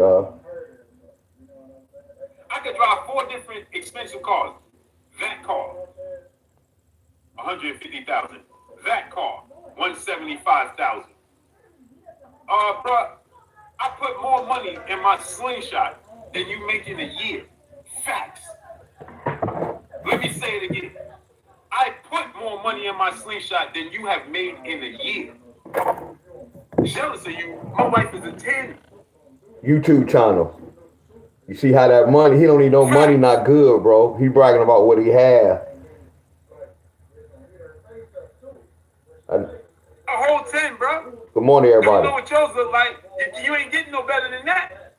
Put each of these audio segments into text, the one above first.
I could drive 4 different expensive cars. That car, 150,000. That car, 175,000. Bro, I put more money in my slingshot than you make in a year. Facts. Let me say it again. I put more money in my slingshot than you have made in a year. Jealous of you. My wife is a 10. YouTube channel. You see how that money, he don't need no money, Facts. not good, bro. He bragging about what he have. And A whole 10, bro. good morning, I don't everybody. know what yours look like. You ain't getting no better than that.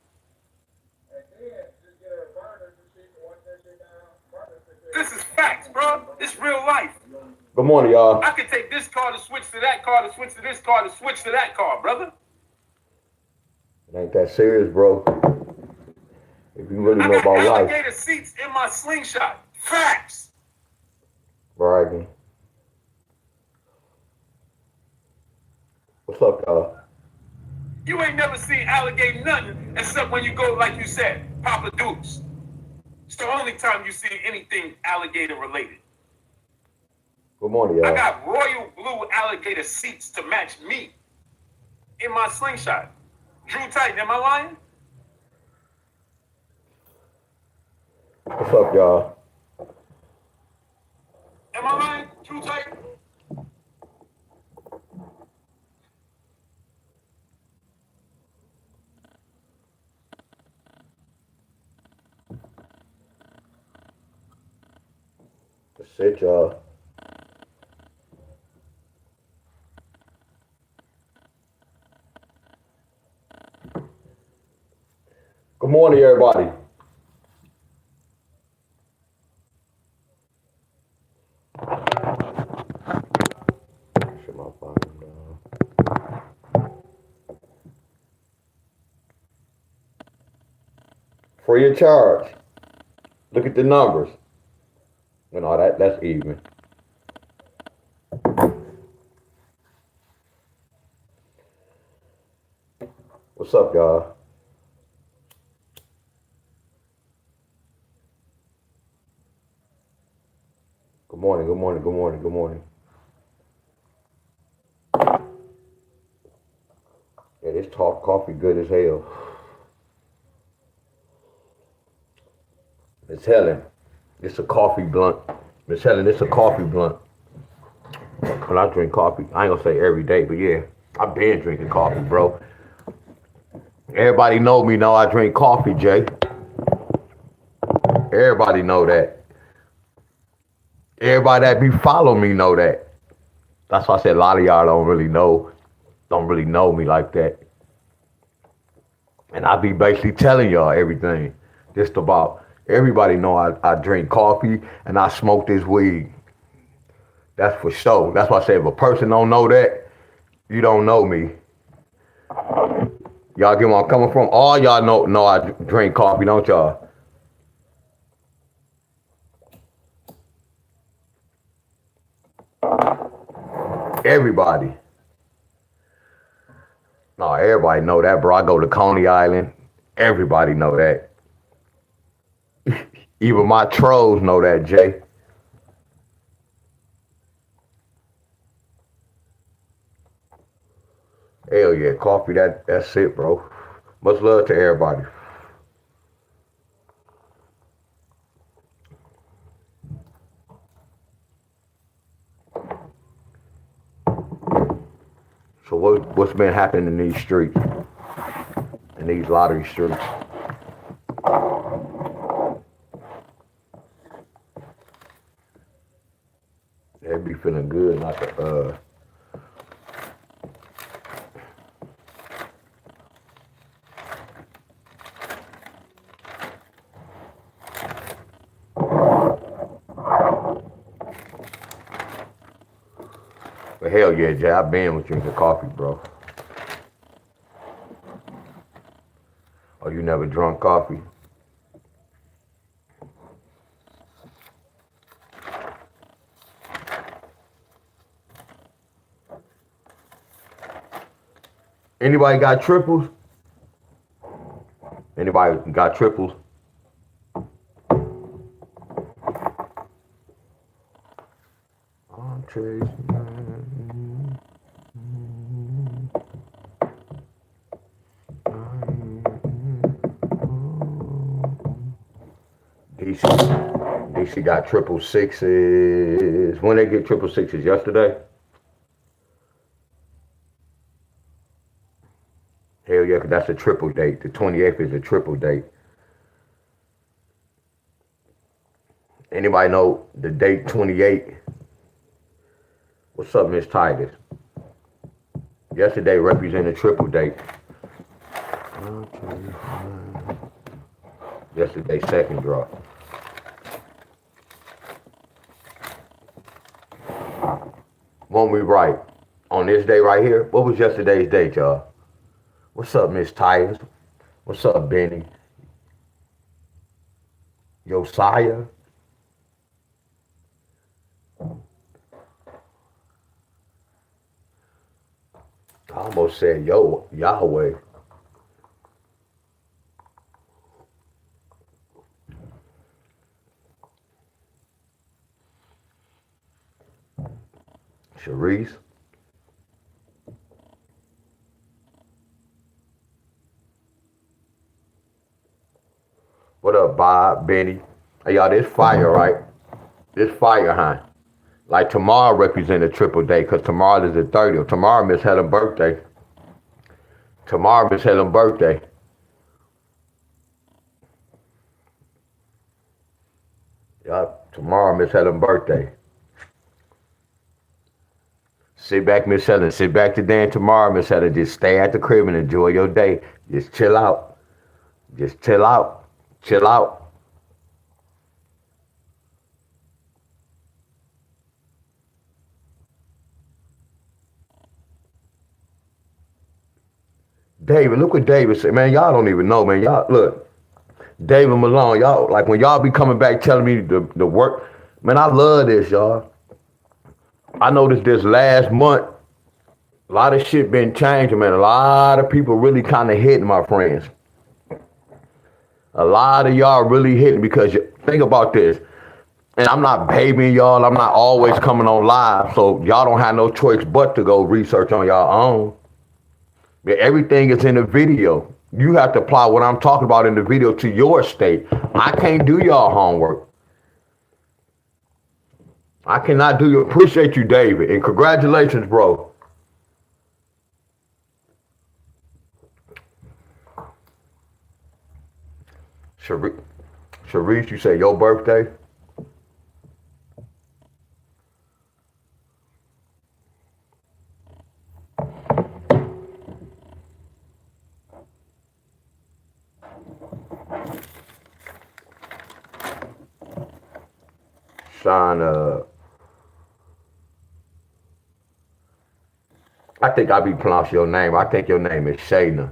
This is facts, bro. It's real life. Good morning, y'all. I could take this car to switch to that car to switch to this car to switch to that car, brother. It ain't that serious, bro. If you really I know got about life. alligator seats in my slingshot. Facts. Bragging. What's up, y'all? You ain't never seen alligator nothing except when you go, like you said, Papa Dukes. It's the only time you see anything alligator related. Good morning, I y'all. got royal blue alligator seats to match me in my slingshot. Drew Titan, am I lying? What's up, y'all? Am I lying? Drew Titan? That's it, y'all. Good morning, everybody. Shut my volume down. Free of charge. Look at the numbers. You know, that's even. What's up, y'all? Good morning, good morning, good morning, good morning. Yeah, this talk coffee good as hell. Miss Helen, it's a coffee blunt. Miss Helen, it's a coffee blunt. When I drink coffee, I ain't gonna say every day, but yeah, I've been drinking coffee, bro. Everybody know me know I drink coffee, Jay. Everybody know that. Everybody that be following me know that. That's why I said a lot of y'all don't really know me like that. And I be basically telling y'all everything. Just about everybody know I drink coffee and I smoke this weed. That's for sure. That's why I say if a person don't know that, you don't know me. Y'all get where I'm coming from? All y'all know I drink coffee, don't y'all? Everybody. No, everybody know that, bro. I go to Coney Island. Everybody know that. Even my trolls know that, Jay. Hell yeah, coffee, that's it, bro. Much love to everybody. So what's been happening in these streets, in these lottery streets? They be feeling good, not the But hell yeah, Jay, I been with drinking coffee, bro. Oh, you never drunk coffee? Anybody got triples? Anybody got triples? I'm chasing. DC got triple sixes. When they get triple sixes yesterday? Hell yeah, 'cause that's a triple date. The 28th is a triple date. Anybody know the date 28? What's up, Miss Titus? Yesterday represented triple date. Yesterday second draw. When we write on this day right here, what was yesterday's date, y'all? What's up, Miss Titus? What's up, Benny? Josiah? I almost said yo Yahweh. Sharice. What up, Bob, Benny? Hey, y'all, this fire, right? This fire, huh? Like tomorrow represent a triple day, because tomorrow is the 30th. Tomorrow Miss Helen's birthday. Tomorrow Miss Helen's birthday. Y'all, tomorrow Miss Helen's birthday. Sit back, Miss Helen. Sit back today and tomorrow, Miss Helen. Just stay at the crib and enjoy your day. Just chill out. Just chill out. Chill out. David, look what David said. Man, y'all don't even know, man. Y'all, look. David Malone, y'all, like when y'all be coming back telling me the work, man, I love this, y'all. I noticed this last month, a lot of shit been changing, man. A lot of people really kind of hitting, my friends. A lot of y'all really hitting because think about this. And I'm not babying y'all. I'm not always coming on live. So y'all don't have no choice but to go research on y'all own. Everything is in the video. You have to apply what I'm talking about in the video to your state. I can't do y'all homework. I cannot do you. Appreciate you, David. And congratulations, bro. Sharice, you say your birthday? Shana. I think I be pronouncing your name. I think your name is Shayna.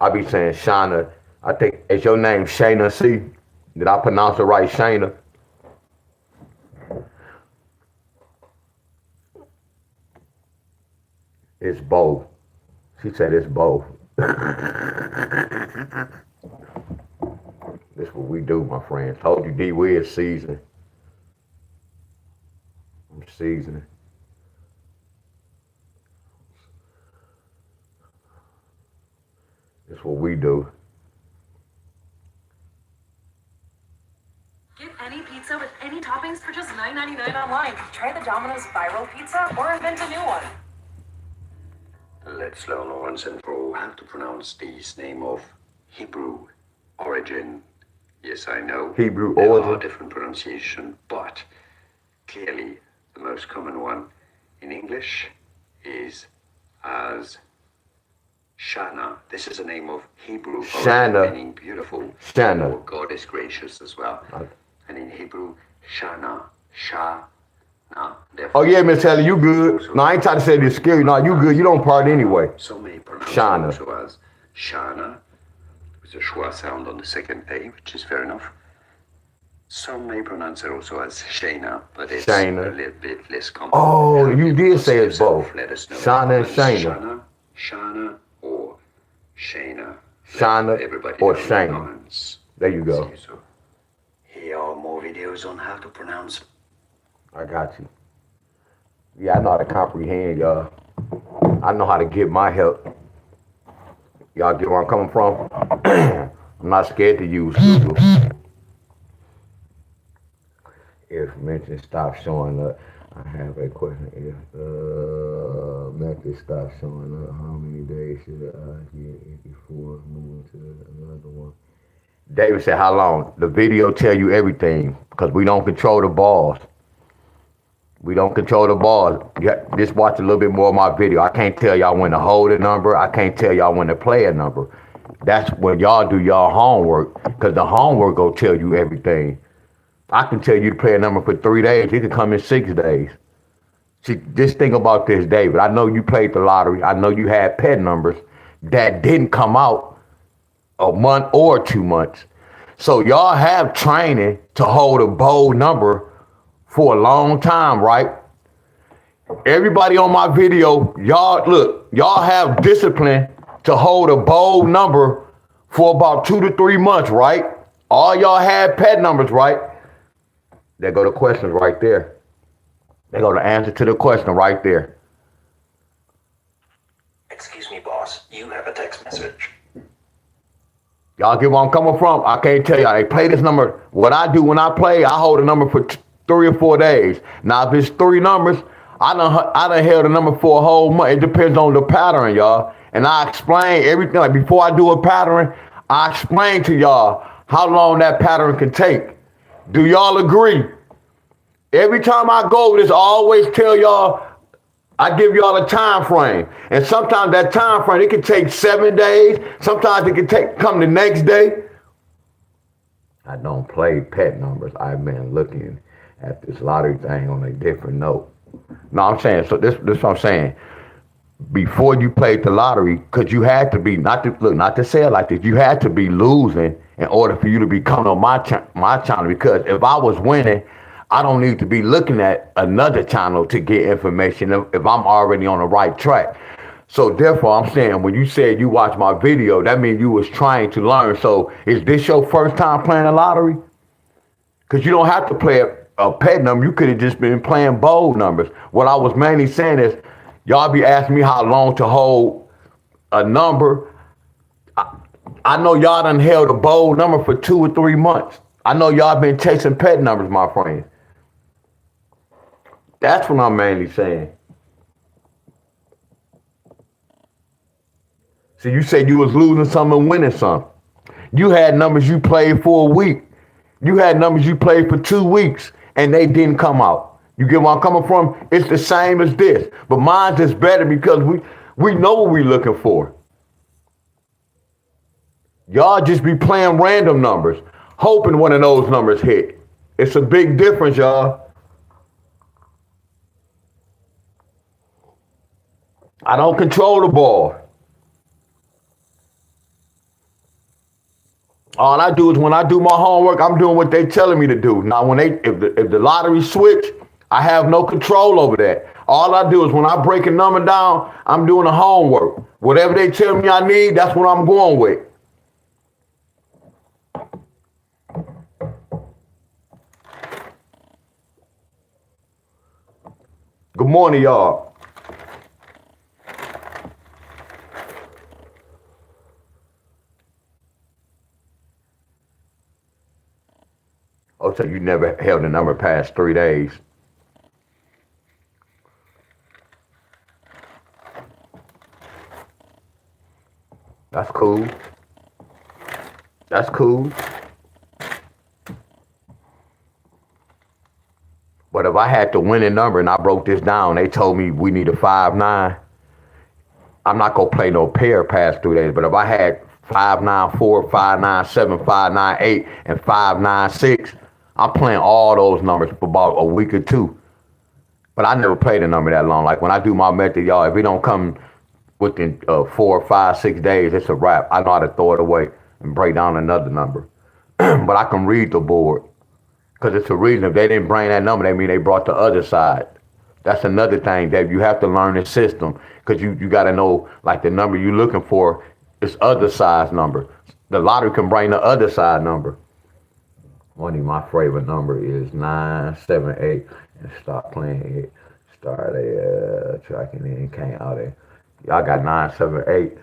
I be saying Shana. I think, is your name Shayna C? Did I pronounce it right, Shayna? It's both. She said it's both. This is what we do, my friends. Told you D-We is seasoning. I'm seasoning. That's what we do. Get any pizza with any toppings for just $9.99 online. Try the Domino's viral pizza or invent a new one. Let's learn once and for all how to pronounce this name of Hebrew origin. Yes, I know. Hebrew there origin. are different pronunciations, but clearly the most common one in English is as Shana. This is a name of Hebrew Shana. origin, meaning beautiful. Shana. Or God is gracious as well. And in Hebrew, Shana, Shana. Oh yeah, Miss Helen, you good. No, I ain't trying to say this scary. No, you good. You don't part anyway. Some may pronounce Shana. it also as Shana, with a schwa sound on the second A, which is fair enough. Some may pronounce it also as Shayna, but it's Shayna. a little bit less common. Oh, you did say it's both. Let us know. Shana and Shayna. Shana, or Shayna. Shana Everybody or know the Shana. comments. There you go. See you soon. Here are more videos on how to pronounce. I got you. Yeah, I know how to comprehend, y'all. I know how to get my help. Y'all get where I'm coming from? I'm not scared to use Google. If mention stop showing up, I have a question. If method stops showing up, how many days should I get it before moving to another one? David said, how long? The video tell you everything because we don't control the balls. We don't control the balls. Just watch a little bit more of my video. I can't tell y'all when to hold a number. I can't tell y'all when to play a number. That's when y'all do y'all homework because the homework will tell you everything. I can tell you to play a number for 3 days. It can come in 6 days. See, just think about this, David. I know you played the lottery. I know you had pet numbers that didn't come out a month or 2 months. So y'all have training to hold a bold number for a long time, right? Everybody on my video, y'all have discipline to hold a bold number for about 2 to 3 months, right? All y'all had pet numbers, right? There go the questions right there. There go the answer to the question right there. Excuse me, boss. You have a text message. Y'all get where I'm coming from? I can't tell y'all. They play this number. What I do when I play, I hold a number for 3 or 4 days. Now, if it's 3 numbers, I done held a number for a whole month. It depends on the pattern, y'all. And I explain everything. Like before I do a pattern, I explain to y'all how long that pattern can take. Do y'all agree? Every time I go over this, I always tell y'all, I give y'all a time frame. And sometimes that time frame, it can take 7 days. Sometimes it can come the next day. I don't play pet numbers. I've been looking at this lottery thing on a different note. No, I'm saying, so this what I'm saying. Before you played the lottery, because you had to be, not to say it like this, you had to be losing in order for you to be coming on my channel. Because if I was winning, I don't need to be looking at another channel to get information if I'm already on the right track. So therefore, I'm saying when you said you watched my video, that means you was trying to learn. So is this your first time playing the lottery? Because you don't have to play a pet number. You could have just been playing bold numbers. What I was mainly saying is, y'all be asking me how long to hold a number. I know y'all done held a bold number for 2 or 3 months. I know y'all been chasing pet numbers, my friend. That's what I'm mainly saying. So you said you was losing some and winning some. You had numbers you played for a week. You had numbers you played for 2 weeks and they didn't come out. You get where I'm coming from? It's the same as this. But mine's is better because we know what we're looking for. Y'all just be playing random numbers, hoping one of those numbers hit. It's a big difference, y'all. I don't control the ball. All I do is when I do my homework, I'm doing what they telling me to do. Now, if the lottery switch, I have no control over that. All I do is when I break a number down, I'm doing the homework. Whatever they tell me I need, that's what I'm going with. Good morning, y'all. Oh, so you never held a number past 3 days. That's cool. That's cool. But if I had to win a number and I broke this down, they told me we need a 5-9. I'm not gonna play no pair past 3 days. But if I had 5-9-4, 5-9-7, 5-9-8, and 5-9-6, I'm playing all those numbers for about a week or 2. But I never played a number that long. Like when I do my method, y'all, if it don't come within 4, 5, 6 days, it's a wrap. I know how to throw it away and break down another number. But I can read the board. Because it's a reason. If they didn't bring that number, they mean they brought the other side. That's another thing, Dave. You have to learn the system. Because you got to know, like, the number you're looking for It's other size number. The lottery can bring the other side number. One of my favorite number is 978. And start playing it. Start tracking in, came out there. Y'all got 978.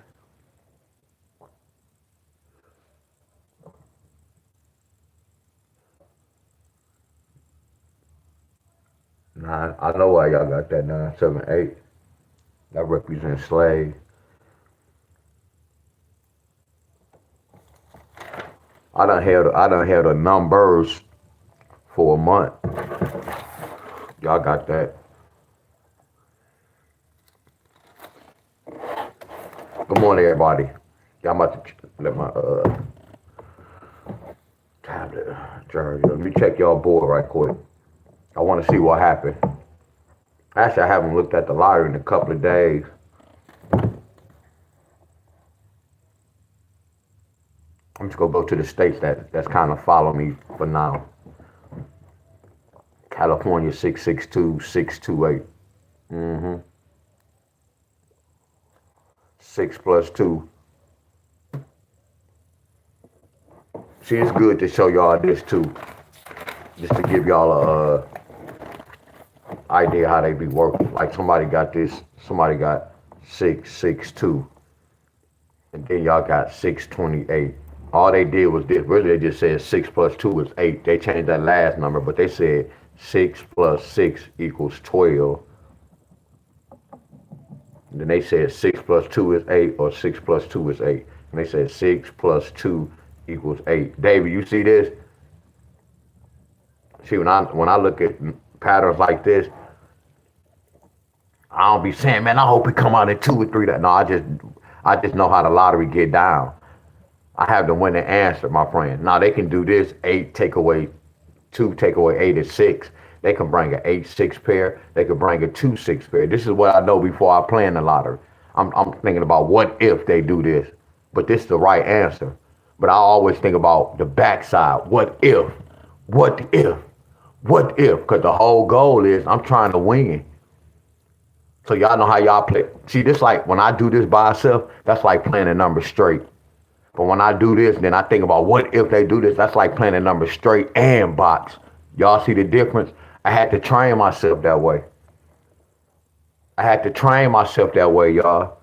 I know why y'all got that 978. That represents slave. I done held the numbers for a month. Y'all got that. Good morning, everybody. Y'all about to let my tablet journal. Let me check y'all board right quick. I want to see what happened. Actually, I haven't looked at the lottery in a couple of days. I'm just gonna go to the states that's kind of follow me for now. California 662 628. 6 plus 2. See, it's good to show y'all this too, just to give y'all a idea how they be working. Like somebody got this, somebody got 662, and then y'all got 628. All they did was this. Really, they just said 6 plus 2 is 8. They changed that last number, but they said 6 plus 6 equals 12. And then they said 6 plus 2 is 8, or 6 plus 2 is 8. And they said 6 plus 2 equals 8. David, you see this? See, when I look at patterns like this, I don't be saying, man, I hope it come out in 2 or 3. No, I just know how the lottery get down. I have the winning answer, my friend. Now they can do this: 8 take away 2, take away 8 is 6. They can bring an 8-6 pair. They could bring a 2-6 pair. This is what I know before I play in the lottery. I'm thinking about what if they do this, but this is the right answer. But I always think about the backside. What if? What if? What if? Because the whole goal is I'm trying to win. So y'all know how y'all play. See, this like when I do this by myself, that's like playing a number straight. But when I do this, then I think about what if they do this. That's like playing a number straight and box. Y'all see the difference? I had to train myself that way. I had to train myself that way, y'all.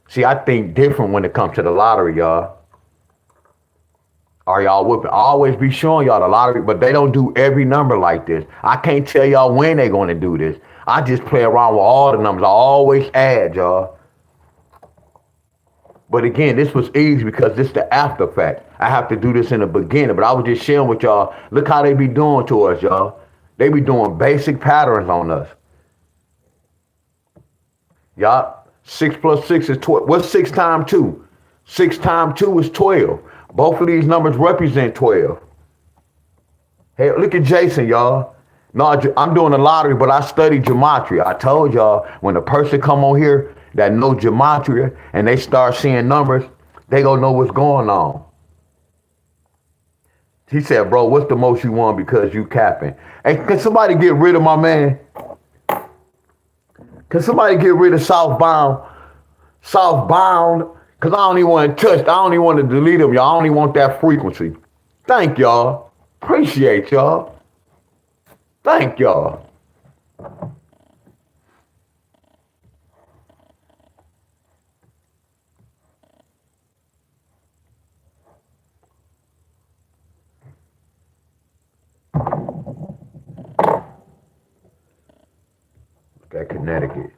See, I think different when it comes to the lottery, y'all. Are y'all with me? I always be showing y'all the lottery, but they don't do every number like this. I can't tell y'all when they're going to do this. I just play around with all the numbers. I always add, y'all. But again, this was easy because this is the after fact. I have to do this in the beginning, but I was just sharing with y'all. Look how they be doing to us, y'all. They be doing basic patterns on us. Y'all, 6 plus 6 is 12. What's 6 times 2? 6 times 2 is 12. Both of these numbers represent 12. Hey, look at Jason, y'all. No, I'm doing the lottery, but I study Gematria. I told y'all, when a person come on here that know Gematria and they start seeing numbers, they gonna know what's going on. He said, bro, what's the most you won because you capping? Hey, can somebody get rid of my man? Can somebody get rid of Southbound? Southbound? Because I don't even want to touch. I don't even want to delete them, y'all. I don't even want that frequency. Thank y'all. Appreciate y'all. Thank y'all. That Connecticut.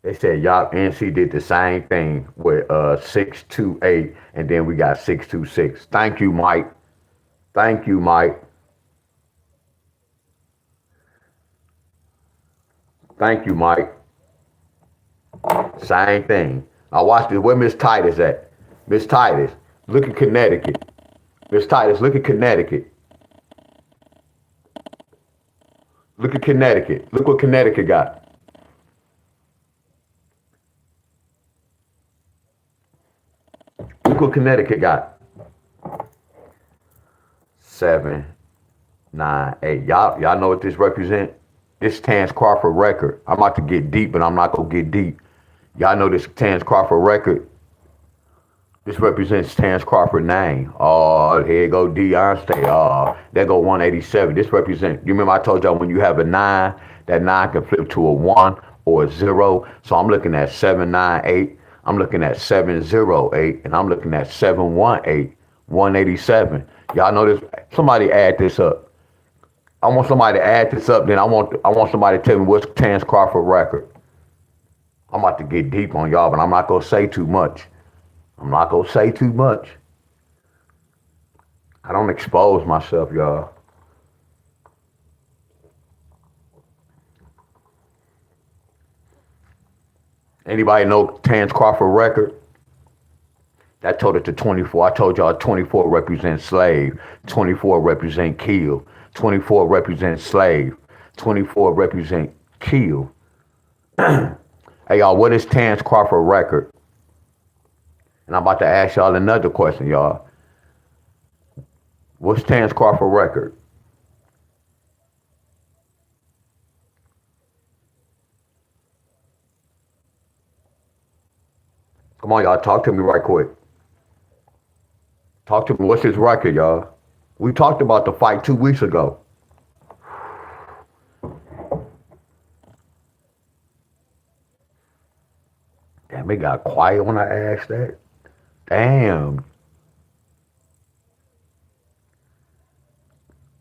They said y'all NC did the same thing with 628, and then we got 626. Thank you, Mike. Thank you, Mike. Thank you, Mike. Same thing. I watched this. Where Miss Titus at? Miss Titus, look at Connecticut. Miss Titus, look at Connecticut. Look at Connecticut. Look what Connecticut got. Look what Connecticut got. 7, 9, 8. Y'all know what this represents? This stands Crawford record. I'm about to get deep, but I'm not gonna get deep. Y'all know this Terrence Crawford record. This represents Terrence Crawford's name. Oh, here go Deon Staley. Oh, there go 187. This represents, you remember I told y'all when you have a 9, that 9 can flip to a 1 or a 0. So I'm looking at 798. I'm looking at 708. And I'm looking at 718. 187. Y'all know this? Somebody add this up. I want somebody to add this up. Then I want somebody to tell me what's Terrence Crawford record. I'm about to get deep on y'all, but I'm not going to say too much. I'm not going to say too much. I don't expose myself, y'all. Anybody know Terrence Crawford record? That told it to 24. I told y'all 24 represents slave. 24 represent kill. 24 represents slave. 24 represent kill. Hey, y'all, what is Terrence Crawford record? And I'm about to ask y'all another question, y'all. What's Terrence Crawford record? Come on, y'all, talk to me right quick. Talk to me. What's his record, y'all? We talked about the fight 2 weeks ago. Damn, it got quiet when I asked that. Damn.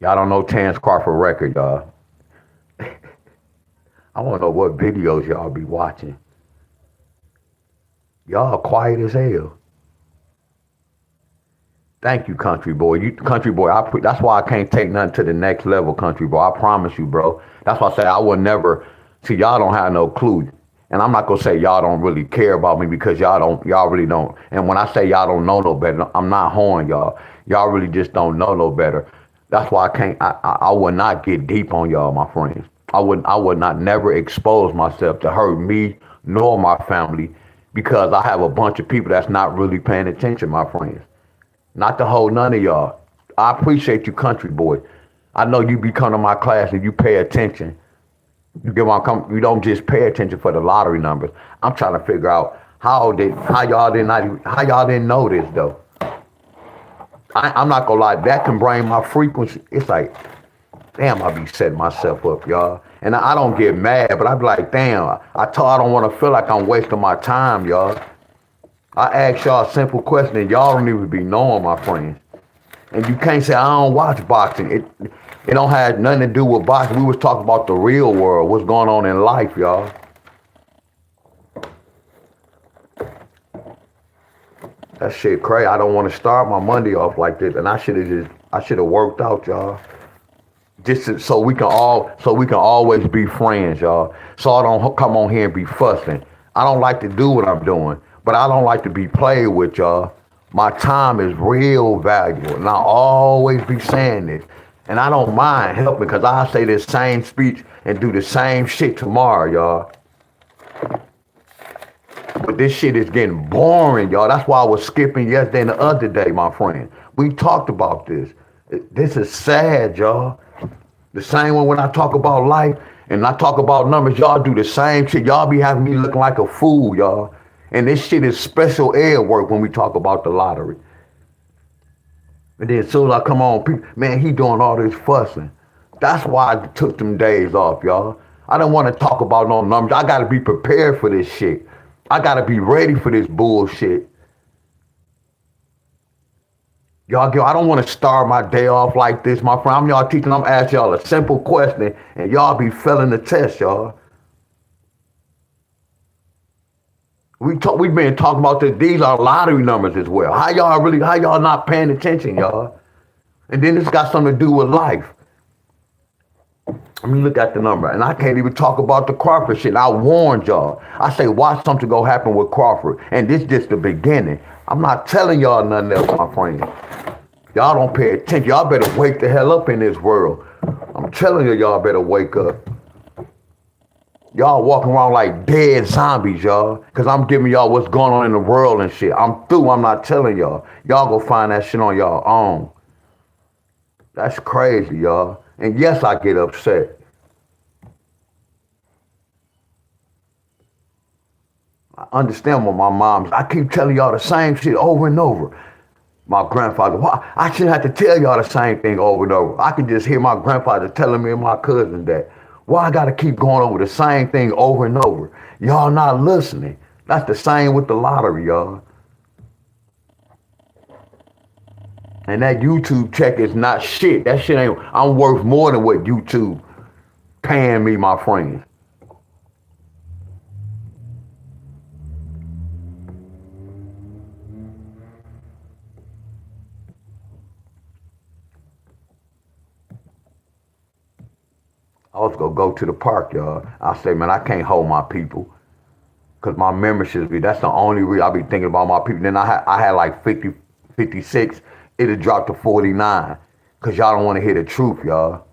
Y'all don't know Terrence Crawford record, y'all. I want to know what videos y'all be watching. Y'all quiet as hell. Thank you, country boy. You country boy. That's why I can't take nothing to the next level, country boy. I promise you, bro. That's why I say I would never. See, y'all don't have no clue, and I'm not gonna say y'all don't really care about me because y'all really don't. And when I say y'all don't know no better, I'm not horn y'all. Y'all really just don't know no better. That's why I can't. I would not get deep on y'all, my friends. I would not never expose myself to hurt me nor my family because I have a bunch of people that's not really paying attention, my friends. Not to hold none of y'all. I appreciate you, country boy. I know you be coming to my class and you pay attention. You don't just pay attention for the lottery numbers. I'm trying to figure out how y'all didn't know this though. I'm not gonna lie, that can bring my frequency. It's like, damn, I be setting myself up, y'all. And I don't get mad, but I be like, damn, I don't want to feel like I'm wasting my time, y'all. I ask y'all a simple question and y'all don't even be knowing, my friends. And you can't say I don't watch boxing. It don't have nothing to do with boxing. We was talking about the real world, what's going on in life, y'all. That shit crazy. I don't want to start my Monday off like this, and I should have worked out, y'all. So we can always be friends, y'all. So I don't come on here and be fussing. I don't like to do what I'm doing, but I don't like to be played with, y'all. My time is real valuable, and I'll always be saying this. And I don't mind helping because I say this same speech and do the same shit tomorrow, y'all. But this shit is getting boring, y'all. That's why I was skipping yesterday and the other day, my friend. We talked about this. This is sad, y'all. The same way when I talk about life and I talk about numbers, y'all do the same shit. Y'all be having me looking like a fool, y'all. And this shit is special ed work when we talk about the lottery. And then as soon as I come on, man, he doing all this fussing. That's why I took them days off, y'all. I don't want to talk about no numbers. I got to be prepared for this shit. I got to be ready for this bullshit. Y'all, I don't want to start my day off like this, my friend. I'm y'all teaching. I'm asking y'all a simple question, and y'all be failing the test, y'all. We've been talking about this. These are lottery numbers as well. How y'all not paying attention, y'all? And then it's got something to do with life. Let me look at the number, and I can't even talk about the Crawford shit. I warned y'all. I say, watch something go happen with Crawford, and this just the beginning. I'm not telling y'all nothing else, my friends. Y'all don't pay attention. Y'all better wake the hell up in this world. I'm telling you, y'all better wake up. Y'all walking around like dead zombies, y'all. Because I'm giving y'all what's going on in the world and shit. I'm through. I'm not telling y'all. Y'all go find that shit on y'all own. That's crazy, y'all. And yes, I get upset. I understand what my mom's, I keep telling y'all the same shit over and over. My grandfather, why? I shouldn't have to tell y'all the same thing over and over. I can just hear my grandfather telling me and my cousin that. Why I gotta keep going over the same thing over and over? Y'all not listening. That's the same with the lottery, y'all. And that YouTube check is not shit. That shit ain't, I'm worth more than what YouTube paying me, my friends. I was gonna go to the park, y'all. I say, man, I can't hold my people. Cause my membership be, that's the only reason I be thinking about my people. Then I had like 50, 56. It'll drop to 49. Cause y'all don't want to hear the truth, y'all.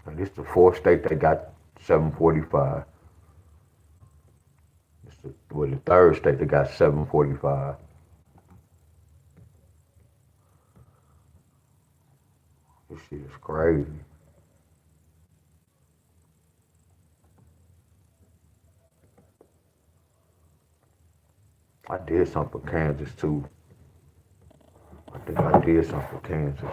And this the fourth state that got 745. The third state that got 745. This shit is crazy. I did something for Kansas too. I think I did something for Kansas.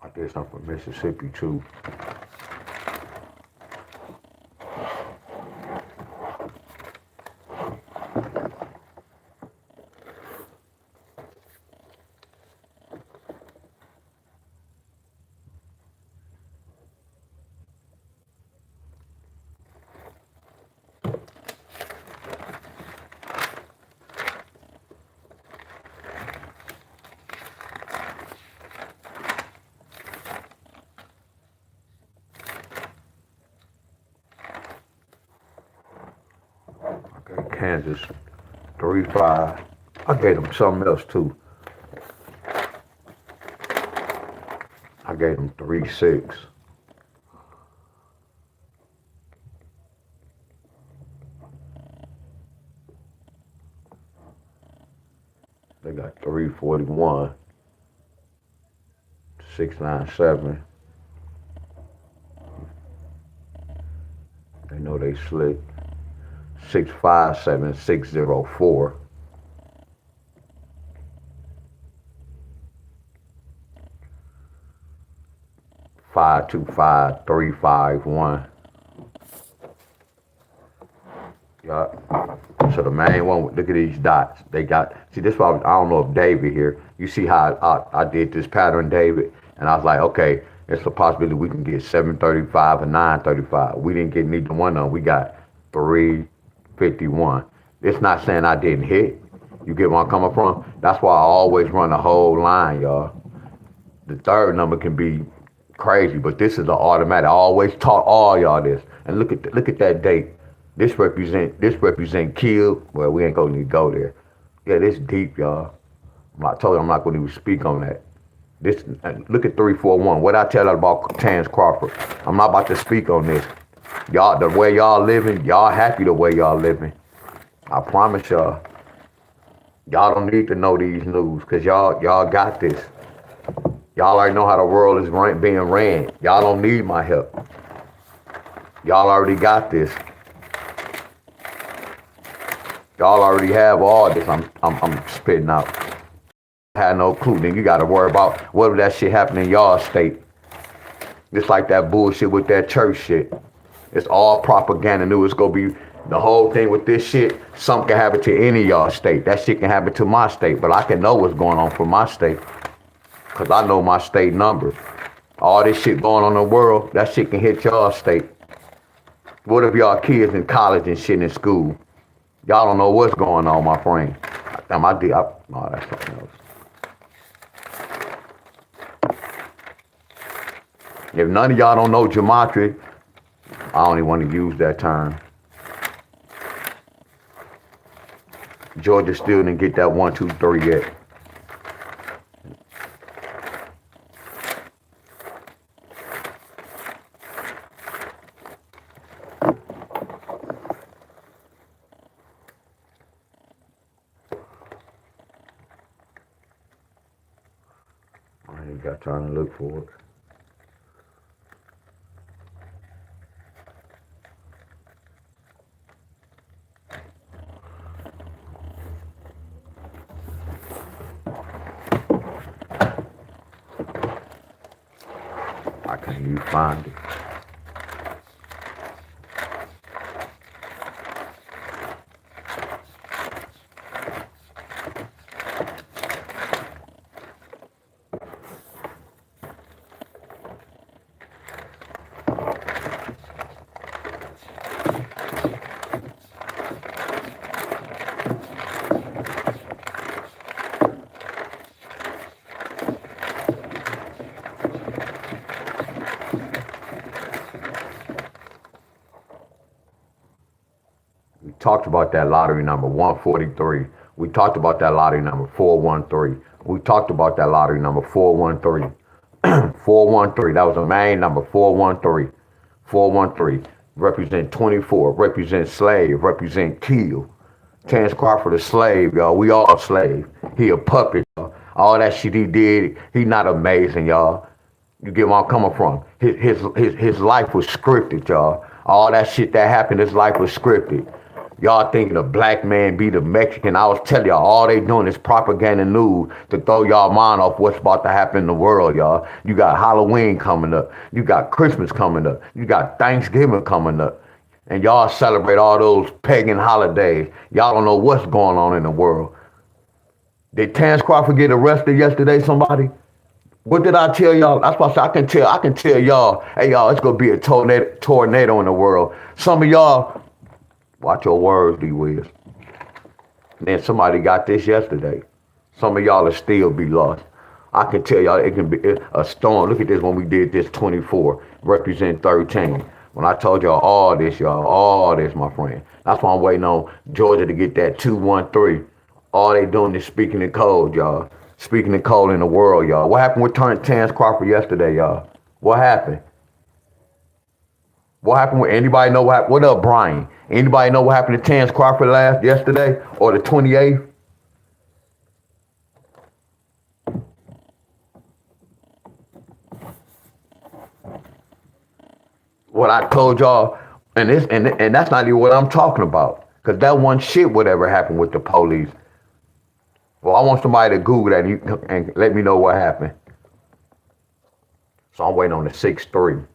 I did something for Mississippi too. Kansas 3-5. I gave them something else too. I gave them 3-6. They got 341, 697. They know they slick. 657, 604. 525, 351. Yeah. So the main one, look at these dots. They got, see this why I don't know if David here, you see how I did this pattern, David? And I was like, okay, it's a possibility we can get 735 and 935. We didn't get neither one of them. We got 351. It's not saying I didn't hit. You get where I'm coming from? That's why I always run the whole line, y'all. The third number can be crazy, but this is the automatic. I always taught all y'all this. And look at that date. This represent kill. Well, we ain't gonna need to go there. Yeah, this deep, y'all. I told you I'm not gonna even speak on that. This, look at 341. What I tell you about Terrence Crawford? I'm not about to speak on this. Y'all, the way y'all living, y'all happy the way y'all living. I promise y'all. Y'all don't need to know these news, cause y'all got this. Y'all already know how the world is being ran. Y'all don't need my help. Y'all already got this. Y'all already have all this. I'm spitting out. Had no clue. Then you got to worry about whether that shit happen in y'all state. Just like that bullshit with that church shit. It's all propaganda. Knew it's gonna be the whole thing with this shit. Something can happen to any of y'all state. That shit can happen to my state, but I can know what's going on for my state, cause I know my state number. All this shit going on in the world, that shit can hit y'all state. What if y'all kids in college and shit in school? Y'all don't know what's going on, my friend. Damn, no, that's something else. If none of y'all don't know Gematria, I don't even want to use that term. Georgia still didn't get that 1, 2, 3 yet. I ain't got time to look for it. I can't even find it. We talked about that lottery number 143. We talked about that lottery number 413. We talked about that lottery number 413. 413. That was a main number 413. 413. Represent 24. Represent slave. Represent kill. Terrence Crawford a slave, y'all. We all slave. He a puppet, y'all. All that shit he did, he not amazing, y'all. You get where I'm coming from. His life was scripted, y'all. All that shit that happened, his life was scripted. Y'all thinking a black man beat a Mexican. I was telling y'all, all they doing is propaganda news to throw y'all mind off what's about to happen in the world, y'all. You got Halloween coming up. You got Christmas coming up. You got Thanksgiving coming up. And y'all celebrate all those pagan holidays. Y'all don't know what's going on in the world. Did Terrence Crawford get arrested yesterday, somebody? What did I tell y'all? That's why I say I can tell y'all, hey y'all, it's gonna be a tornado in the world. Some of y'all, watch your words, D Wiz. Then somebody got this yesterday. Some of y'all will still be lost. I can tell y'all it can be a storm. Look at this when we did this 24, represent 13. When I told y'all all this, my friend. That's why I'm waiting on Georgia to get that 213. All they doing is speaking in code, y'all. Speaking in code in the world, y'all. What happened with Terrence Crawford yesterday, y'all? What happened? What happened with anybody know what happened? What up, Brian? Anybody know what happened to Terrence Crawford yesterday or the 28th? What I told y'all, and that's not even what I'm talking about. Cause that one shit whatever happened with the police. Well, I want somebody to Google that and let me know what happened. So I'm waiting on the 6-3.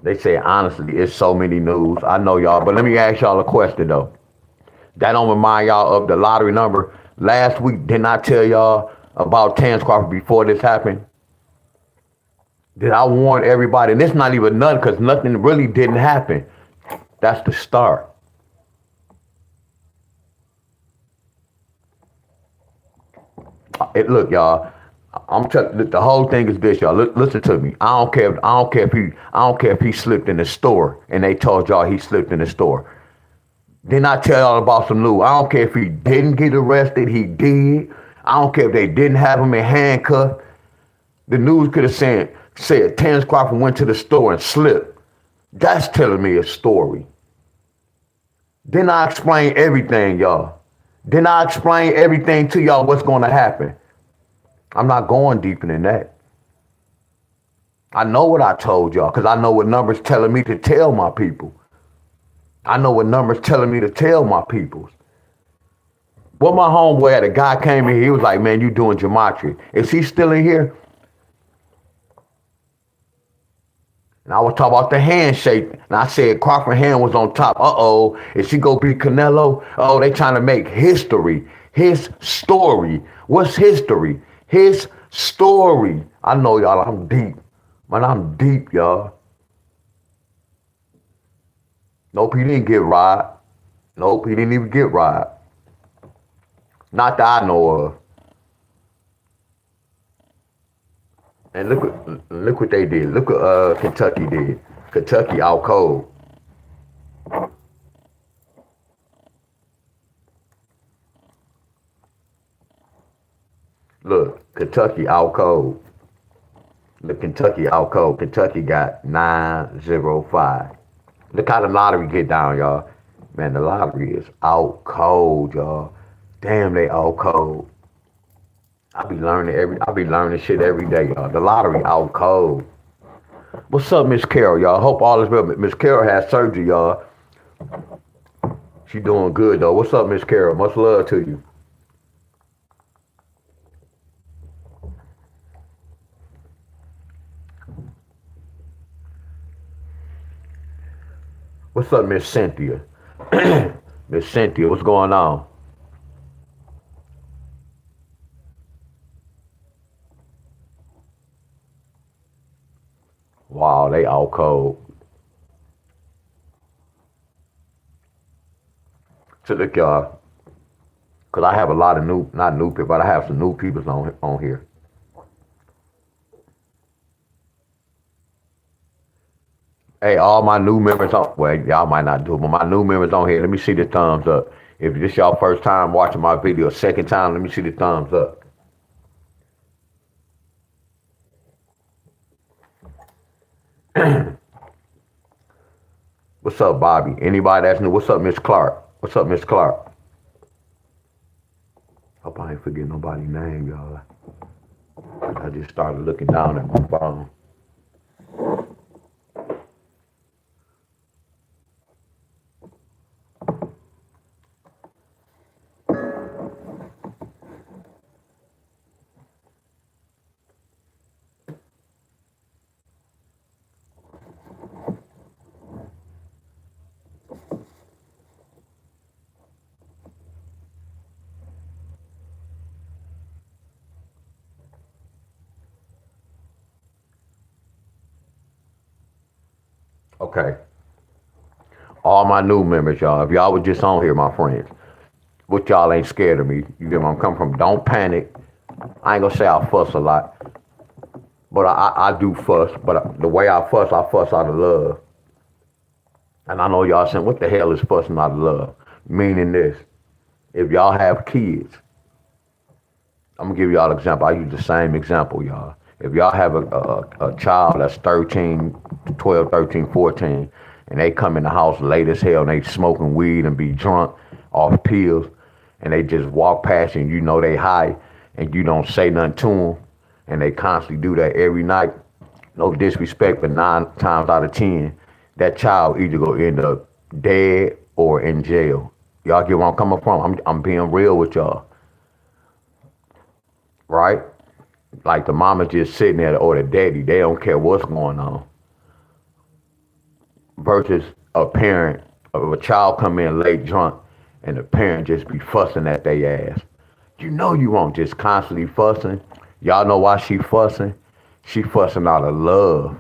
They say honestly, it's so many news. I know y'all, but let me ask y'all a question though. That don't remind y'all of the lottery number. Last week, didn't I tell y'all about Terrence Crawford before this happened? Did I warn everybody? And it's not even nothing because nothing really didn't happen. That's the start. Look, y'all, I'm telling the whole thing is this, y'all. Listen to me. I don't care if he slipped in the store and they told y'all he slipped in the store. Then I tell y'all about some news. I don't care if he didn't get arrested, he did. I don't care if they didn't have him in handcuffs. The news could have said Terrence Crawford went to the store and slipped. That's telling me a story. Then I explain everything, y'all. Then I explain everything to y'all what's going to happen. I'm not going deeper than that. I know what I told y'all because I know what numbers telling me to tell my people. I know what numbers telling me to tell my peoples. What my homeboy had, a guy came in here, he was like, man, you doing Gematria. Is he still in here? And I was talking about the handshake. And I said Crawford's hand was on top. Uh-oh. Is she going to be Canelo? Oh, they trying to make history. His story. What's history? His story. I know, y'all, I'm deep. Man, I'm deep, y'all. Nope, he didn't get robbed. Nope, he didn't even get robbed. Not that I know of. And look what they did. Look what Kentucky did. Kentucky out cold. Look, Kentucky out cold. Look, Kentucky out cold. Kentucky got 905. Look how the lottery get down, y'all. Man, the lottery is out cold, y'all. Damn, they out cold. I be learning shit every day, y'all. The lottery out cold. What's up, Miss Carol, y'all? Hope all is well. Miss Carol had surgery, y'all. She doing good, though. What's up, Miss Carol? Much love to you. What's up, Miss Cynthia? Miss Cynthia, what's going on? Wow, they out cold. So look, y'all, because I have a lot of not new people, but I have some new people on here. Hey, all my new members well, y'all might not do it, but my new members on here, let me see the thumbs up. If this y'all first time watching my video, second time, let me see the thumbs up. What's up, Bobby? Anybody that's new? What's up, Miss Clark? What's up, Miss Clark? Hope I ain't forget nobody's name, y'all. I just started looking down at my phone. Okay. All my new members, y'all. If y'all was just on here, my friends, what y'all ain't scared of me. You get where I'm coming from. Don't panic. I ain't gonna say I fuss a lot, but I do fuss. But the way I fuss out of love. And I know y'all saying, what the hell is fussing out of love? Meaning this, if y'all have kids, I'm gonna give y'all an example. I use the same example, y'all. If y'all have a child that's 13, 12, 13, 14, and they come in the house late as hell and they smoking weed and be drunk off pills, and they just walk past you and you know they high and you don't say nothing to them, and they constantly do that every night, no disrespect, but 9 times out of 10, that child either gonna end up dead or in jail. Y'all get where I'm coming from? I'm being real with y'all, right? Like the mama just sitting there or the daddy, they don't care what's going on. Versus a parent of a child come in late drunk and the parent just be fussing at their ass. You know you won't just constantly fussing. Y'all know why she fussing? She fussing out of love.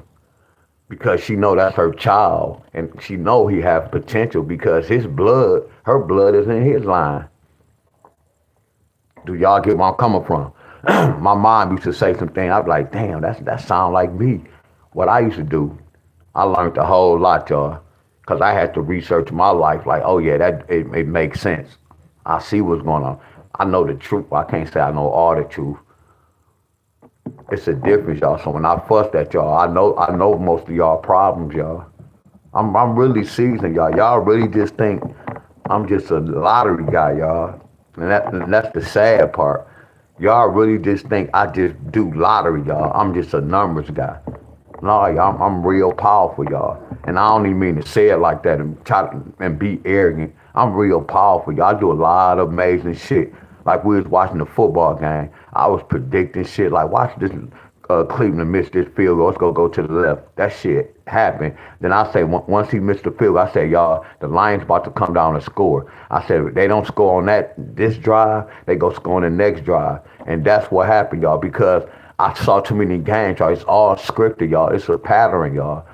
Because she know that's her child. And she know he have potential because her blood is in his line. Do y'all get where I'm coming from? My mom used to say some things. I'd be like, damn, that sound like me. What I used to do. I learned a whole lot, y'all, because I had to research my life. Like, oh yeah, it makes sense. I see what's going on. I know the truth. I can't say I know all the truth. It's a difference, y'all. So when I fuss at y'all, I know most of y'all problems, y'all. I'm really seasoned, y'all. Y'all really just think I'm just a lottery guy, y'all. And that's the sad part. Y'all really just think I just do lottery, y'all. I'm just a numbers guy. No, y'all, I'm real powerful, y'all. And I don't even mean to say it like that and try to, and be arrogant. I'm real powerful, y'all. I do a lot of amazing shit. Like we was watching the football game. I was predicting shit. Like watch this Cleveland miss this field goal. Let's go to the left. That shit happened. Then I say once he missed the field, I say y'all the Lions about to come down and score. I said if they don't score on this drive, they go score on the next drive. And that's what happened, y'all. Because I saw too many games, y'all. It's all scripted, y'all. It's a pattern, y'all.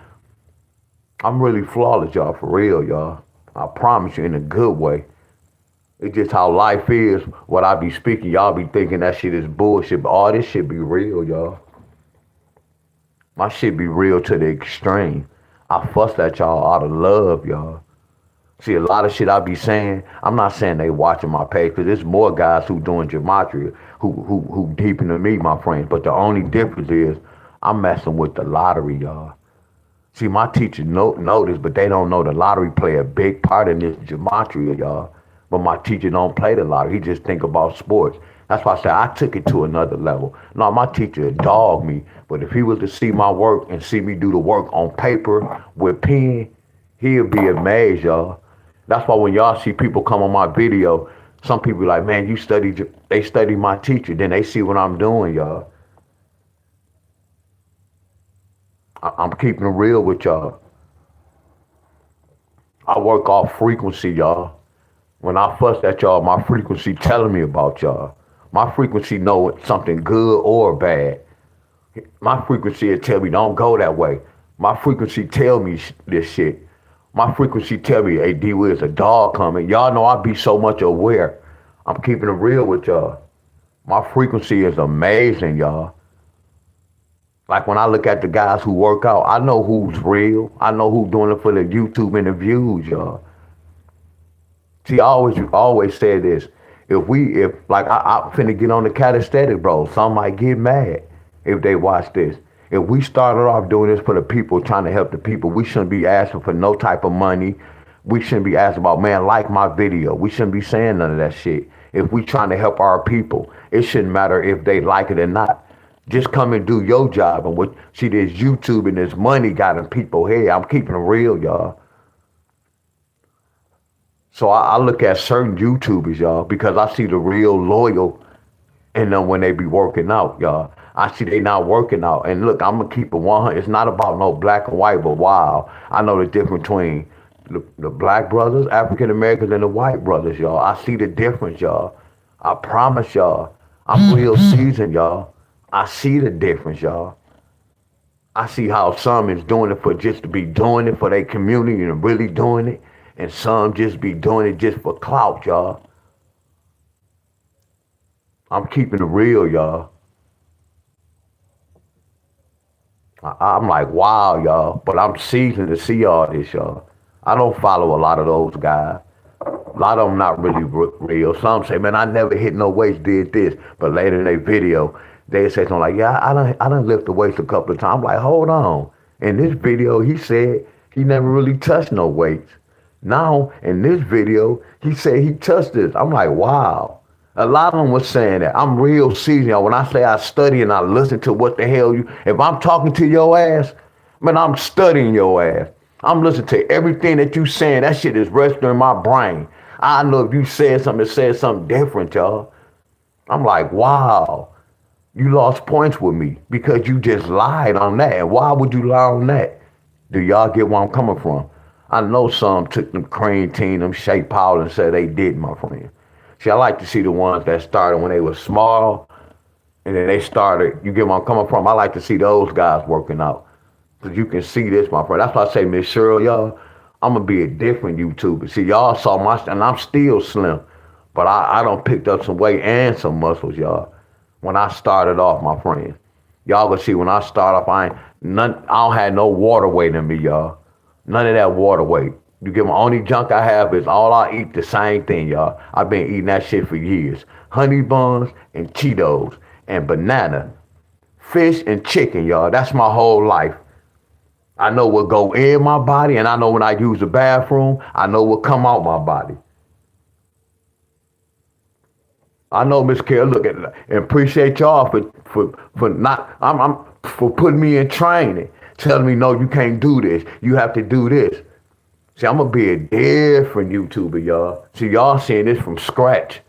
I'm really flawless, y'all, for real, y'all. I promise you, in a good way. It's just how life is. What I be speaking, y'all be thinking that shit is bullshit, but all this shit be real, y'all. My shit be real to the extreme. I fuss at y'all out of love, y'all. See, a lot of shit I be saying, I'm not saying they watching my page, because there's more guys who doing Gematria, who deeper than me, my friends. But the only difference is I'm messing with the lottery, y'all. See, my teachers know this, but they don't know the lottery play a big part in this Gematria, y'all. But my teacher don't play the lottery. He just think about sports. That's why I say I took it to another level. No, my teacher dogged me, but if he was to see my work and see me do the work on paper with pen, he'll be amazed, y'all. That's why when y'all see people come on my video, some people be like, man, they study my teacher. Then they see what I'm doing, y'all. I'm keeping it real with y'all. I work off frequency, y'all. When I fuss at y'all, my frequency telling me about y'all. My frequency know something good or bad. My frequency will tell me don't go that way. My frequency tell me this shit. My frequency tell me, hey, D Will's a dog coming. Y'all know I be so much aware. I'm keeping it real with y'all. My frequency is amazing, y'all. Like when I look at the guys who work out, I know who's real. I know who's doing it for the YouTube and the views, y'all. See, I always say this. If like I finna get on the calisthenic, bro, some might get mad if they watch this. If we started off doing this for the people, trying to help the people, we shouldn't be asking for no type of money. We shouldn't be asking about, man, like my video. We shouldn't be saying none of that shit. If we trying to help our people, it shouldn't matter if they like it or not. Just come and do your job. And what see this YouTube and this money got in people head. I'm keeping it real, y'all. So I look at certain YouTubers, y'all, because I see the real loyal in them when they be working out, y'all. I see they not working out. And look, I'm gonna keep it 100. It's not about no black and white, but wow, I know the difference between the black brothers, African Americans, and the white brothers, y'all. I see the difference, y'all. I promise y'all. I'm real seasoned, y'all. I see the difference, y'all. I see how some is doing it for just to be doing it for their community and really doing it. And some just be doing it just for clout, y'all. I'm keeping it real, y'all. I'm like, wow, y'all. But I'm seasoned to see all this, y'all. I don't follow a lot of those guys. A lot of them not really real. Some say, man, I never hit no weights, did this. But later in their video, they say something like, yeah, I done lift the weights a couple of times. I'm like, hold on. In this video, he said he never really touched no weights. Now, in this video, he said he touched this. I'm like, wow. A lot of them was saying that. I'm real seasoned. When I say I study and I listen to what the hell if I'm talking to your ass, man, I'm studying your ass. I'm listening to everything that you saying. That shit is registering in my brain. I know if you said something different, y'all. I'm like, wow, you lost points with me because you just lied on that. And why would you lie on that? Do y'all get where I'm coming from? I know some took them creatine, them shea powder and said they did, my friend. See, I like to see the ones that started when they were small and then they started, you get where I'm coming from? I like to see those guys working out. Because you can see this, my friend. That's why I say, Miss Cheryl, y'all, I'm going to be a different YouTuber. See, y'all saw and I'm still slim. But I done picked up some weight and some muscles, y'all. when I started off, my friends. Y'all gonna see when I start off, I don't have no water weight in me, y'all. None of that water weight. You get my only junk I have is all I eat the same thing, y'all. I've been eating that shit for years. Honey buns and Cheetos and banana, fish and chicken, y'all. That's my whole life. I know what go in my body, and I know when I use the bathroom, I know what come out my body. I know, Miss Carol, look at and appreciate y'all for not I'm for putting me in training, telling me no, you can't do this. You have to do this. See, I'm gonna be a different YouTuber, y'all. See, y'all seeing this from scratch.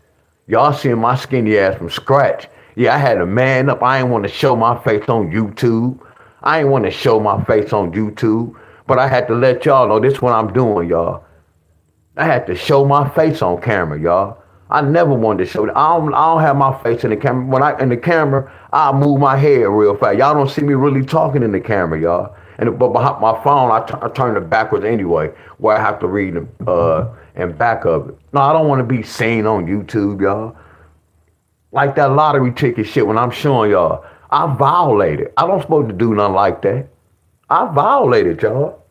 Y'all seeing my skinny ass from scratch. Yeah, I had to man up. I ain't want to show my face on YouTube. I ain't want to show my face on YouTube. But I had to let y'all know this is what I'm doing, y'all. I had to show my face on camera, y'all. I never wanted to show that. I don't have my face in the camera. When I in the camera, I move my head real fast. Y'all don't see me really talking in the camera, y'all. But behind my phone, I turn it backwards anyway, where I have to read in back of it. No, I don't want to be seen on YouTube, y'all. Like that lottery ticket shit when I'm showing y'all. I violated. I don't supposed to do nothing like that. I violated, y'all.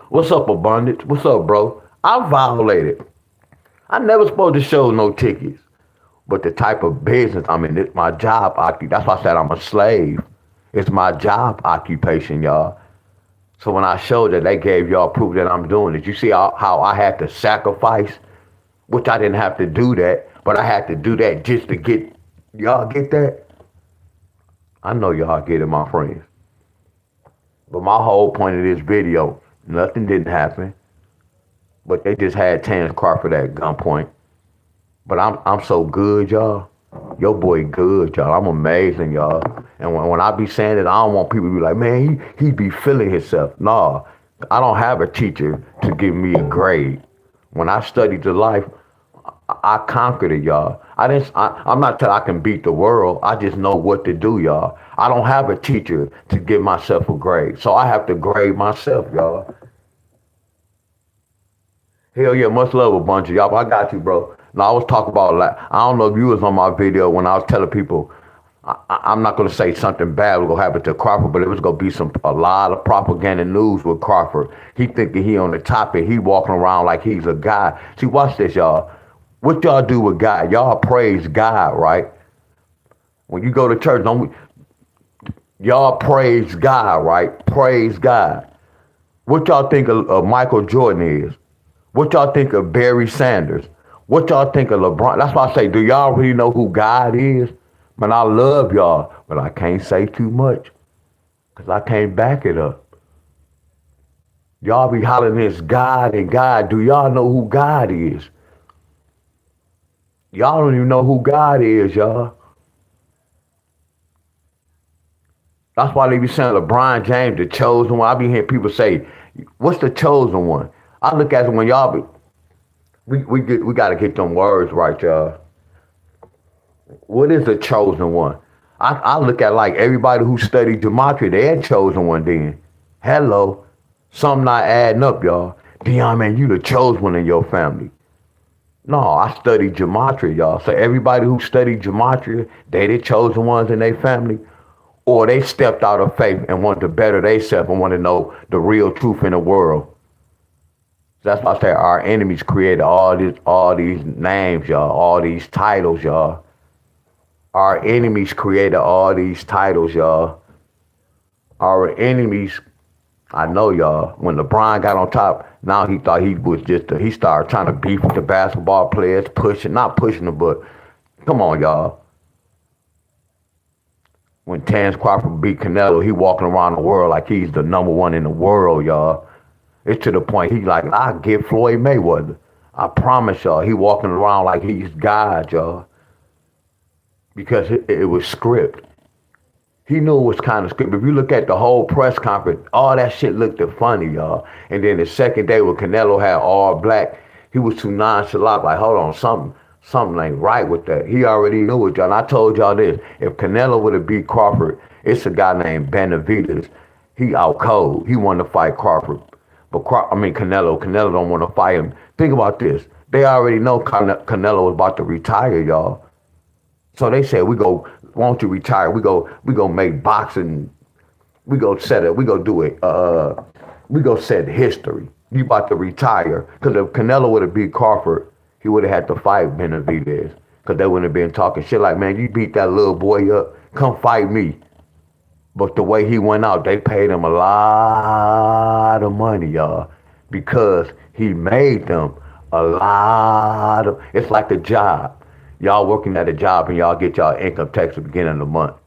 What's up, Abundance? What's up, bro? I violated. I never supposed to show no tickets. But the type of business I'm in, it's my job occupation. That's why I said I'm a slave. It's my job occupation, y'all. So when I showed that, they gave y'all proof that I'm doing it. You see how I had to sacrifice, which I didn't have to do that, but I had to do that just to get, y'all get that? I know y'all get it, my friends. But my whole point of this video, nothing didn't happen. But they just had Terrence Crawford at gunpoint. But I'm so good, y'all. Your boy good, y'all. I'm amazing, y'all. And when I be saying it, I don't want people to be like, man, he be feeling himself. No, I don't have a teacher to give me a grade. When I studied the life, I conquered it, y'all. I'm not telling I can beat the world. I just know what to do, y'all. I don't have a teacher to give myself a grade. So I have to grade myself, y'all. Hell yeah, much love, a bunch of y'all. I got you, bro. Now I was talking about, like, I don't know if you was on my video when I was telling people, I'm not going to say something bad was going to happen to Crawford, but it was going to be a lot of propaganda news with Crawford. He thinking he on the top and he walking around like he's a guy. See, watch this, y'all. What y'all do with God? Y'all praise God, right? When you go to church, y'all praise God, right? Praise God. What y'all think of Michael Jordan is? What y'all think of Barry Sanders? What y'all think of LeBron? That's why I say, do y'all really know who God is? Man, I love y'all, but I can't say too much because I can't back it up. Y'all be hollering this God and God. Do y'all know who God is? Y'all don't even know who God is, y'all. That's why they be saying LeBron James, the chosen one. I be hearing people say, what's the chosen one? I look at it when y'all be, we got to get them words right, y'all. What is the chosen one? I look at like everybody who studied Gematria, they had chosen one then. Hello. Something not adding up, y'all. Deon, man, you the chosen one in your family. No, I studied Gematria, y'all. So everybody who studied Gematria, they the chosen ones in their family. Or they stepped out of faith and wanted to better themselves and want to know the real truth in the world. That's why I say our enemies created all these names, y'all, all these titles, y'all. Our enemies created all these titles, y'all. Our enemies, I know, y'all, when LeBron got on top, now he thought he was he started trying to beef with the basketball players, not pushing them, but come on, y'all. When Terrence Crawford beat Canelo, he walking around the world like he's the number one in the world, y'all. It's to the point he like, I get Floyd Mayweather. I promise y'all, he walking around like he's God, y'all. Because it was script. He knew it was kind of script. If you look at the whole press conference, all that shit looked funny, y'all. And then the second day when Canelo had all black, he was too nonchalant. Like, hold on, something ain't right with that. He already knew it, y'all. And I told y'all this. If Canelo would have beat Crawford, it's a guy named Benavidez. He out cold. He wanted to fight Crawford. But Canelo don't want to fight him. Think about this. They already know Canelo was about to retire, y'all. So they said, why don't you retire? We go make boxing. We go set it. We go do it. We go set history. You about to retire. Because if Canelo would have beat Crawford, he would have had to fight Benavidez. Because they wouldn't have been talking shit like, man, you beat that little boy up. Come fight me. But the way he went out, they paid him a lot of money, y'all. Because he made them a lot of, it's like a job. Y'all working at a job and y'all get y'all income tax at the beginning of the month.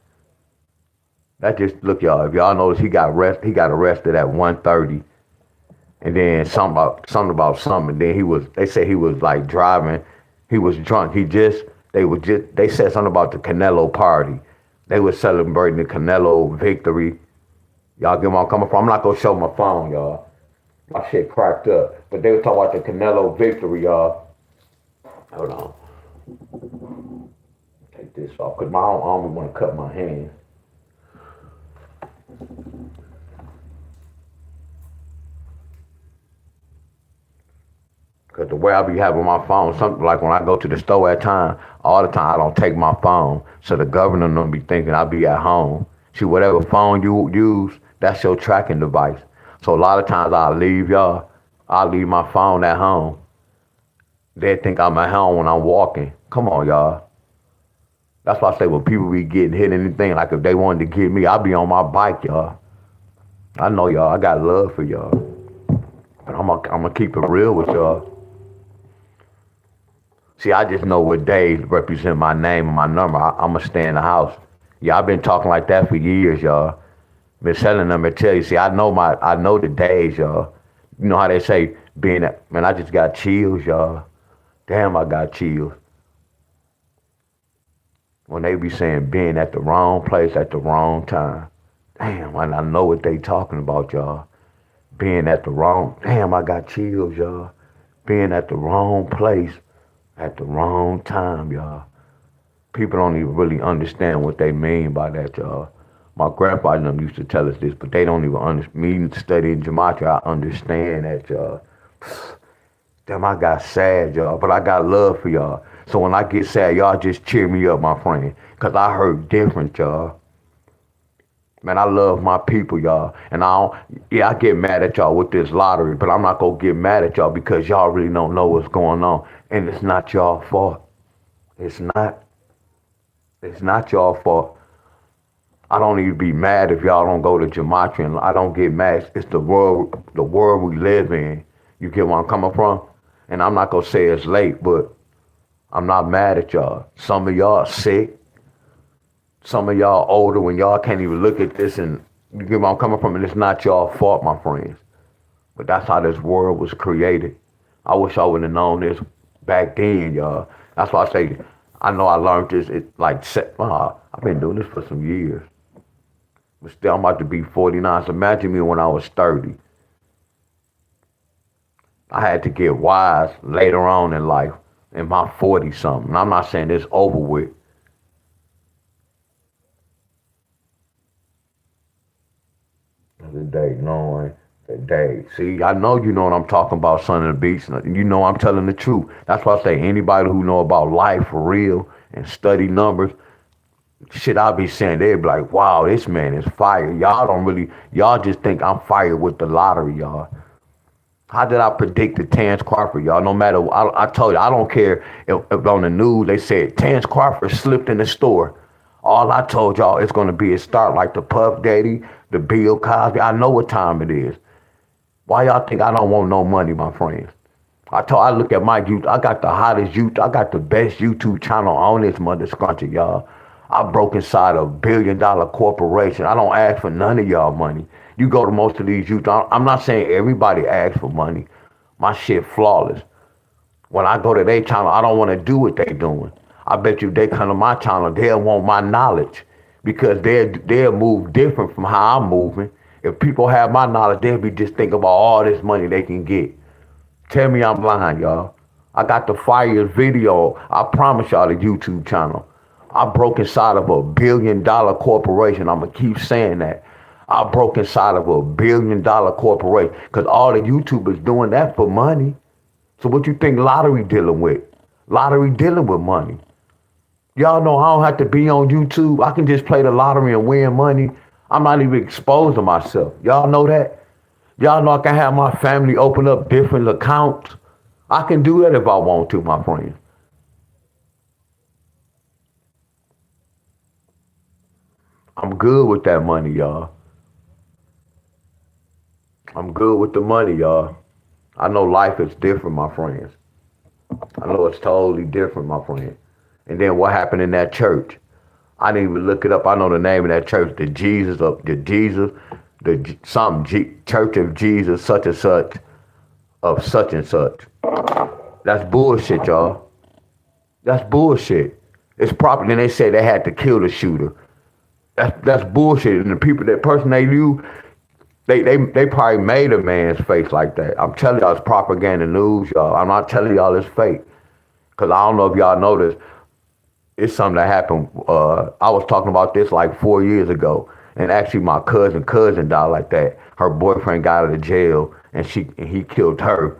That just, look, y'all, if y'all notice, he got arrested at 1:30, and then something about something, and then they said he was like driving, he was drunk, they said something about the Canelo party. They were celebrating the Canelo victory. Y'all get where I'm coming from? I'm not gonna show my phone, y'all. My shit cracked up. But they were talking about the Canelo victory, y'all. Hold on. Take this off, because I don't want to cut my hands. Because the way I be having my phone, something like when I go to the store at time, all the time I don't take my phone. So the governor don't be thinking I be at home. See, whatever phone you use, that's your tracking device. So a lot of times I'll leave my phone at home. They think I'm at home when I'm walking. Come on, y'all. That's why I say when people be getting hit anything, like if they wanted to get me, I'll be on my bike, y'all. I know y'all, I got love for y'all. But I'm gonna keep it real with y'all. See, I just know what days represent my name and my number. I'm going to stay in the house. Yeah, I've been talking like that for years, y'all. Been telling them to tell you. See, I know the days, y'all. You know how they say, man, I just got chills, y'all. Damn, I got chills. When they be saying being at the wrong place at the wrong time. Damn, and I know what they talking about, y'all. Being at the wrong, damn, I got chills, y'all. Being at the wrong place at the wrong time, y'all. People don't even really understand what they mean by that, y'all. My grandpa and them used to tell us this, but they don't even understand. Me studying Gematria, I understand that, y'all. Damn, I got sad, y'all, but I got love for y'all. So when I get sad, y'all just cheer me up, my friend, because I heard different, y'all. Man, I love my people, y'all. And I get mad at y'all with this lottery, but I'm not going to get mad at y'all because y'all really don't know what's going on. And it's not y'all fault. It's not. It's not y'all fault. I don't even be mad if y'all don't go to Gematria, and I don't get mad. It's the world we live in. You get where I'm coming from? And I'm not going to say it's late, but I'm not mad at y'all. Some of y'all sick. Some of y'all older when y'all can't even look at this, and you get where I'm coming from, and it's not y'all fault, my friends. But that's how this world was created. I wish I would have known this back then, y'all. That's why I say, I know I learned this, I've been doing this for some years. But still, I'm about to be 49, so imagine me when I was 30. I had to get wise later on in life, in my 40-something. I'm not saying it's over with. The day. See, I know you know what I'm talking about, son of the beach. You know I'm telling the truth. That's why I say anybody who know about life for real and study numbers, shit I'll be saying, they'll be like, wow, this man is fire. Y'all just think I'm fired with the lottery, y'all. How did I predict the Terrence Crawford, y'all? No matter, I told you, I don't care if on the news they said Terrence Crawford slipped in the store. All I told y'all it's going to be a start like the Puff Daddy, the Bill Cosby. I know what time it is. Why y'all think I don't want no money, my friends? I look at my youth. I got the hottest youth. I got the best YouTube channel on this mother scrunchie, y'all. I broke inside a $1 billion corporation. I don't ask for none of y'all money. You go to most of these youth. I'm not saying everybody asks for money. My shit flawless. When I go to their channel, I don't want to do what they doing. I bet you if they come to my channel, they'll want my knowledge because they'll move different from how I'm moving. If people have my knowledge, they'll be just thinking about all this money they can get. Tell me I'm lying, y'all. I got the fire video. I promise y'all the YouTube channel. I broke inside of a $1 billion corporation. I'm going to keep saying that. I broke inside of a $1 billion corporation because all the YouTubers doing that for money. So what you think lottery dealing with? Lottery dealing with money. Y'all know I don't have to be on YouTube. I can just play the lottery and win money. I'm not even exposing myself. Y'all know that? Y'all know I can have my family open up different accounts. I can do that if I want to, my friend. I'm good with that money, y'all. I'm good with the money, y'all. I know life is different, my friends. I know it's totally different, my friend. And then what happened in that church? I didn't even look it up. I know the name of that church, Church of Jesus, such and such, of such and such. That's bullshit, y'all. That's bullshit. It's proper. Then they say they had to kill the shooter. That's bullshit. And the people, that person they knew, they probably made a man's face like that. I'm telling y'all, it's propaganda news, y'all. I'm not telling y'all it's fake. Cause I don't know if y'all know this. It's something that happened. I was talking about this like 4 years ago, and actually my cousin died like that. Her boyfriend got out of jail, and he killed her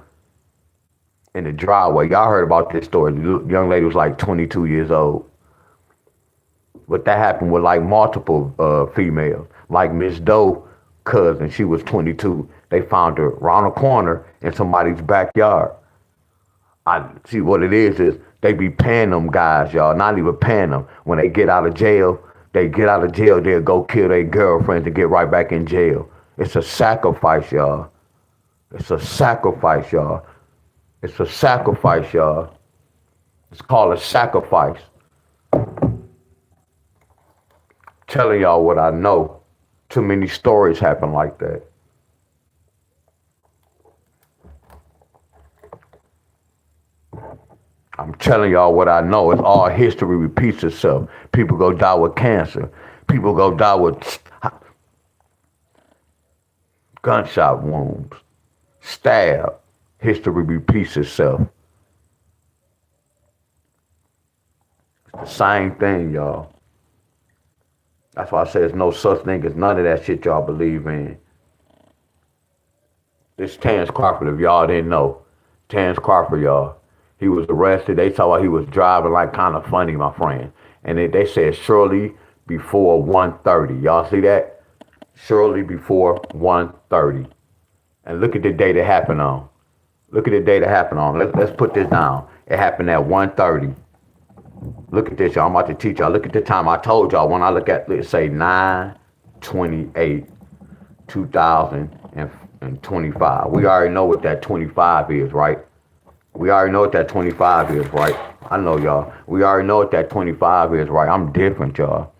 in the driveway. Y'all heard about this story. The young lady was like 22 years old. But that happened with like multiple females. Like Miss Doe cousin, she was 22. They found her around the corner in somebody's backyard. I see what it is they be paying them guys, y'all. Not even paying them. When they get out of jail, they'll go kill their girlfriends and get right back in jail. It's a sacrifice, y'all. It's a sacrifice, y'all. It's a sacrifice, y'all. It's called a sacrifice. Telling y'all what I know. Too many stories happen like that. I'm telling y'all what I know. It's all history repeats itself. People go die with cancer. People go die with gunshot wounds. Stab. History repeats itself. It's the same thing, y'all. That's why I say there's no such thing as none of that shit y'all believe in. This Terrence Crawford, if y'all didn't know. Terrence Crawford, y'all. He was arrested. They saw he was driving like kind of funny, my friend. And they said surely before 1:30. Y'all see that? Surely before 1:30. And look at the day that happened on. Look at the day that happened on. Let's put this down. It happened at 1:30. Look at this, y'all. I'm about to teach y'all. Look at the time. I told y'all when I look at, let's say 9/28, 2025. We already know what that 25 is, right? We already know what that 25 is, right? I know y'all. We already know what that 25 is, right? I'm different, y'all.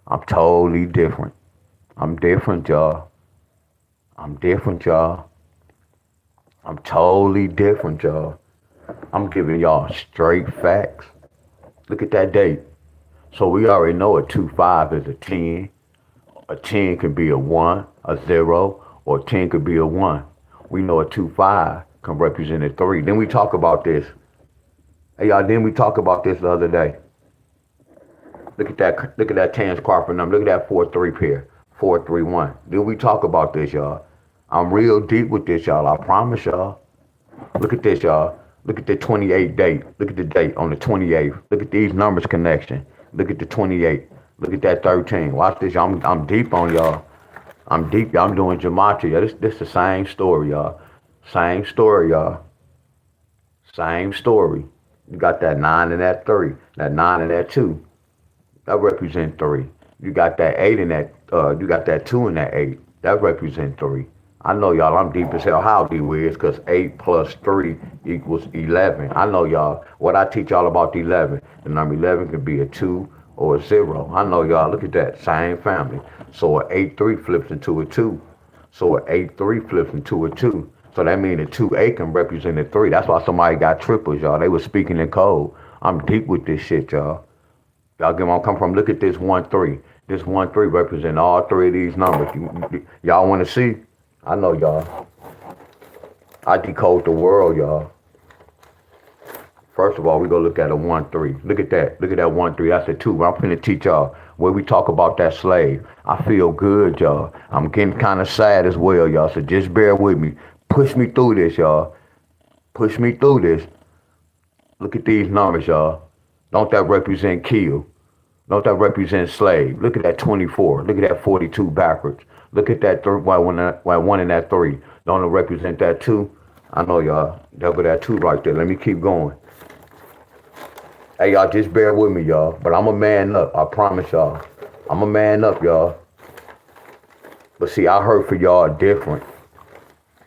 I'm totally different. I'm different, y'all. I'm different, y'all. I'm totally different, y'all. I'm giving y'all straight facts. Look at that date. So we already know a 2-5 is a 10. A 10 could be a 1, a 0, or 10 could be a 1. We know a 2-5 can represent a 3. Then we talk about this. Hey y'all, then we talk about this the other day. Look at that Terrence Crawford number. Look at that 4-3 pair. 4-3-1. Then we talk about this, y'all. I'm real deep with this, y'all. I promise y'all. Look at this, y'all. Look at the 28 date. Look at the date on the 28th. Look at these numbers connection. Look at the 28. Look at that 13. Watch this, y'all. I'm deep on y'all. I'm deep, y'all. I'm doing Gematria. This the same story, y'all. Same story, y'all. Same story. You got that 9 and that 3. That 9 and that 2. That represent 3. You got that 8 and that, you got that 2 and that 8. That represent 3. I know y'all, I'm deep as hell. How deep we is, because 8 plus 3 equals 11. I know y'all, what I teach y'all about the 11. The number 11 could be a 2 or a 0. I know y'all, look at that, same family. So an 8-3 flips into a 2. So an 8-3 flips into a 2. So that means a 2-8 can represent a 3. That's why somebody got triples, y'all. They was speaking in code. I'm deep with this shit, y'all. Y'all get where I'm coming from? Look at this 1-3. This 1-3 represent all 3 of these numbers. Y'all want to see? I know y'all. I decode the world, y'all. First of all, we go look at a 1-3. Look at that. Look at that 1-3. That's a 2. I'm finna teach y'all where we talk about that slave. I feel good, y'all. I'm getting kind of sad as well, y'all. So just bear with me. Push me through this, y'all. Push me through this. Look at these numbers, y'all. Don't that represent kill? Don't that represent slave? Look at that 24. Look at that 42 backwards. Look at that one in that 3. Don't it represent that 2? I know y'all. Double that 2 right there. Let me keep going. Hey, y'all, just bear with me, y'all. But I'm a man up. I promise y'all. I'm a man up, y'all. But see, I heard for y'all different.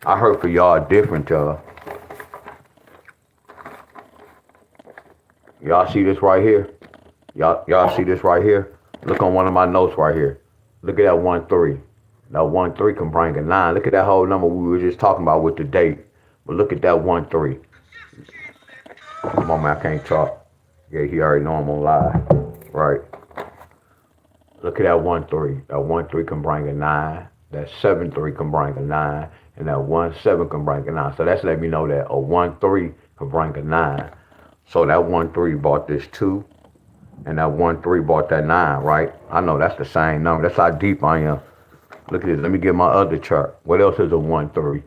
I heard for y'all different, y'all. Y'all see this right here? Y'all see this right here? Look on one of my notes right here. Look at that 1-3. That 1-3 can bring a 9. Look at that whole number we were just talking about with the date. But look at that 1-3. Come on, man, I can't talk. Yeah, he already know I'm on live. Right. Look at that 1-3. That 1-3 can bring a 9. That 7-3 can bring a 9. And that 1-7 can bring a 9. So that's letting me know that a 1-3 can bring a 9. So that 1-3 bought this 2. And that 1-3 bought that 9, right? I know that's the same number. That's how deep I am. Look at this. Let me get my other chart. What else is a 1-3?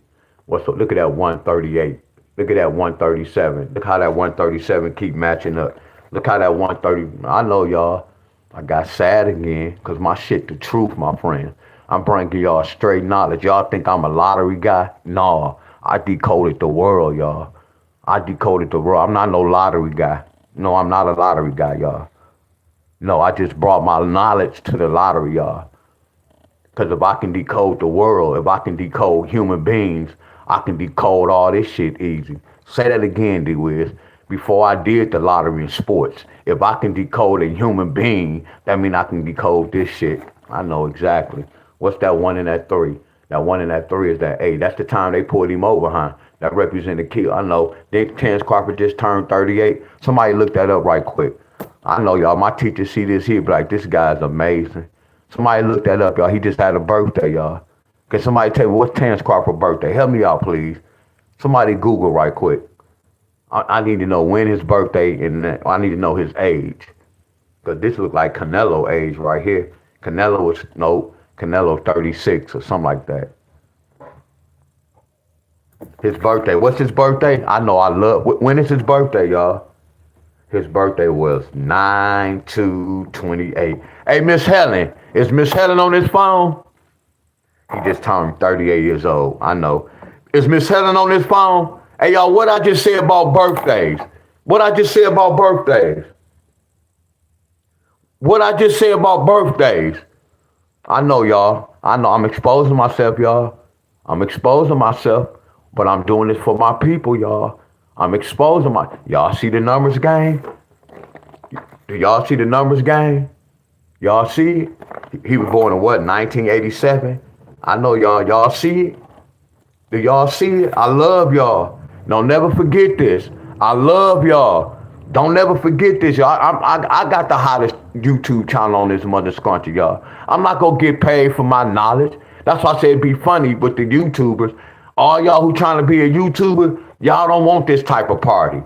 Look at that 138. Look at that 137. Look how that 137 keep matching up. Look how that 130. I know y'all. I got sad again because my shit the truth, my friend. I'm bringing y'all straight knowledge. Y'all think I'm a lottery guy? No, I decoded the world, y'all. I decoded the world. I'm not no lottery guy. No, I'm not a lottery guy, y'all. No, I just brought my knowledge to the lottery, y'all. Because if I can decode the world, if I can decode human beings, I can decode all this shit easy. Say that again, D-Wiz. Before I did the lottery in sports, if I can decode a human being, that means I can decode this shit. I know exactly. What's that 1 and that 3? That 1 and that 3 is that 8. That's the time they pulled him over, huh? That represented kill. I know. Then Terrence Crawford just turned 38. Somebody look that up right quick. I know, y'all. My teacher see this here, be like, this guy's amazing. Somebody look that up, y'all. He just had a birthday, y'all. Can somebody tell me what's Terrence Crawford's birthday? Help me out, please. Somebody Google right quick. I need to know when his birthday and I need to know his age. Because this looks like Canelo age right here. Canelo 36 or something like that. His birthday. What's his birthday? I know I love. When is his birthday, y'all? His birthday was 9/2/28. Hey, Miss Helen. Is Miss Helen on his phone? He just turned 38 years old. I know. Is Miss Helen on his phone? Hey, y'all, what I just said about birthdays? What I just said about birthdays? What I just said about birthdays? I know, y'all. I know I'm exposing myself, y'all. I'm exposing myself, but I'm doing this for my people, y'all. I'm exposing y'all see the numbers game? Do y'all see the numbers game? Y'all see it? He was born in what, 1987? I know y'all see it? Do y'all see it? I love y'all. Don't never forget this. I love y'all. Don't never forget this, y'all. I got the hottest YouTube channel on this mother scrunchy, y'all. I'm not gonna get paid for my knowledge. That's why I said it'd be funny with the YouTubers. All y'all who trying to be a YouTuber, y'all don't want this type of party.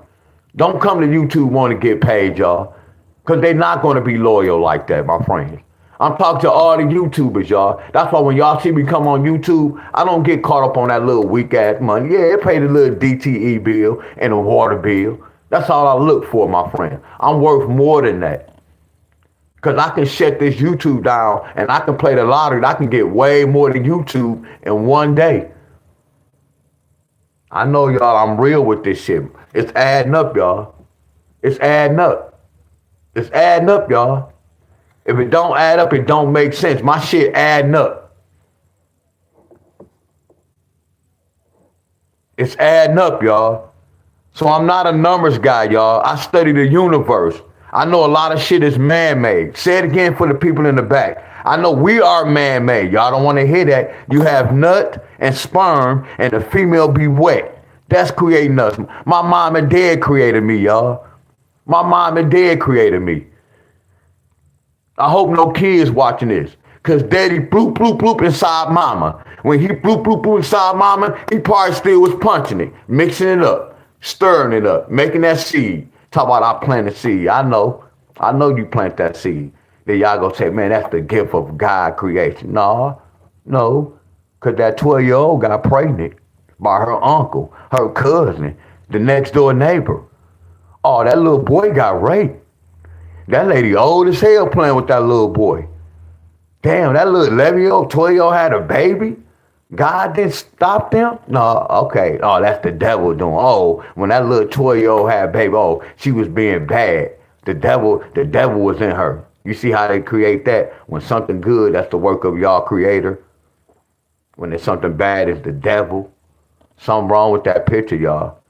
Don't come to YouTube want to get paid, y'all. Because they're not going to be loyal like that, my friends. I'm talking to all the YouTubers, y'all. That's why when y'all see me come on YouTube, I don't get caught up on that little weak-ass money. Yeah, it paid a little DTE bill and a water bill. That's all I look for, my friend. I'm worth more than that. Because I can shut this YouTube down and I can play the lottery. And I can get way more than YouTube in one day. I know, y'all, I'm real with this shit. It's adding up, y'all. It's adding up. It's adding up, y'all. If it don't add up, it don't make sense. My shit adding up. It's adding up, y'all. So I'm not a numbers guy, y'all. I study the universe. I know a lot of shit is man-made. Say it again for the people in the back. I know we are man-made. Y'all don't want to hear that. You have nut and sperm and the female be wet. That's creating us. My mom and dad created me, y'all. My mom and dad created me. I hope no kids watching this. Because daddy bloop, bloop, bloop inside mama. When he bloop, bloop, bloop inside mama, he probably still was punching it, mixing it up, stirring it up, making that seed. Talk about I plant a seed. I know you plant that seed. Then y'all gonna say, man, that's the gift of God creation. No. Because that 12-year-old got pregnant by her uncle, her cousin, the next door neighbor. Oh, that little boy got raped. That lady old as hell playing with that little boy. Damn, that little 11-year-old, 12-year-old had a baby? God didn't stop them? No, okay. Oh, that's the devil doing. Oh, when that little 12-year-old had a baby, oh, she was being bad. The devil was in her. You see how they create that? When something good, that's the work of y'all creator. When there's something bad, it's the devil. Something wrong with that picture, y'all.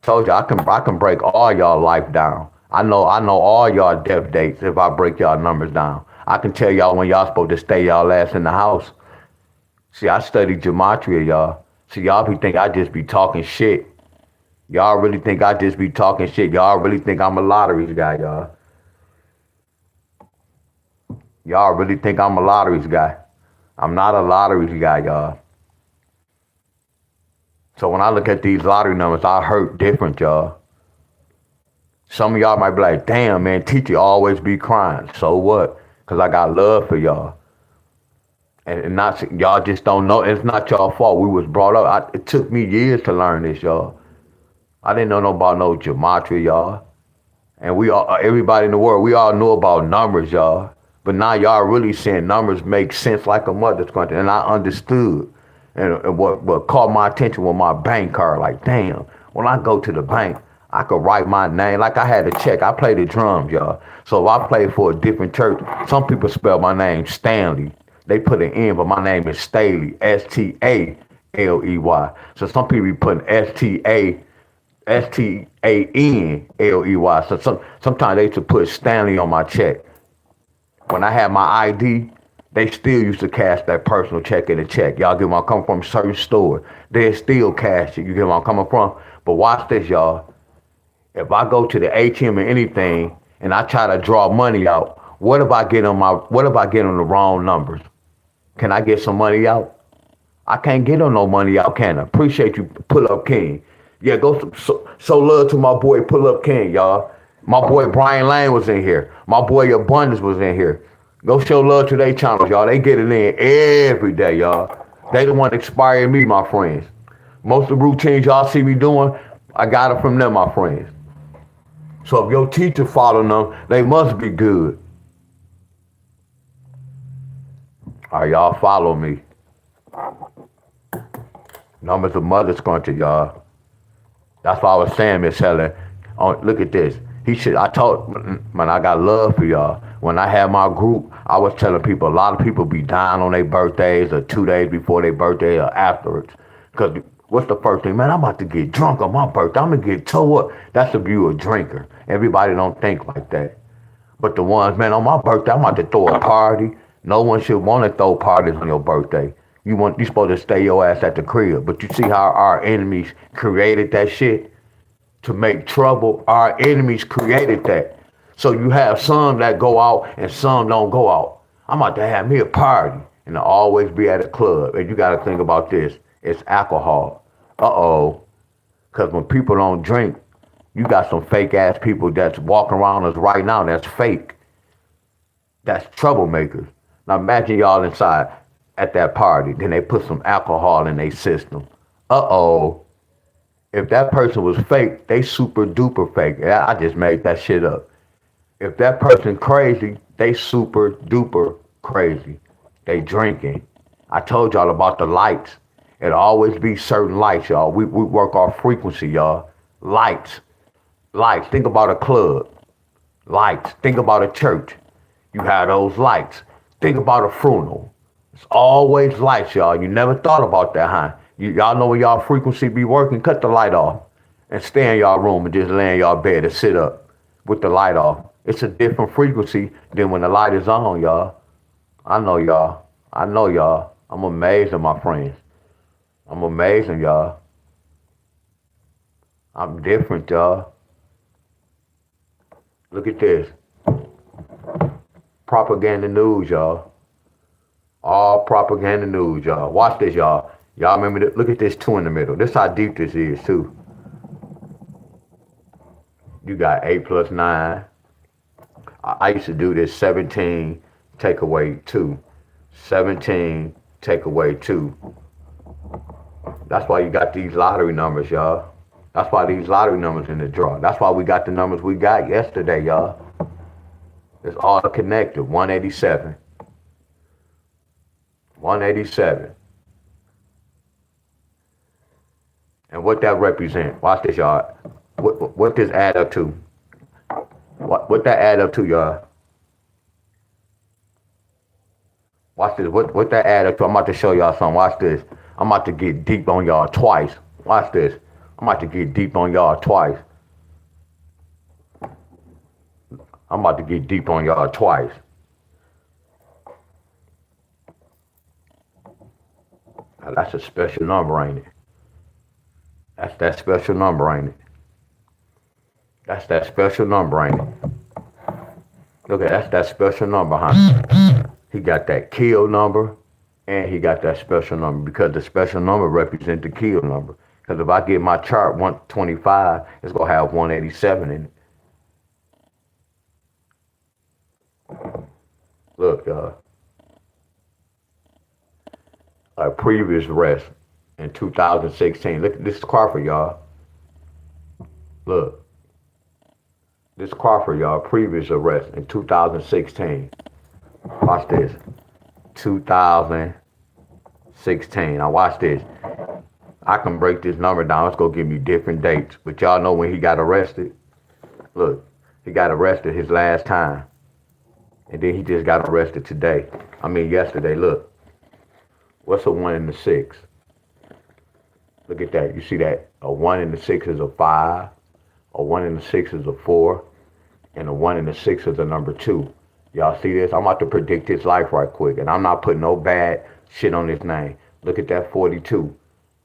Told you I can break all y'all life down. I know all y'all death dates if I break y'all numbers down. I can tell y'all when y'all supposed to stay y'all ass in the house. See, I studied Gematria, y'all. See, y'all be think I just be talking shit. Y'all really think I just be talking shit. Y'all really think I'm a lotteries guy, y'all. Y'all really think I'm a lotteries guy. I'm not a lotteries guy, y'all. So when I look at these lottery numbers, I hurt different, y'all. Some of y'all might be like, damn, man, teacher always be crying. So what? Because I got love for y'all. And not y'all just don't know. It's not y'all fault. We was brought up. It took me years to learn this, y'all. I didn't know no about no gematria, y'all. And we all, everybody in the world, we all know about numbers, y'all. But now y'all really seeing numbers make sense like a mother's country. And I understood. And what caught my attention was my bank card. Like, damn, when I go to the bank, I could write my name. Like I had a check. I play the drums, y'all. So if I play for a different church, some people spell my name Stanley. They put an N, but my name is Staley, Staley. So some people be putting Stanley. So sometimes they used to put Stanley on my check. When I had my ID, they still used to cash that personal check in a check. Y'all get where I'm coming from? Certain store, they still cash it. You get where I'm coming from? But watch this, y'all. If I go to the ATM or anything and I try to draw money out, what if I get on the wrong numbers? Can I get some money out? I can't get on no money out, can I? Appreciate you, Pull Up King. Yeah, go so love to my boy Pull Up King, y'all. My boy Brian Lane was in here. My boy Abundance was in here. Go show love to their channels, y'all. They get it in every day, y'all. They the one inspiring me, my friends. Most of the routines y'all see me doing, I got it from them, my friends. So if your teacher following them, they must be good. All right, y'all follow me. Numbers of mother's country, y'all. That's why I was saying, Miss Helen. Look at this. I told, man, I got love for y'all. When I had my group, I was telling people, a lot of people be dying on their birthdays or 2 days before their birthday or afterwards. Because what's the first thing? Man, I'm about to get drunk on my birthday. I'm going to get towed up. That's the view of a drinker. Everybody don't think like that. But the ones, man, on my birthday, I'm about to throw a party. No one should want to throw parties on your birthday. You supposed to stay your ass at the crib. But you see how our enemies created that shit to make trouble? Our enemies created that. So you have some that go out and some don't go out. I'm about to have me a party and I'll always be at a club. And you got to think about this. It's alcohol. Uh-oh. Because when people don't drink, you got some fake ass people that's walking around us right now that's fake. That's troublemakers. Now imagine y'all inside at that party. Then they put some alcohol in their system. Uh-oh. If that person was fake, they super duper fake. I just made that shit up. If that person crazy, they super duper crazy. They drinking. I told y'all about the lights. It'll always be certain lights, y'all. We work our frequency, y'all. Lights. Lights. Think about a club. Lights. Think about a church. You have those lights. Think about a funeral. It's always lights, y'all. You never thought about that, huh? Y'all know when y'all frequency be working, cut the light off and stay in y'all room and just lay in y'all bed and sit up with the light off. It's a different frequency than when the light is on, y'all. I know y'all. I know y'all. I'm amazing, my friends. I'm amazing, y'all. I'm different, y'all. Look at this. Propaganda news, y'all. All propaganda news, y'all. Watch this, y'all. Y'all remember this? Look at this 2 in the middle. This how deep this is, too. You got 8 plus 9. I used to do this 17, take away 2. 17, take away 2. That's why you got these lottery numbers, y'all. That's why these lottery numbers in the draw. That's why we got the numbers we got yesterday, y'all. It's all connected. 187. 187. And what that represent? Watch this, y'all. What this add up to? What that add up to, y'all? Watch this. What that add up to? I'm about to show y'all something. Watch this. I'm about to get deep on y'all twice. Watch this. I'm about to get deep on y'all twice. I'm about to get deep on y'all twice. Now, that's a special number, ain't it? That's that special number, ain't it? That's that special number, ain't it? Look at that's that special number, huh? He got that kill number, and he got that special number because the special number represents the kill number. Because if I get my chart 125, it's gonna have 187 in it. Look, a previous rest in 2016. Look at this Crawford, y'all. Look, this Crawford, y'all. Previous arrest in 2016. Watch this. 2016. Now watch this. I can break this number down. It's gonna give me different dates. But y'all know when he got arrested? Look, he got arrested his last time. And then he just got arrested today. I mean yesterday. Look. What's a 1 and a 6? Look at that. You see that? A 1 and a 6 is a 5. A 1 and a 6 is a 4. And a 1 and a 6 is a number 2. Y'all see this? I'm about to predict his life right quick. And I'm not putting no bad shit on his name. Look at that 42.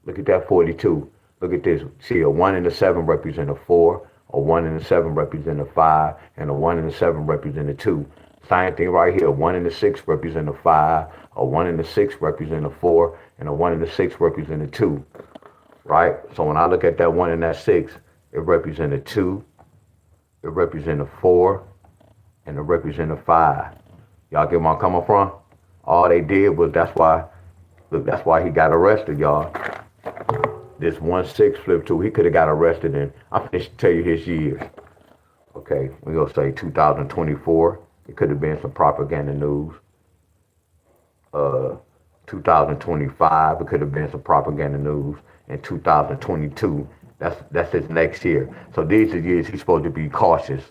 Look at that 42. Look at this. See, a 1 and a 7 represent a 4. A 1 and a 7 represent a 5. And a 1 and a 7 represent a 2. Same thing right here. 1 and a 6 represent a 5. A 1 and a 6 represent a 4. And a 1 and a 6 represent a 2. Right? So when I look at that 1 and that 6, it represents a 2. It represents a 4. And it represents a 5. Y'all get where I'm coming from? All they did was that's why he got arrested, y'all. This 1-6 flip to, he could have got arrested in, I'm going to tell you his years. Okay, we're going to say 2024. It could have been some propaganda news. 2025, it could have been some propaganda news. And 2022, that's his next year. So these are years he's supposed to be cautious.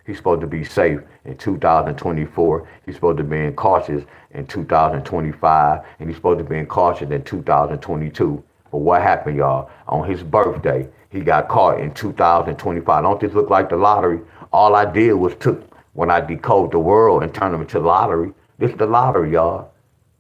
He's supposed to be safe in 2024. He's supposed to be cautious in 2025. And he's supposed to be cautious in 2022. But what happened, y'all? On his birthday, he got caught in 2025. Don't this look like the lottery? All I did was when I decode the world and turn them into lottery. This is the lottery, y'all.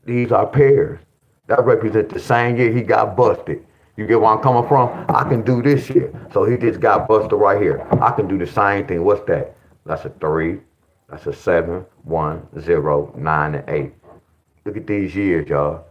These are pairs. That represents the same year he got busted. You get where I'm coming from? I can do this shit. So he just got busted right here. I can do the same thing. What's that? That's a 3. That's a 7, 1, 0, 9, and 8. Look at these years, y'all.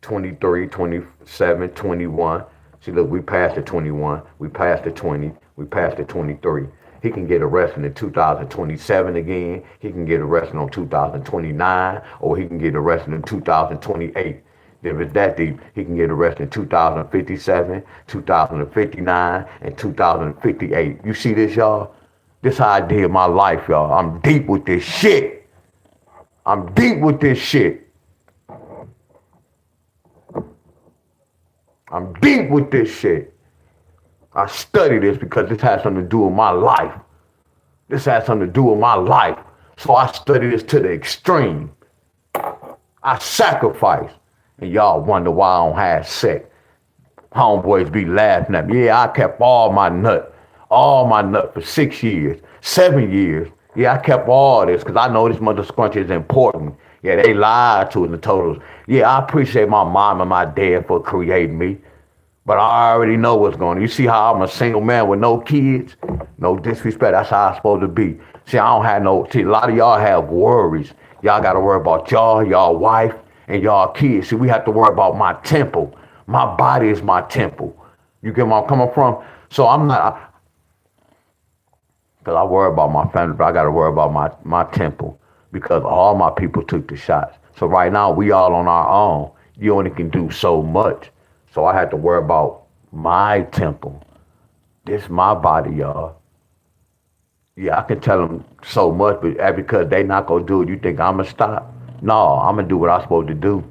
23, 27, 21. See, look, we passed the 21. We passed the 20. We passed the 23. He can get arrested in 2027 again. He can get arrested on 2029, or he can get arrested in 2028. If it's that deep, he can get arrested in 2057, 2059, and 2058. You see this, y'all? This how I did my life, y'all. I'm deep with this shit. I'm deep with this shit. I'm deep with this shit. I study this because this has something to do with my life. This has something to do with my life. So I study this to the extreme. I sacrifice. And y'all wonder why I don't have sex. Homeboys be laughing at me. Yeah, I kept all my nut for 6 years, 7 years. Yeah, I kept all this because I know this mother scrunch is important. Yeah, they lied to us and told us. Yeah, I appreciate my mom and my dad for creating me. But I already know what's going on. You see how I'm a single man with no kids? No disrespect. That's how I'm supposed to be. See, I don't have no, see, a lot of y'all have worries. Y'all got to worry about y'all wife, and y'all kids. See, we have to worry about my temple. My body is my temple. You get where I'm coming from? So I'm not, because I worry about my family, but I got to worry about my temple because all my people took the shots. So right now, we all on our own. You only can do so much. So I had to worry about my temple. This my body, y'all. Yeah, I can tell them so much, but because they not gonna do it, you think I'm gonna stop? No, I'm gonna do what I'm supposed to do.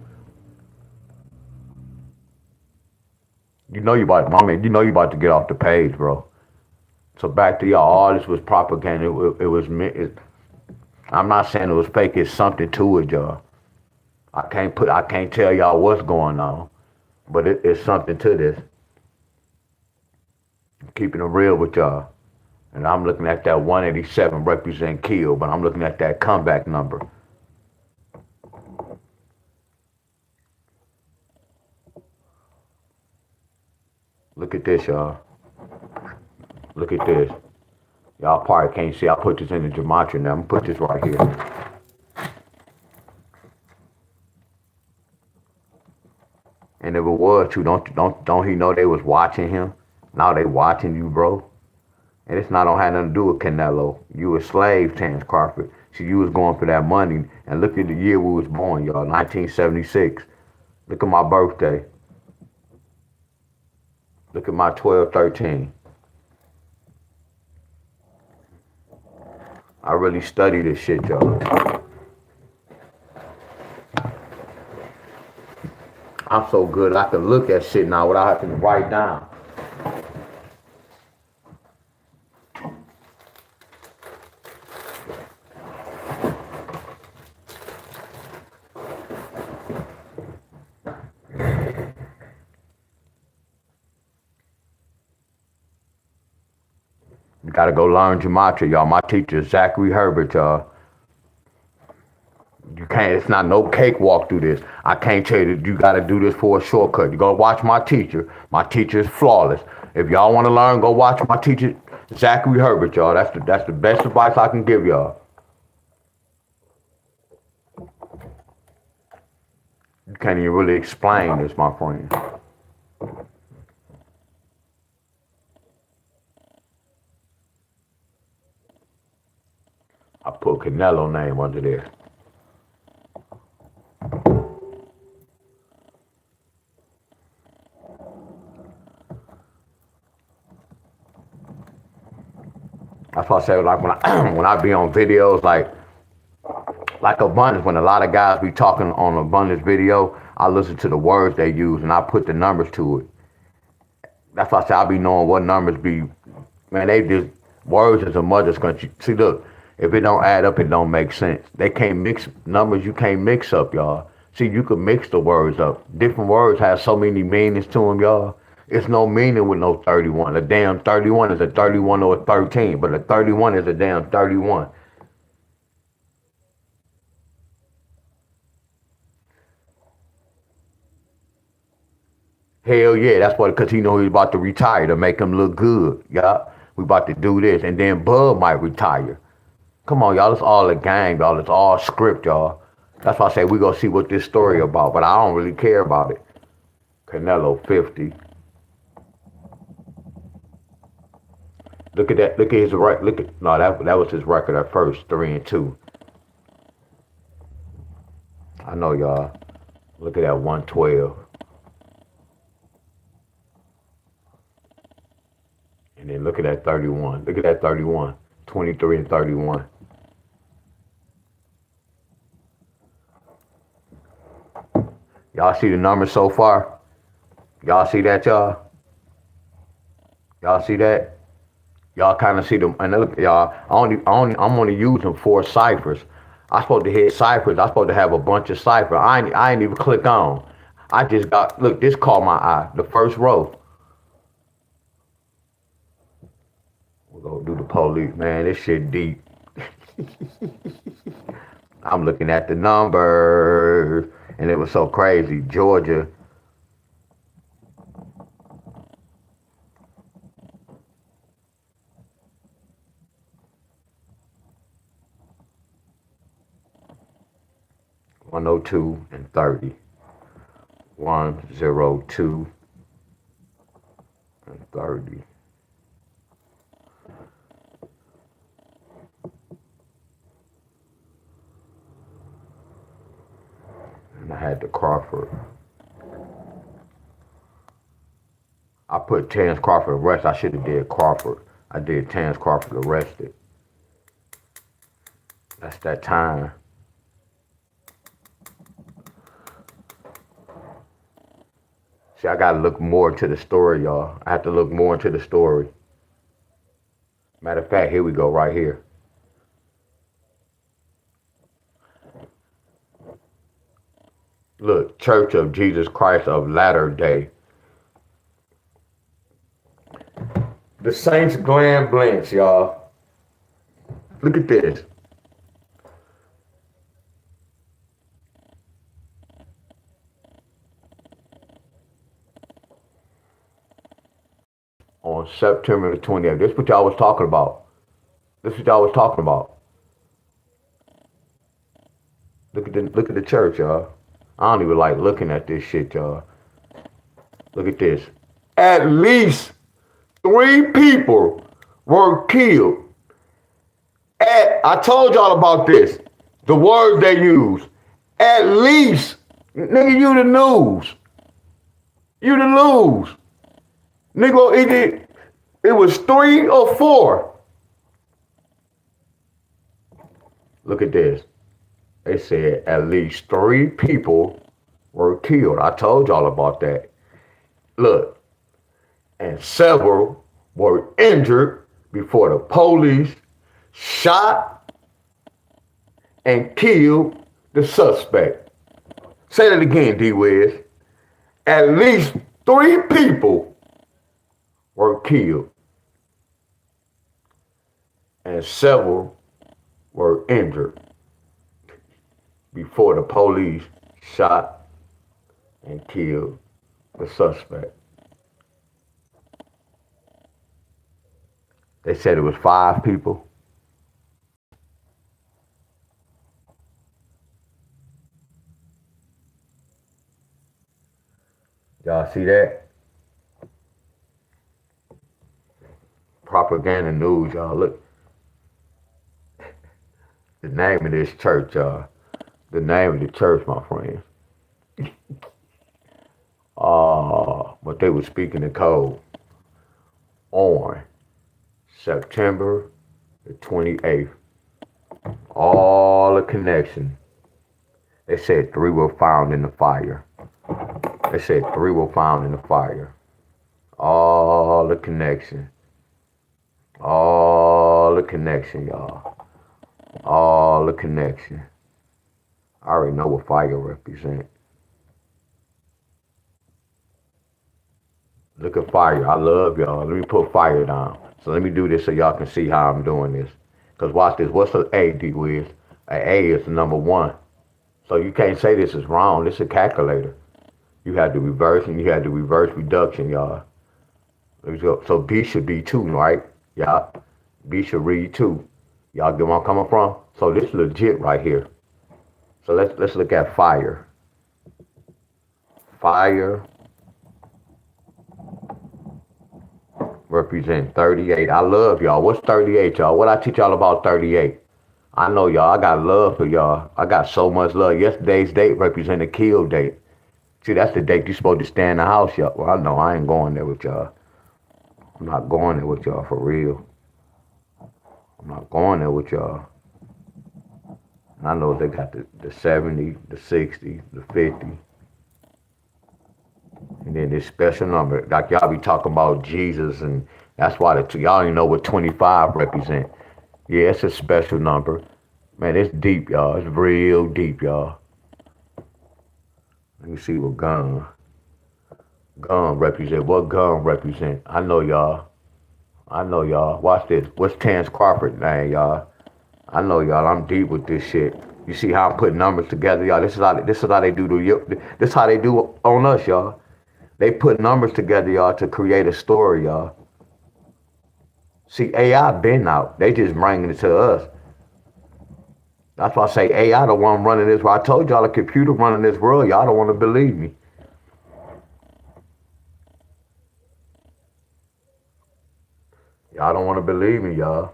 You know you about to get off the page, bro. So back to y'all, all this was propaganda. It was I'm not saying it was fake. It's something to it, y'all. I can't tell y'all what's going on, but it's something to this. Keeping it real with y'all. And I'm looking at that 187 represent kill, but I'm looking at that comeback number. Look at this, y'all. Look at this. Y'all probably can't see. I put this in the Gematria now. I'm gonna put this right here. And if it was true, don't he know they was watching him? Now they watching you, bro. And it's not gonna have nothing to do with Canelo. You a slave, Terrence Crawford. See, you was going for that money. And look at the year we was born, y'all. 1976. Look at my birthday. Look at my 12, 13. I really study this shit, y'all. I'm so good I can look at shit now without having to write down. You gotta go learn Gematria, y'all. My teacher is Zachary Herbert, y'all. You can't, it's not no cakewalk through this. I can't tell you that you gotta do this for a shortcut. You gotta watch my teacher. My teacher is flawless. If y'all wanna learn, go watch my teacher, Zachary Herbert, y'all. That's the best advice I can give y'all. You can't even really explain this, my friend. I put Canelo name under there. That's why I say like when I when I be on videos like abundance, when a lot of guys be talking on abundance video, I listen to the words they use and I put the numbers to it. That's why I say I be knowing what numbers be. Man, they just words is a mother's country. See, look, if it don't add up, it don't make sense. They can't mix numbers. You can't mix up, y'all. See, you can mix the words up. Different words have so many meanings to them, y'all. It's no meaning with no 31. A damn 31 is a 31 or a 13, but a 31 is a damn 31. Hell yeah, that's what, because he know he's about to retire to make him look good. Yeah, we about to do this, and then Bud might retire. Come on, y'all, it's all a game, y'all. It's all script, y'all. That's why I say we gonna see what this story about, but I don't really care about it. Canelo 50. Look at that. Look at his record. Look at no, that was his record at first, 3-2. I know, y'all. Look at that 112. And then look at that 31. Look at that 31. 23-31. Y'all see the numbers so far? Y'all see that, y'all? Y'all see that? Y'all kind of see them. And look, y'all, I'm only using 4 ciphers. I supposed to hit ciphers. I supposed to have a bunch of ciphers. I ain't even click on. I just got, look, this caught my eye. The first row. We're going to do the police. Man, this shit deep. I'm looking at the numbers. And it was so crazy. Georgia. $102-30. 102-30. And I had the Crawford. I put Terrence Crawford arrested. I should have did Crawford. I did Terrence Crawford arrested. That's that time. See, I gotta look more into the story, y'all. I have to look more into the story. Matter of fact, here we go, right here. Look, Church of Jesus Christ of Latter Day. The Saints Glam Blanche, y'all. Look at this. On September the 28th. This is what y'all was talking about. This is what y'all was talking about. Look at the church, y'all. I don't even like looking at this shit, y'all. Look at this. At least 3 people were killed. I told y'all about this. The words they use. At least. Nigga, you the news. You the news. Nigga, it was 3 or 4. Look at this. They said at least 3 people were killed. I told y'all about that. Look, and several were injured before the police shot and killed the suspect. Say that again, D-Wiz. At least 3 people were killed and several were injured before the police shot and killed the suspect. They said it was 5 people. Y'all see that? Propaganda news, y'all. Look. The name of this church, y'all. The name of the church, my friends. But they were speaking in code on September the 28th. All the connection. They said 3 were found in the fire. They said 3 were found in the fire. All the connection. All the connection, y'all. All the connection. I already know what fire represents. Look at fire. I love y'all. Let me put fire down. So let me do this so y'all can see how I'm doing this. Because watch this. What's an A, D-Wiz? An A is the number 1. So you can't say this is wrong. This is a calculator. You had the reverse and you had the reverse reduction, y'all. So B should be 2, right? Yeah. B should read 2. Y'all get where I'm coming from? So this is legit right here. So let's look at fire. Fire represent 38. I love y'all. What's 38, y'all? What I teach y'all about 38? I know y'all. I got love for y'all. I got so much love. Yesterday's date represent a kill date. See, that's the date you're supposed to stay in the house, y'all. Well, I know I ain't going there with y'all. I'm not going there with y'all for real. I'm not going there with y'all. And I know they got the 70, the 60, the 50. And then this special number, like y'all be talking about Jesus, and that's why y'all ain't know what 25 represent. Yeah, it's a special number. Man, it's deep, y'all. It's real deep, y'all. Let me see what gun represent. What gun represent? I know y'all. Watch this. What's Terrence Crawford name, y'all? I know y'all. I'm deep with this shit. You see how I'm putting numbers together, y'all? This is how they do to you. This is how they do on us, y'all. They put numbers together, y'all, to create a story, y'all. See, AI been out. They just bringing it to us. That's why I say AI the one running this world. I told y'all a computer running this world. Y'all don't want to believe me. Y'all don't want to believe me, y'all.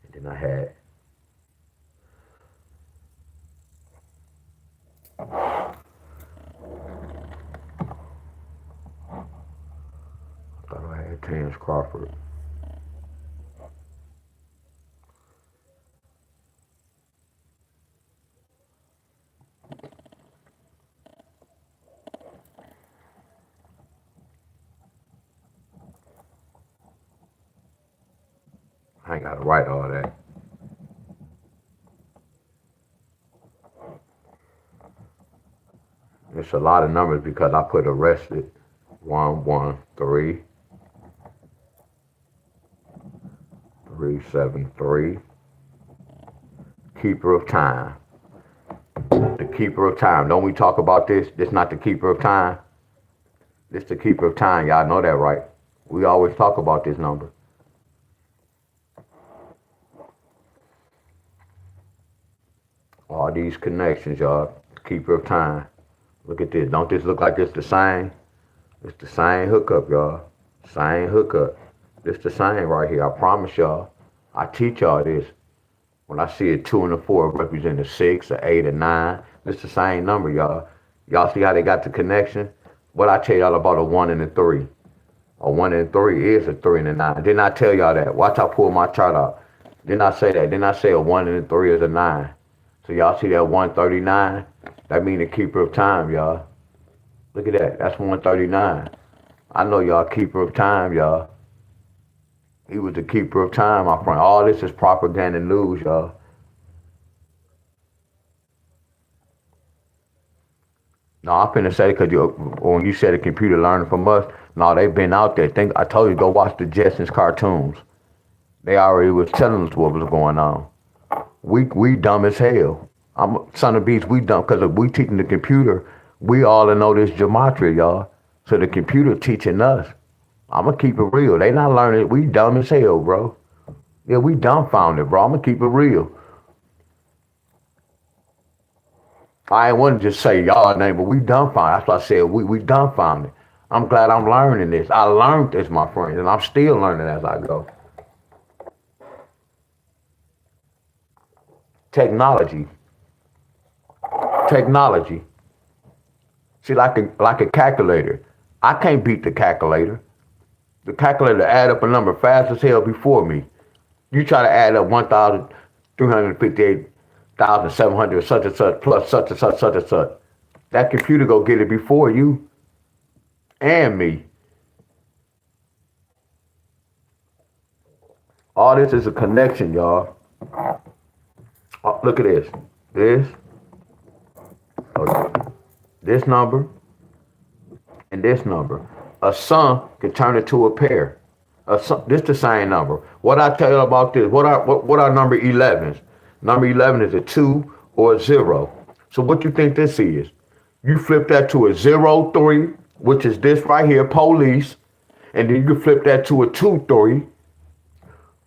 And then I thought I had Terrence Crawford. I ain't gotta write all that. It's a lot of numbers because I put arrested. 113 373. Keeper of time. The keeper of time. Don't we talk about this? This not the keeper of time. This the keeper of time. Y'all know that, right? We always talk about this number. All these connections, y'all. Keeper of time. Look at this. Don't this look like it's the same? It's the same hookup, y'all. Same hookup. It's the same right here. I promise y'all. I teach y'all this. When I see a 2 and a 4 represent a 6, a 8, a 9, it's the same number, y'all. Y'all see how they got the connection? What I tell y'all about a 1 and a 3? A 1 and a 3 is a 3 and a 9. Didn't I tell y'all that? Watch I pull my chart out. Didn't I say that? Didn't I say a 1 and a 3 is a 9? So y'all see that 139? That mean the keeper of time, y'all. Look at that. That's 139. I know y'all keeper of time, y'all. He was the keeper of time, my friend. All this is propaganda news, y'all. No, I'm finna say because when you said the computer learning from us, no, they've been out there. I told you go watch the Jetsons cartoons. They already was telling us what was going on. We dumb as hell. I'm son of beast. We dumb because if we teaching the computer, we all know this gematria, y'all. So the computer teaching us. I'm gonna keep it real. They not learning. We dumb as hell, bro. Yeah, we dumbfounded, bro. I'm gonna keep it real. I ain't want to just say y'all name, but we dumbfounded. That's why I said we dumbfounded. I'm glad I'm learning this. I learned this, my friend, and I'm still learning as I go. Technology. See, like a calculator. I can't beat the calculator. The calculator add up a number fast as hell before me. You try to add up 1,358,700 such and such plus such and such, such and such. That computer go get it before you and me. All this is a connection, y'all. Oh, look at this. This number and this number. A sum can turn into a pair. This the same number. What I tell you about this? What are number 11s? Number 11 is a 2 or a 0. So what you think this is? You flip that to a 0-3, which is this right here, police, and then you can flip that to a 2-3,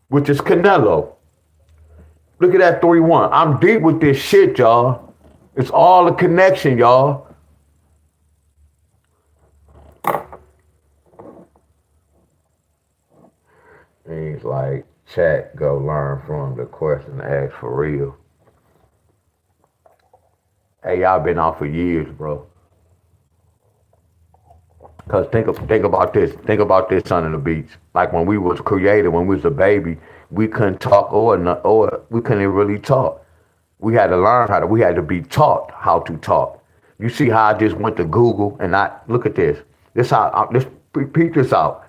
which is Canelo. Look at that 3-1. I'm deep with this shit, y'all. It's all a connection, y'all. Things like chat, go learn from the question, ask for real. Hey, y'all been out for years, bro. Cause think about this. Think about this, Son of the Beach. Like when we was created, when we was a baby, we couldn't talk or we couldn't even really talk. We had to learn we had to be taught how to talk. You see how I just went to Google and look at this. Let's peep this out.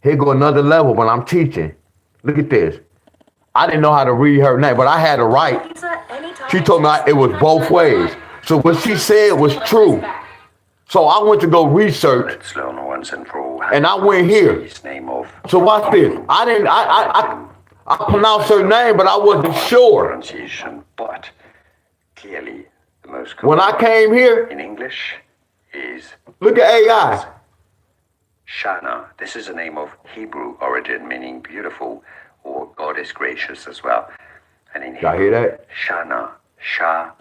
Here go another level when I'm teaching. Look at this. I didn't know how to read her name, but I had to write. She told me it was both ways. So what she said was true. So I went to go research. Let's learn once and for all. And I went here. So watch this. I pronounced her name, but I wasn't sure. Pronunciation, but clearly the most When I came here, in English is look at AI. Shana. This is a name of Hebrew origin, meaning beautiful, or God is gracious as well. And in Y'all hear that? Shana, Shana.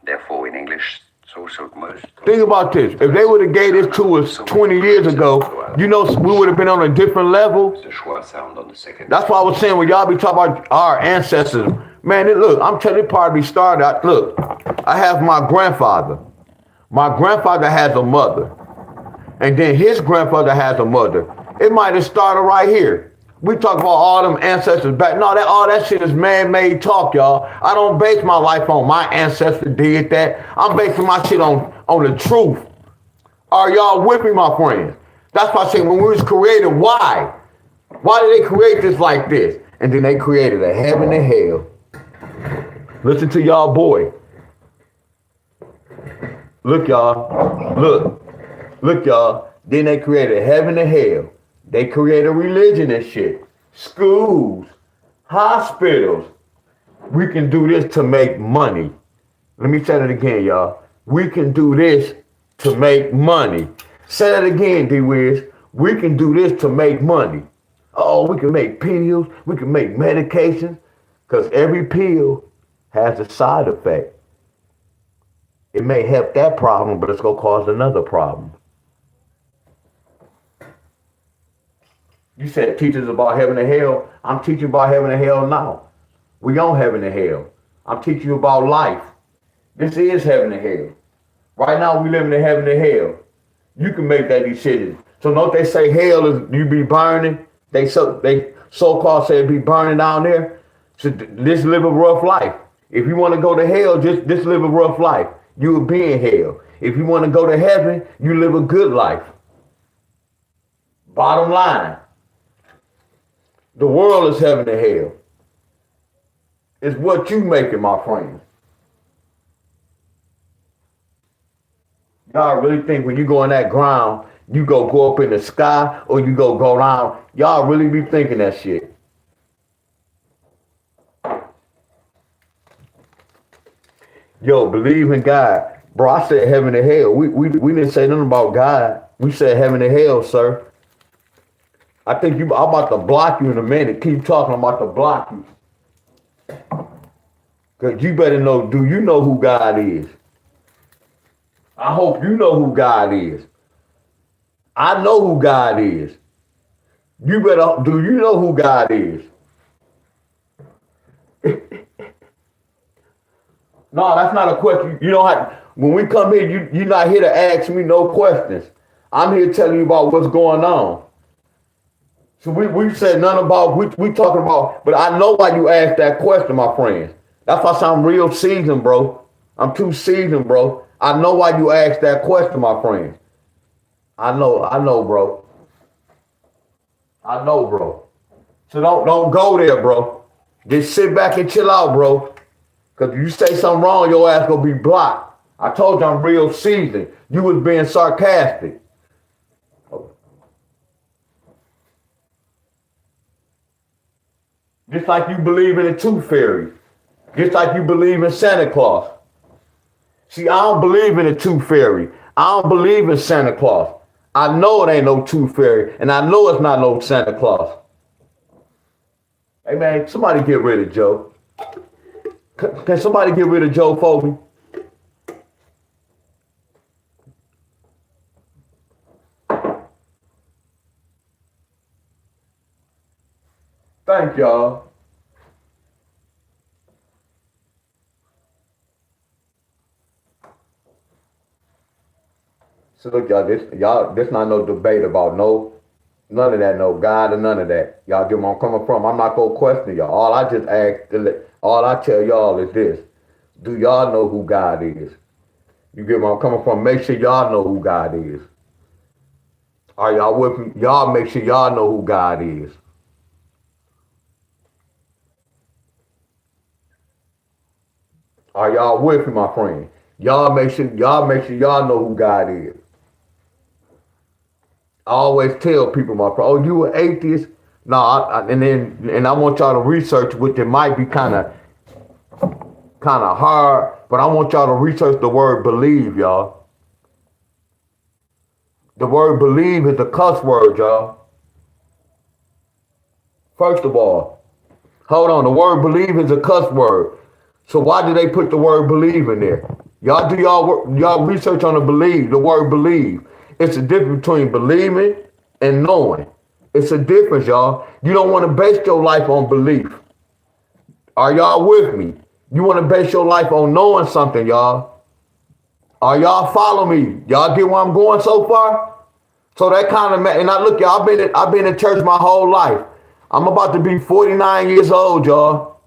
Therefore, in English, it's also most. Think about this. If they would have gave this to us 20 years ago, you know, we would have been on a different level. The schwa sound on the second. That's why I was saying when y'all be talking about our ancestors, man, look, I'm telling you, probably started. Look, I have my grandfather. My grandfather has a mother. And then his grandfather has a mother. It might have started right here. We talk about all them ancestors back. No, all that shit is man-made talk, y'all. I don't base my life on my ancestor did that. I'm basing my shit on the truth. Are y'all with me, my friends? That's why I say when we was created, why? Why did they create this like this? And then they created a heaven and hell. Listen to y'all boy. Look, y'all. Look, y'all. Then they created heaven and hell. They created religion and shit. Schools, hospitals. We can do this to make money. Let me say that again, y'all. We can do this to make money. Say that again, D-Wiz. We can do this to make money. Oh, we can make pills. We can make medications. Because every pill has a side effect. It may help that problem, but it's going to cause another problem. You said teachers about heaven and hell. I'm teaching about heaven and hell now. We on heaven and hell. I'm teaching you about life. This is heaven and hell. Right now we living in heaven and hell. You can make that decision. So don't they say hell is you be burning? They so-called say it be burning down there. So just live a rough life. If you want to go to hell, just live a rough life. You will be in hell. If you want to go to heaven, you live a good life. Bottom line. The world is heaven and hell. It's what you make it, my friends. Y'all really think when you go on that ground, you go up in the sky or you go down? Y'all really be thinking that shit. Yo, believe in God. Bro, I said heaven and hell. We didn't say nothing about God. We said heaven and hell, sir. I think I'm about to block you in a minute. Keep talking, I'm about to block you. Because you better know, do you know who God is? I hope you know who God is. I know who God is. You better, do you know who God is? No, that's not a question. You don't have, when we come here, you're not here to ask me no questions. I'm here telling you about what's going on. So we said nothing about, we talking about, but I know why you asked that question, my friends. That's why I'm real seasoned, bro. I'm too seasoned, bro. I know why you asked that question, my friend. I know, bro. I know, bro. So don't go there, bro. Just sit back and chill out, bro. Because if you say something wrong, your ass gonna be blocked. I told you I'm real seasoned. You was being sarcastic. Just like you believe in the tooth fairy. Just like you believe in Santa Claus. See, I don't believe in the tooth fairy. I don't believe in Santa Claus. I know it ain't no tooth fairy, and I know it's not no Santa Claus. Hey man, somebody get rid of Joe. Can somebody get rid of Joe for me? Thank y'all. So look, y'all, this not no debate about none of that, no God or none of that. Y'all get where I'm coming from. I'm not gonna question y'all. All I tell y'all is this. Do y'all know who God is? You get where I'm coming from? Make sure y'all know who God is. Are y'all with me? Y'all make sure y'all know who God is. Are y'all with me, my friend? Y'all make sure y'all know who God is. I always tell people, my friend, oh, you an atheist? No, and I want y'all to research, which it might be kind of hard, but I want y'all to research the word believe, y'all. The word believe is a cuss word, y'all. First of all, hold on, the word believe is a cuss word. So why do they put the word believe in there? Y'all do y'all research on the word believe. It's a difference between believing and knowing. It's a difference, y'all. You don't want to base your life on belief. Are y'all with me? You want to base your life on knowing something, y'all. Are y'all follow me? Y'all get where I'm going so far? So that kind of, and I look, y'all, I've been in church my whole life. I'm about to be 49 years old, y'all.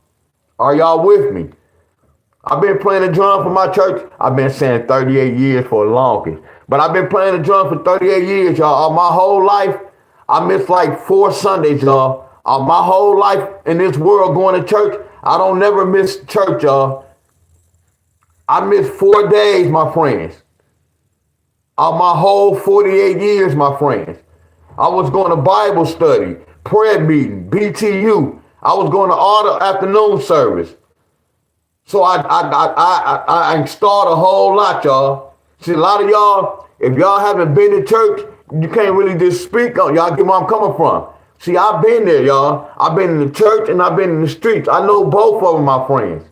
Are y'all with me? I've been playing the drum for my church. I've been saying 38 years for the longest. But I've been playing the drum for 38 years, y'all. My whole life, I missed like 4 Sundays, y'all. My whole life in this world going to church, I don't never miss church, y'all. I missed 4 days, my friends. My whole 48 years, my friends. I was going to Bible study, prayer meeting, BTU. I was going to all the afternoon service. So I installed a whole lot, y'all. See, a lot of y'all, if y'all haven't been to church, you can't really just speak on. Y'all get where I'm coming from. See, I've been there, y'all. I've been in the church and I've been in the streets. I know both of them, my friends.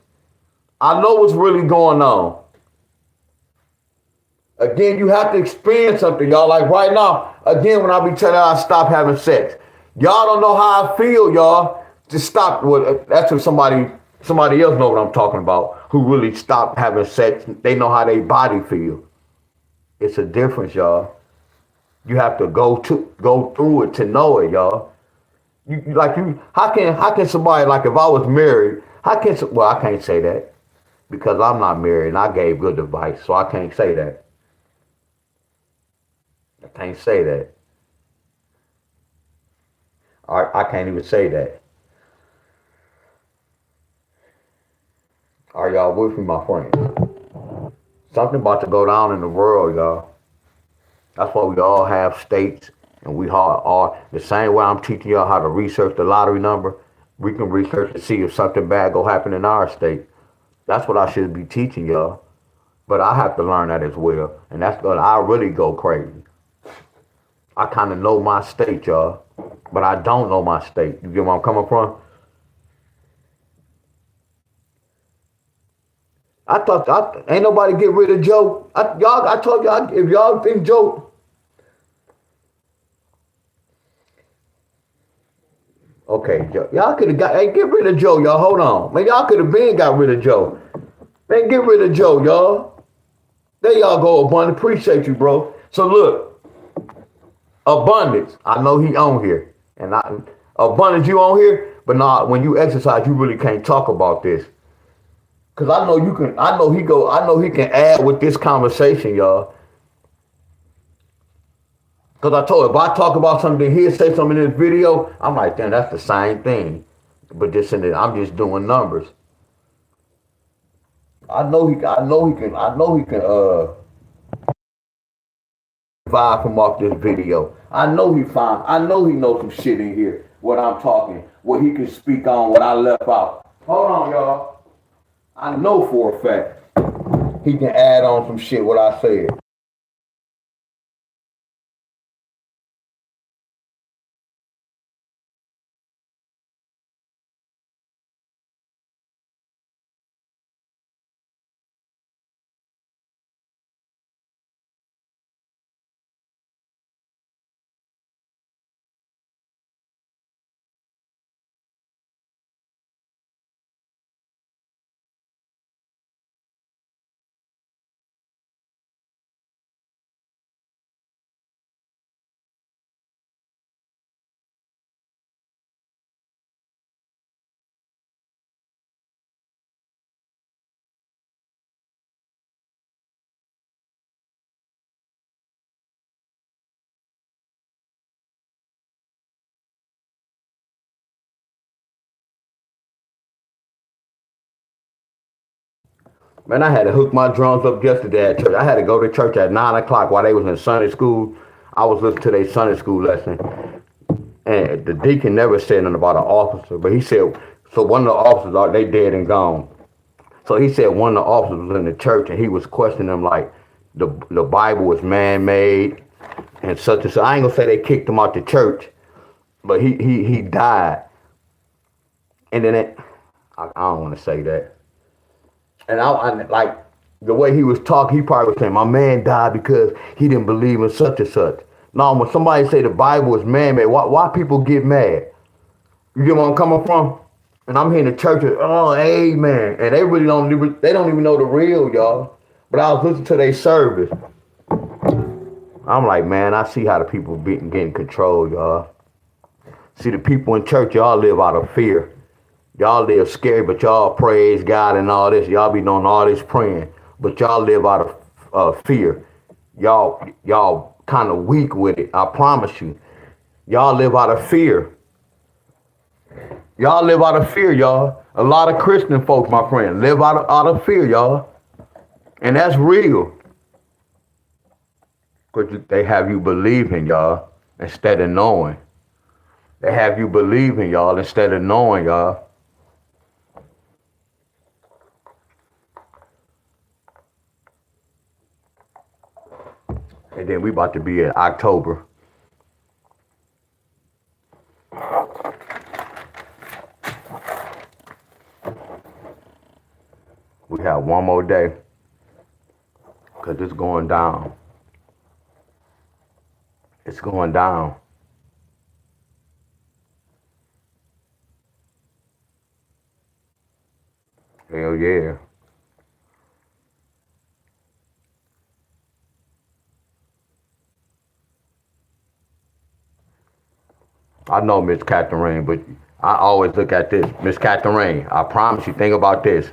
I know what's really going on. Again, you have to experience something, y'all. Like right now, again, when I be telling y'all I stop having sex, y'all don't know how I feel, y'all. Just stop. Well, that's what somebody else know what I'm talking about. Who really stopped having sex? They know how their body feel. It's a difference, y'all. You have to go through it to know it, y'all. How can somebody, like, if I was married, well, I can't say that because I'm not married and I gave good advice, so I can't say that. I can't say that. I can't even say that. Are y'all with me, my friends? Something about to go down in the world, y'all. That's why we all have states, and we all the same way I'm teaching y'all how to research the lottery number. We can research to see if something bad go happen in our state. That's what I should be teaching y'all. But I have to learn that as well, and that's gonna. I really go crazy. I kind of know my state, y'all, but I don't know my state. You get where I'm coming from? Ain't nobody get rid of Joe. I told y'all, if y'all think Joe, okay, Joe, y'all could have got, hey, get rid of Joe, y'all. Hold on, man, y'all could have been got rid of Joe. Man, get rid of Joe, y'all. There y'all go, Abundance. Appreciate you, bro. So look, Abundance. I know he on here, and Abundance, you on here, but nah, when you exercise, you really can't talk about this. Cause I know you can. I know he can add with this conversation, y'all. Cause I told him, if I talk about something, he'll say something in this video. I'm like, damn, that's the same thing, but just in it, I'm just doing numbers. I know he can. Vibe from off this video. I know he fine. I know he knows some shit in here. What I'm talking, what he can speak on, what I left out. Hold on, y'all. I know for a fact he can add on some shit what I said. Man, I had to hook my drums up yesterday at church. I had to go to church at 9 o'clock while they was in Sunday school. I was listening to their Sunday school lesson. And the deacon never said nothing about an officer, but he said, so one of the officers, they dead and gone. So he said one of the officers was in the church and he was questioning them like the Bible was man-made and such and such. I ain't gonna say they kicked him out the church, but he died. And then I don't want to say that. And I like the way he was talking, he probably was saying, my man died because he didn't believe in such and such. No, when somebody say the Bible is man-made, why people get mad? You get where I'm coming from? And I'm hearing the churches, oh, amen. And they really don't even know the real, y'all. But I was listening to their service. I'm like, man, I see how the people getting controlled, y'all. See, the people in church, y'all live out of fear. Y'all live scared, but y'all praise God and all this. Y'all be doing all this praying, but y'all live out of fear. Y'all kind of weak with it. I promise you. Y'all live out of fear. Y'all live out of fear, y'all. A lot of Christian folks, my friend, live out of fear, y'all. And that's real. Because they have you believing, y'all, instead of knowing. They have you believing, y'all, instead of knowing, y'all. And then we about to be in October. We have one more day. Because it's going down. It's going down. Hell yeah. I know Miss Catherine, but I always look at this. Miss Catherine, I promise you, think about this.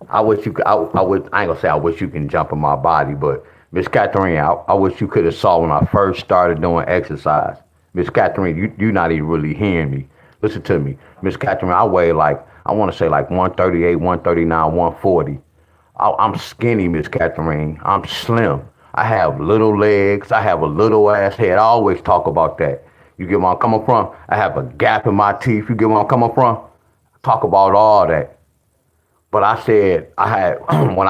I wish you could, I ain't gonna say I wish you can jump in my body, but Miss Catherine, I wish you could have saw when I first started doing exercise. Miss Catherine, you not even really hearing me. Listen to me. Miss Catherine, I weigh like, I want to say like 138, 139, 140. I'm skinny, Miss Catherine. I'm slim. I have little legs. I have a little ass head. I always talk about that. You get where I'm coming from? I have a gap in my teeth. You get where I'm coming from? Talk about all that. But I said I had when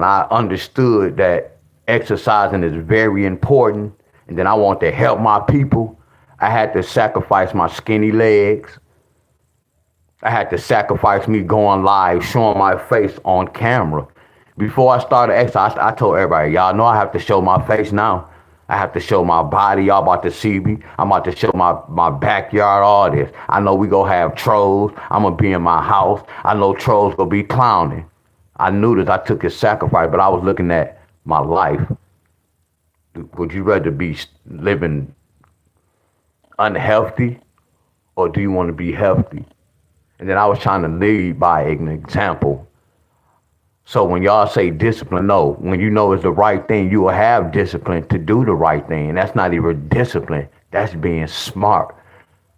I understood that exercising is very important, and then I want to help my people. I had to sacrifice my skinny legs. I had to sacrifice me going live, showing my face on camera. Before I started exercise, I told everybody, y'all know I have to show my face now. I have to show my body. Y'all about to see me. I'm about to show my backyard, all this. I know we gonna have trolls. I'm gonna be in my house. I know trolls gonna be clowning. I knew this. I took a sacrifice, but I was looking at my life. Would you rather be living unhealthy, or do you want to be healthy? And then I was trying to lead by an example. So when y'all say discipline, no, when you know it's the right thing, you will have discipline to do the right thing. And that's not even discipline. That's being smart.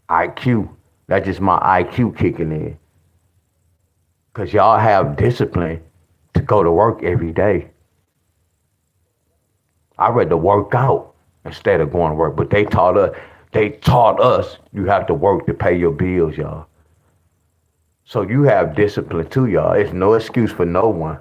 IQ. That's just my IQ kicking in. Because y'all have discipline to go to work every day. I rather work out instead of going to work. But they taught us you have to work to pay your bills, y'all. So you have discipline too, y'all. It's no excuse for no one.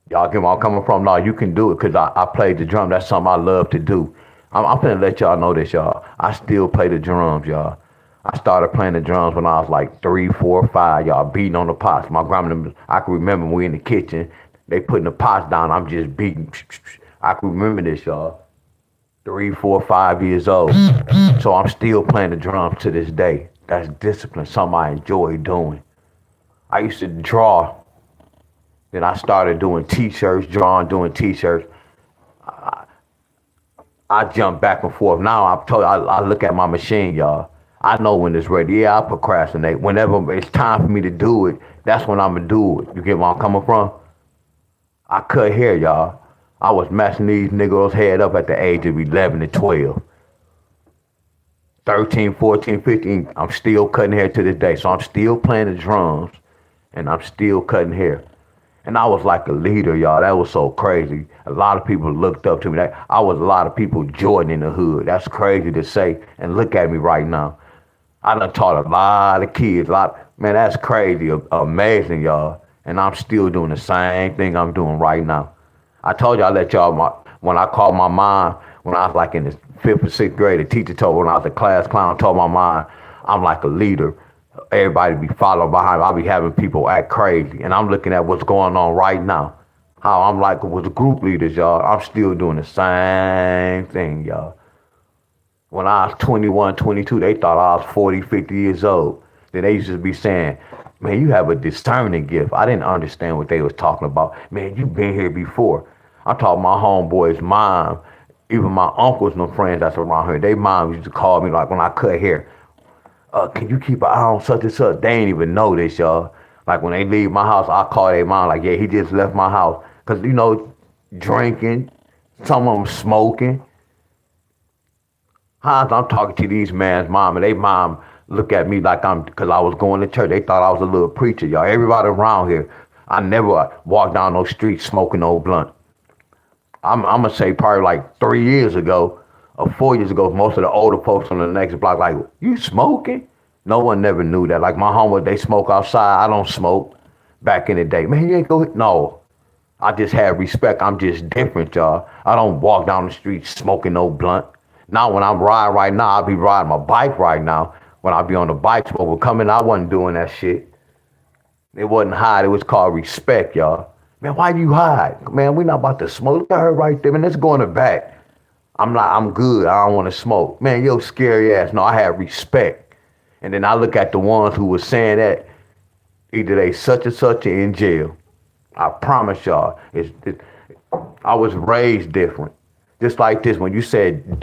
Y'all get where I'm coming from? No, you can do it because I played the drum. That's something I love to do. I'm finna let y'all know this, y'all. I still play the drums, y'all. I started playing the drums when I was like 3, 4, 5, y'all, beating on the pots. My grandma, I can remember we in the kitchen, they putting the pots down, I'm just beating. I can remember this, y'all. 3, 4, 5 years old. So I'm still playing the drums to this day. That's discipline, something I enjoy doing. I used to draw. Then I started doing t-shirts, drawing, doing t-shirts. I jump back and forth. Now I look at my machine, y'all. I know when it's ready. Yeah, I procrastinate. Whenever it's time for me to do it, that's when I'm going to do it. You get where I'm coming from? I cut hair, y'all. I was messing these niggas' head up at the age of 11 and 12. 13, 14, 15, I'm still cutting hair to this day. So I'm still playing the drums and I'm still cutting hair. And I was like a leader, y'all. That was so crazy. A lot of people looked up to me. I was a lot of people Jordan in the hood. That's crazy to say. And look at me right now. I done taught a lot of kids. Man, that's crazy, amazing, y'all. And I'm still doing the same thing I'm doing right now. I told you I let y'all, when I called my mom, when I was like in the 5th or 6th grade, the teacher told me when I was a class clown, told my mom, I'm like a leader. Everybody be following behind me. I'll be having people act crazy. And I'm looking at what's going on right now. How I'm like with group leaders, y'all. I'm still doing the same thing, y'all. When I was 21, 22, they thought I was 40, 50 years old. Then they used to be saying, man, you have a discerning gift. I didn't understand what they was talking about. Man, you been here before. I taught my homeboy's mom, even my uncles and friends that's around here, they mom used to call me like when I cut hair. Can you keep an eye on such and such? They ain't even know this, y'all. Like when they leave my house, I call their mom like, yeah, he just left my house. Cause drinking, Some of them smoking. I'm talking to these man's mom, and they mom look at me like because I was going to church. They thought I was a little preacher, y'all. Everybody around here, I never walked down those streets smoking no blunt. I'm gonna say probably like 3 years ago or 4 years ago, most of the older folks on the next block like, you smoking? No one never knew that. Like my homies, they smoke outside. I don't smoke. Back in the day, man, you ain't go. No, I just had respect. I'm just different, y'all. I don't walk down the street smoking no blunt. Now when I'm riding right now, I'll be riding my bike right now. When I be on the bike smoke, coming, I wasn't doing that shit. It wasn't hide. It was called respect, y'all. Man, why you hide? Man, we not about to smoke. Look at her right there, man. Let's go in the back. I'm good. I don't want to smoke. Man, yo, scary ass. No, I had respect. And then I look at the ones who was saying that either they such and such or in jail. I promise y'all, I was raised different. Just like this, when you said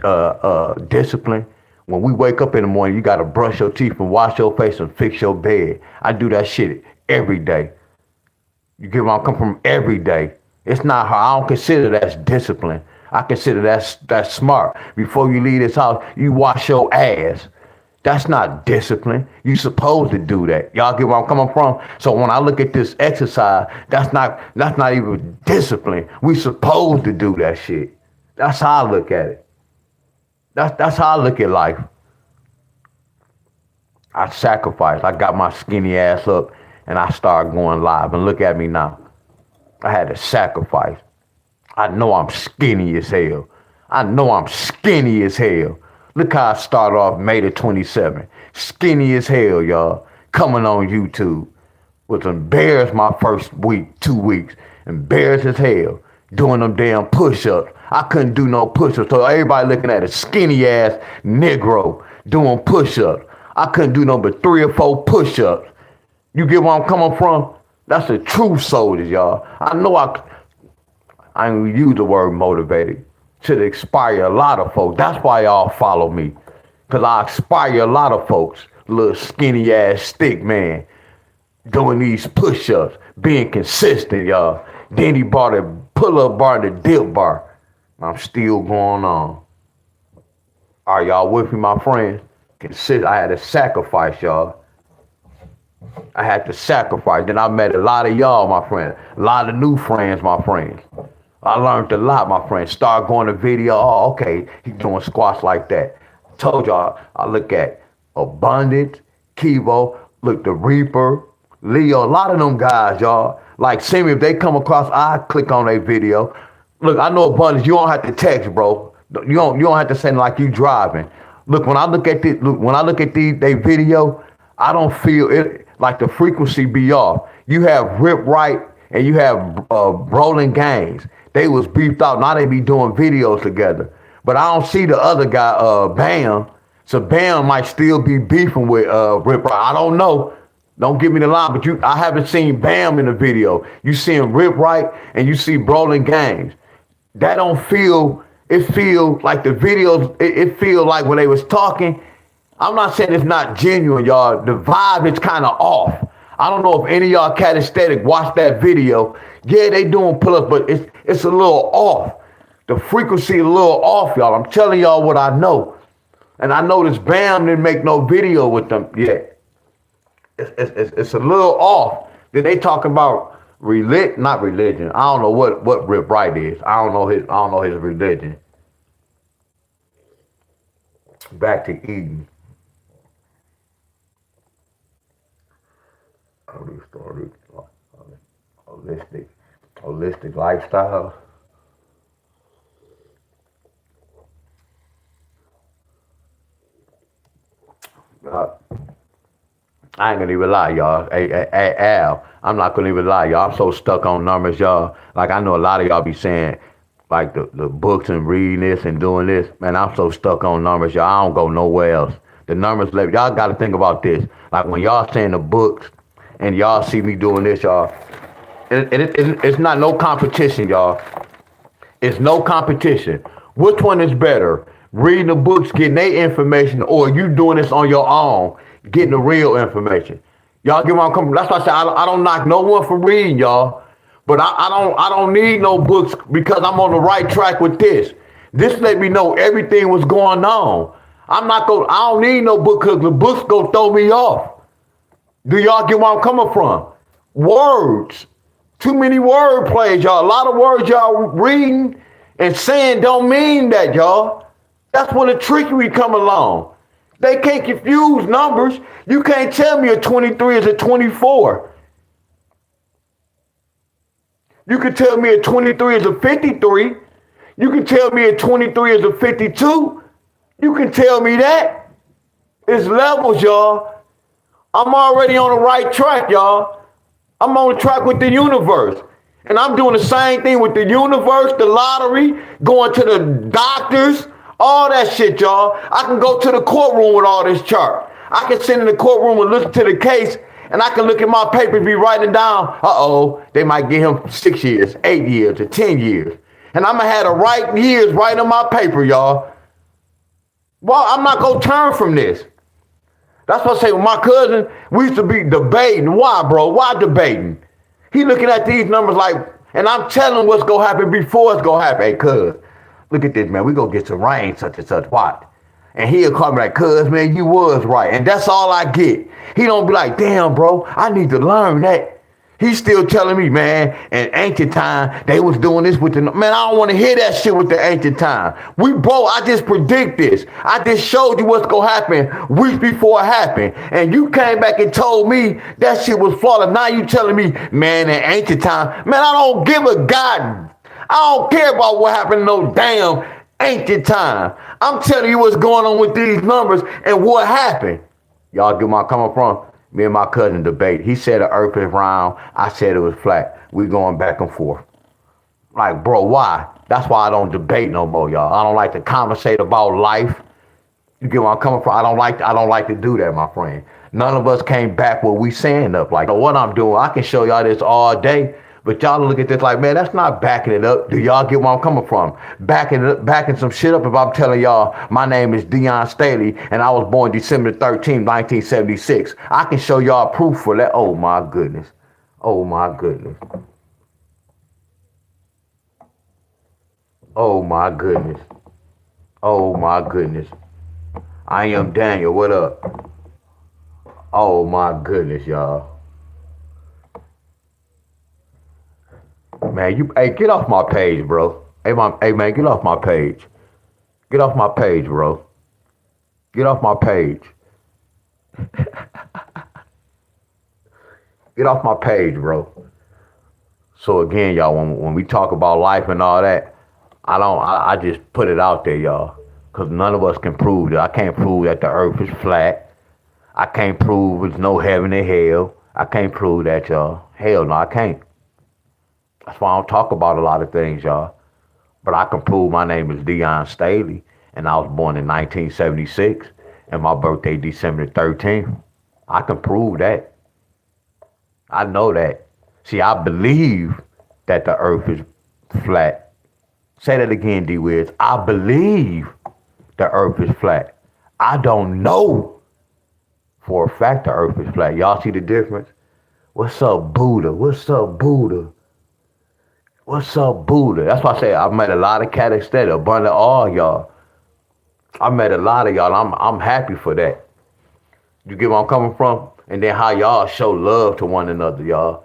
discipline, when we wake up in the morning, you got to brush your teeth and wash your face and fix your bed. I do that shit every day. You get where I'm coming from? Every day. It's not hard. I don't consider that's discipline. I consider that's smart. Before you leave this house, you wash your ass. That's not discipline. You supposed to do that. Y'all get where I'm coming from? So when I look at this exercise, that's not even discipline. We supposed to do that shit. That's how I look at it. That's how I look at life. I sacrificed. I got my skinny ass up and I started going live. And look at me now. I had to sacrifice. I know I'm skinny as hell. I know I'm skinny as hell. Look how I started off May the 27th. Skinny as hell, y'all. Coming on YouTube. Was embarrassed my first week, 2 weeks. Embarrassed as hell. Doing them damn push-ups. I couldn't do no push-ups. So everybody looking at a skinny ass Negro doing push-ups. I couldn't do no but 3 or 4 push-ups. You get where I'm coming from? That's the true soldiers, y'all. I know I ain't use the word motivated. Should inspire a lot of folks. That's why y'all follow me. Because I inspire a lot of folks. Little skinny ass stick man. Doing these push-ups. Being consistent, y'all. Then he bought a pull-up bar and a dip bar. I'm still going on. Are y'all with me, my friends? I had to sacrifice, y'all. I had to sacrifice. Then I met a lot of y'all, my friends. A lot of new friends, my friends. I learned a lot, my friends. Start going to video. Oh, okay, he's doing squats like that. Told y'all, I look at Abundance, Kivo, look, the Reaper, Leo, a lot of them guys, y'all. Like, see me, if they come across, I click on their video. Look, I know Abundance, you don't have to text, bro. You don't have to send like you driving. Look, when I look at they video, I don't feel it like the frequency be off. You have Rip Right and you have Rolling Gangs. They was beefed out. Now they be doing videos together. But I don't see the other guy, Bam. So Bam might still be beefing with Rip Right. I don't know. Don't give me the line, but I haven't seen Bam in the video. You seeing Rip Right and you see Rolling Gangs. That don't feel, it feel like the videos, it feel like when they was talking, I'm not saying it's not genuine, y'all. The vibe is kind of off. I don't know if any of y'all Catastatic watched that video. Yeah, they doing pull-ups, but it's a little off. The frequency a little off, y'all. I'm telling y'all what I know. And I know this Bam didn't make no video with them yet. It's a little off. Then they talking about not religion. I don't know what Rip Right is. I don't know his religion. Back to Eden. How do you start it? Holistic lifestyle. I ain't gonna even lie, y'all. Hey, Al, I'm not gonna even lie, y'all. I'm so stuck on numbers, y'all. Like, I know a lot of y'all be saying, like, the books and reading this and doing this. Man, I'm so stuck on numbers, y'all. I don't go nowhere else. The numbers, y'all gotta think about this. Like, when y'all saying the books and y'all see me doing this, y'all, it's not no competition, y'all. It's no competition. Which one is better? Reading the books, getting their information, or you doing this on your own, getting the real information? Y'all get where I'm coming from? That's why I say I don't knock no one for reading, y'all. But I don't need no books because I'm on the right track with this. This let me know everything was going on. I don't need no book because the books gonna throw me off. Do y'all get where I'm coming from? Words. Too many word plays, y'all. A lot of words y'all reading and saying don't mean that, y'all. That's when the trickery come along. They can't confuse numbers. You can't tell me a 23 is a 24. You can tell me a 23 is a 53. You can tell me a 23 is a 52. You can tell me that. It's levels, y'all. I'm already on the right track, y'all. I'm on the track with the universe. And I'm doing the same thing with the universe, the lottery, going to the doctors, all that shit, y'all. I can go to the courtroom with all this chart. I can sit in the courtroom and listen to the case, and I can look at my papers, be writing down, they might give him 6 years, 8 years, or 10 years. And I'm going to have the right years right on my paper, y'all. Well, I'm not going to turn from this. That's what I say with my cousin, we used to be debating. Why, bro? Why debating? He looking at these numbers like, and I'm telling him what's going to happen before it's going to happen. Hey, cuz, look at this, man. We going to get some rain, such and such. What? And he'll call me like, cuz, man, you was right. And that's all I get. He don't be like, damn, bro, I need to learn that. He's still telling me, man, in ancient time, they was doing this with the, man, I don't want to hear that shit with the ancient time. I just predict this. I just showed you what's going to happen weeks before it happened. And you came back and told me that shit was flawless. Now you telling me, man, in ancient time, man, I don't give a god. I don't care about what happened in no damn ancient time. I'm telling you what's going on with these numbers and what happened. Y'all get where I'm coming from? Me and my cousin debate. He said the earth is round. I said it was flat. We going back and forth. Like, bro, why? That's why I don't debate no more, y'all. I don't like to conversate about life. You get where I'm coming from? I don't like to do that, my friend. None of us came back what we saying up. Like, what I'm doing, I can show y'all this all day. But y'all look at this like, man, that's not backing it up. Do y'all get where I'm coming from? Backing some shit up if I'm telling y'all my name is Deon Staley and I was born December 13, 1976. I can show y'all proof for that. Oh, my goodness. Oh, my goodness. Oh, my goodness. Oh, my goodness. I am Daniel. What up? Oh, my goodness, y'all. Man, hey, get off my page, bro. Hey, man, get off my page. Get off my page, bro. Get off my page. Get off my page, bro. So again, y'all, when we talk about life and all that, I just put it out there, y'all. Because none of us can prove that. I can't prove that the earth is flat. I can't prove there's no heaven and hell. I can't prove that, y'all. Hell no, I can't. That's why I don't talk about a lot of things, y'all. But I can prove my name is Deon Staley, and I was born in 1976, and my birthday December 13th. I can prove that. I know that. See, I believe that the earth is flat. Say that again, D-Wiz. I believe the earth is flat. I don't know for a fact the earth is flat. Y'all see the difference? What's up, Buddha? What's up, Buddha? What's up, Buddha? That's why I say I met a lot of cats instead of abundant all y'all. I met a lot of y'all. I'm happy for that. You get where I'm coming from? And then how y'all show love to one another, y'all.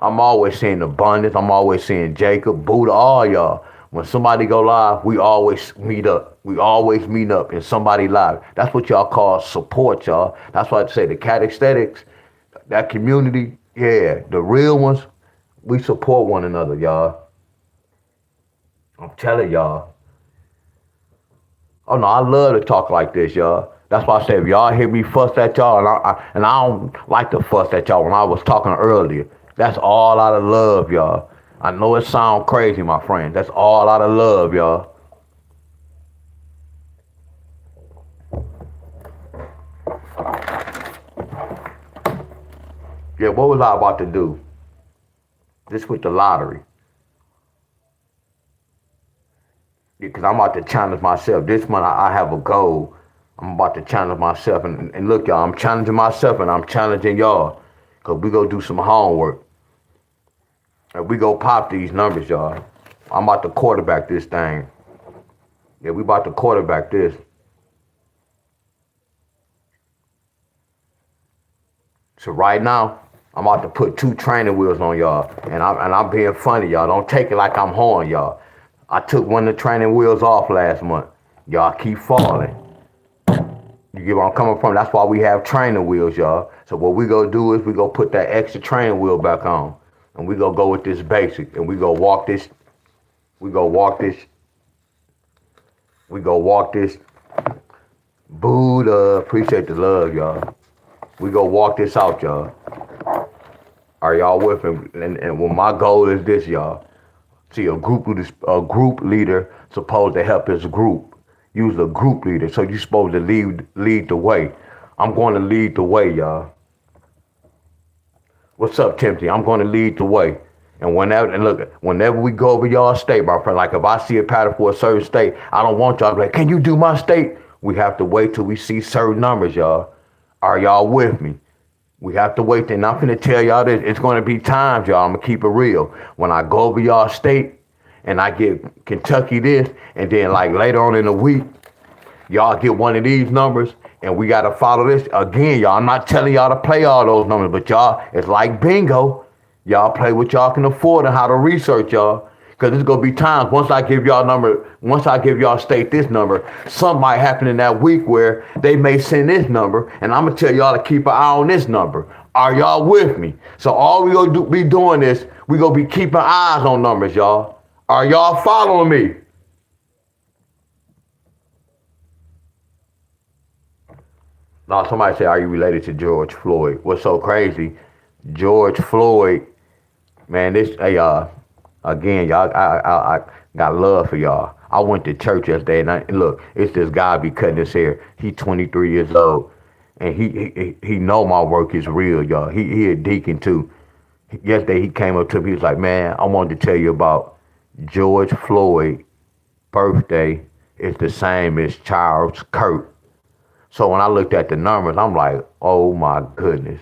I'm always seeing abundance. I'm always seeing Jacob, Buddha, all y'all. When somebody go live, we always meet up. We always meet up in somebody live. That's what y'all call support, y'all. That's why I say the cat aesthetics, that community, yeah, the real ones, we support one another, y'all. I'm telling y'all. Oh no, I love to talk like this, y'all. That's why I say if y'all hear me fuss at y'all, and I don't like to fuss at y'all when I was talking earlier. That's all out of love, y'all. I know it sounds crazy, my friend. That's all out of love, y'all. Yeah, what was I about to do? This with the lottery. Because I'm about to challenge myself. This month I have a goal. I'm about to challenge myself. And look, y'all, I'm challenging myself and I'm challenging y'all. Because we go do some homework. And we go pop these numbers, y'all. I'm about to quarterback this thing. Yeah, we about to quarterback this. So right now, I'm about to put 2 training wheels on y'all, and I'm being funny, y'all. Don't take it like I'm horn, y'all. I took one of the training wheels off last month. Y'all keep falling. You get where I'm coming from? That's why we have training wheels, y'all. So what we gonna do is we gonna put that extra training wheel back on, and we gonna go with this basic, and we gonna walk this. We gonna walk this. We gonna walk this. Buddha, appreciate the love, y'all. We gonna walk this out, y'all. Are y'all with me? And well, my goal is this, y'all. See, a group leader supposed to help his group. Use a group leader, so you supposed to lead the way. I'm going to lead the way, y'all. What's up, Timothy? I'm going to lead the way. And whenever we go over y'all state, my friend, like if I see a pattern for a certain state, I don't want y'all to be like, can you do my state? We have to wait till we see certain numbers, y'all. Are y'all with me? We have to wait. And I'm finna tell y'all this. It's going to be times, y'all. I'm going to keep it real. When I go over y'all state and I get Kentucky this, and then like later on in the week, y'all get one of these numbers, and we got to follow this. Again, y'all, I'm not telling y'all to play all those numbers, but y'all, it's like bingo. Y'all play what y'all can afford and how to research, y'all. Because there's going to be times, once I give y'all state this number, something might happen in that week where they may send this number, and I'm going to tell y'all to keep an eye on this number. Are y'all with me? So all we going to be doing is, we going to be keeping eyes on numbers, y'all. Are y'all following me? Now, somebody say, are you related to George Floyd? What's so crazy? George Floyd, man, again, y'all, I got love for y'all. I went to church yesterday, and look, it's this guy be cutting his hair. He 23 years old, and he know my work is real, y'all. He a deacon too. Yesterday he came up to me, he was like, man, I wanted to tell you about George Floyd birthday is the same as Charles Kirk. So when I looked at the numbers, I'm like, oh my goodness.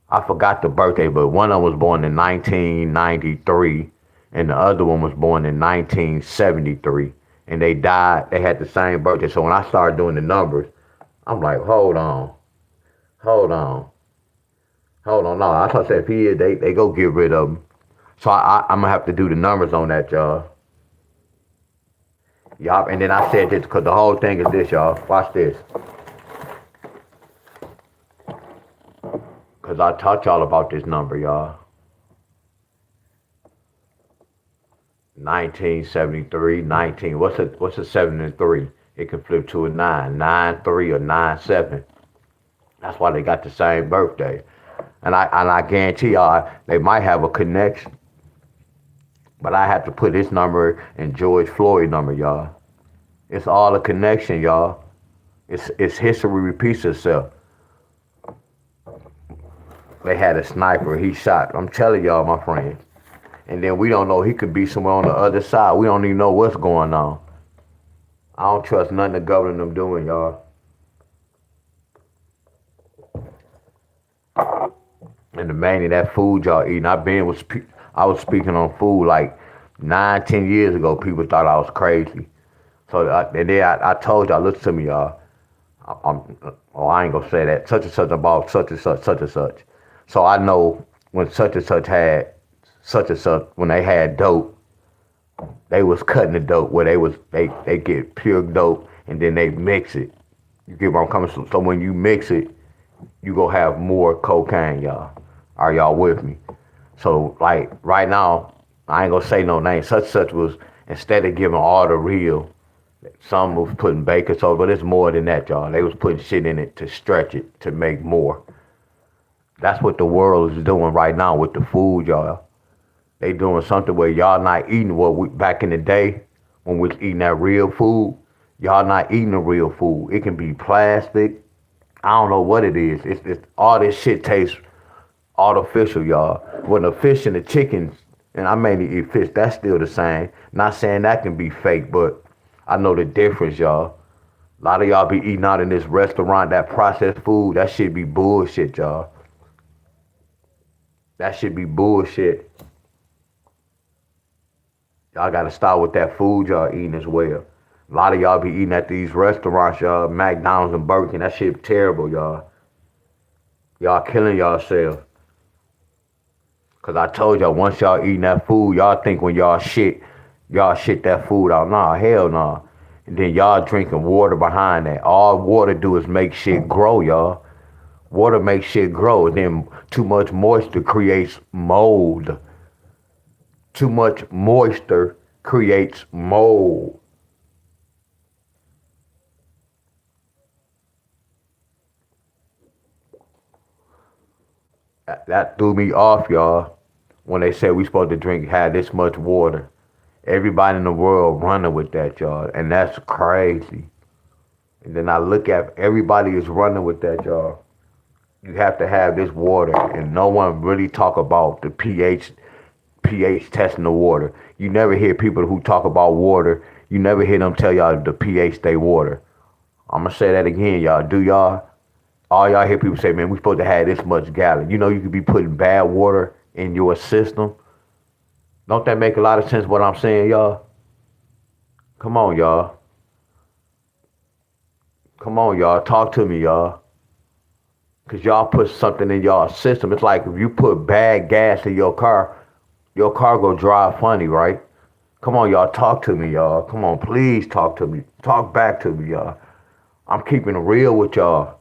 I forgot the birthday, but one of them was born in 1993, and the other one was born in 1973. And they had the same birthday. So when I started doing the numbers, I'm like, hold on. No, I thought if he is, they go get rid of him. So I'm going to have to do the numbers on that, y'all. Y'all, and then I said this, because the whole thing is this, y'all. Watch this. Because I taught y'all about this number, y'all. 1973, 19. What's a 7 and 3? It can flip to a 9. 9, 3, or 9, 7. That's why they got the same birthday. And I guarantee y'all, they might have a connection. But I have to put this number and George Floyd number, y'all. It's all a connection, y'all. It's history repeats itself. They had a sniper. He shot. I'm telling y'all, my friend. And then we don't know. He could be somewhere on the other side. We don't even know what's going on. I don't trust nothing the government them doing, y'all. And the man of that food y'all eating. I was speaking on food like 9, 10 years ago. People thought I was crazy. So and then I told y'all, listen to me, y'all. I ain't gonna say that. Such and such about such and such, such and such. So I know when such and such had such and such, when they had dope, they was cutting the dope where they get pure dope and then they mix it. You get where I'm coming from? So when you mix it, you go have more cocaine, y'all. Are y'all with me? So like right now, I ain't gonna say no name. Such and such was, instead of giving all the real, some was putting baking soda, but it's more than that, y'all. They was putting shit in it to stretch it, to make more. That's what the world is doing right now with the food, y'all. They doing something where y'all not eating what we, back in the day, when we was eating that real food, y'all not eating the real food. It can be plastic. I don't know what it is. It's all this shit tastes artificial, y'all. When the fish and the chickens, and I mainly eat fish, that's still the same. Not saying that can be fake, but I know the difference, y'all. A lot of y'all be eating out in this restaurant, that processed food, that shit be bullshit, y'all. That should be bullshit. Y'all gotta start with that food y'all eating as well. A lot of y'all be eating at these restaurants, y'all, McDonald's and Burger King. That shit terrible, y'all. Y'all killing yourselves. Cause I told y'all once y'all eating that food, y'all think when y'all shit that food out. Nah, hell nah. And then y'all drinking water behind that. All water do is make shit grow, y'all. Water makes shit grow. And then too much moisture creates mold. Too much moisture creates mold. That threw me off, y'all, when they said we supposed to have this much water. Everybody in the world running with that, y'all, and that's crazy. And then I look at everybody is running with that, y'all. You have to have this water, and no one really talk about the pH testing the water. You never hear people who talk about water. You never hear them tell y'all the pH stay water. I'm gonna say that again, y'all. Do y'all? All y'all hear people say, man, we supposed to have this much gallon. You know, you could be putting bad water in your system. Don't that make a lot of sense? What I'm saying, y'all? Come on, y'all. Come on, y'all. Talk to me, y'all. Cause y'all put something in y'all system. It's like if you put bad gas in your car go drive funny, right? Come on, y'all. Talk to me, y'all. Come on, please talk to me. Talk back to me, y'all. I'm keeping it real with y'all.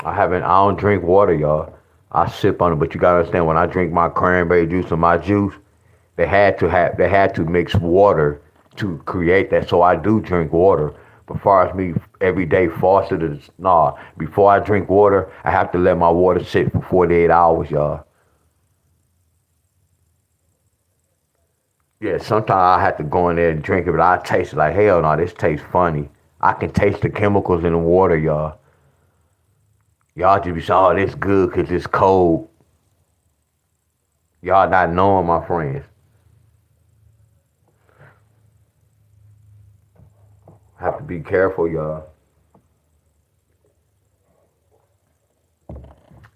I don't drink water, y'all. I sip on it, but you gotta understand when I drink my cranberry juice or my juice, they had to mix water to create that. So I do drink water. But far as me every day faucet is nah. Before I drink water, I have to let my water sit for 48 hours, y'all. Yeah, sometimes I have to go in there and drink it, but I taste it like hell no, this tastes funny. I can taste the chemicals in the water, y'all. Y'all just be saying, oh, this good because it's cold. Y'all not knowing, my friends. Have to be careful, y'all.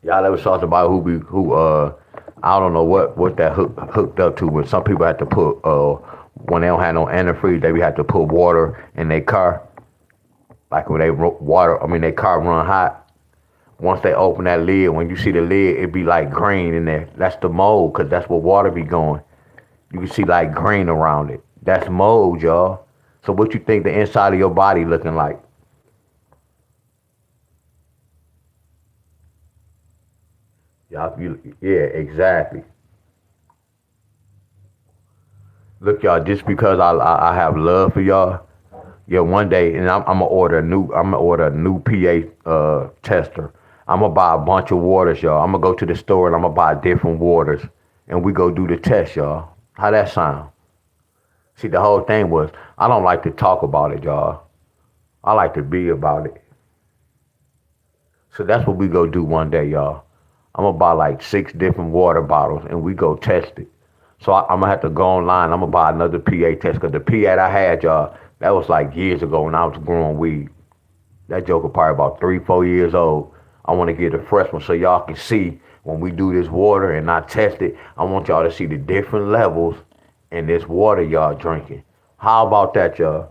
Y'all ever saw somebody who I don't know what that hooked up to, but some people have to put when they don't have no antifreeze, they have to put water in their car. Like when their car run hot. Once they open that lid, when you see the lid, it be like green in there. That's the mold, cause that's where water be going. You can see like green around it. That's mold, y'all. So what you think the inside of your body looking like? Yeah, exactly. Look, y'all, just because I have love for y'all, yeah, one day, and I'm gonna order a new PA tester. I'm gonna buy a bunch of waters, y'all. I'm gonna go to the store and I'm gonna buy different waters, and we go do the test, y'all. How that sound? See, the whole thing was I don't like to talk about it, y'all. I like to be about it. So that's what we go do one day, y'all. I'm gonna buy like 6 different water bottles and we go test it. So I'm gonna have to go online. I'm gonna buy another PA test because the PA I had, y'all, that was like years ago when I was growing weed. That joker probably about 3, 4 years old. I want to get a fresh one so y'all can see when we do this water and I test it. I want y'all to see the different levels in this water y'all drinking. How about that, y'all?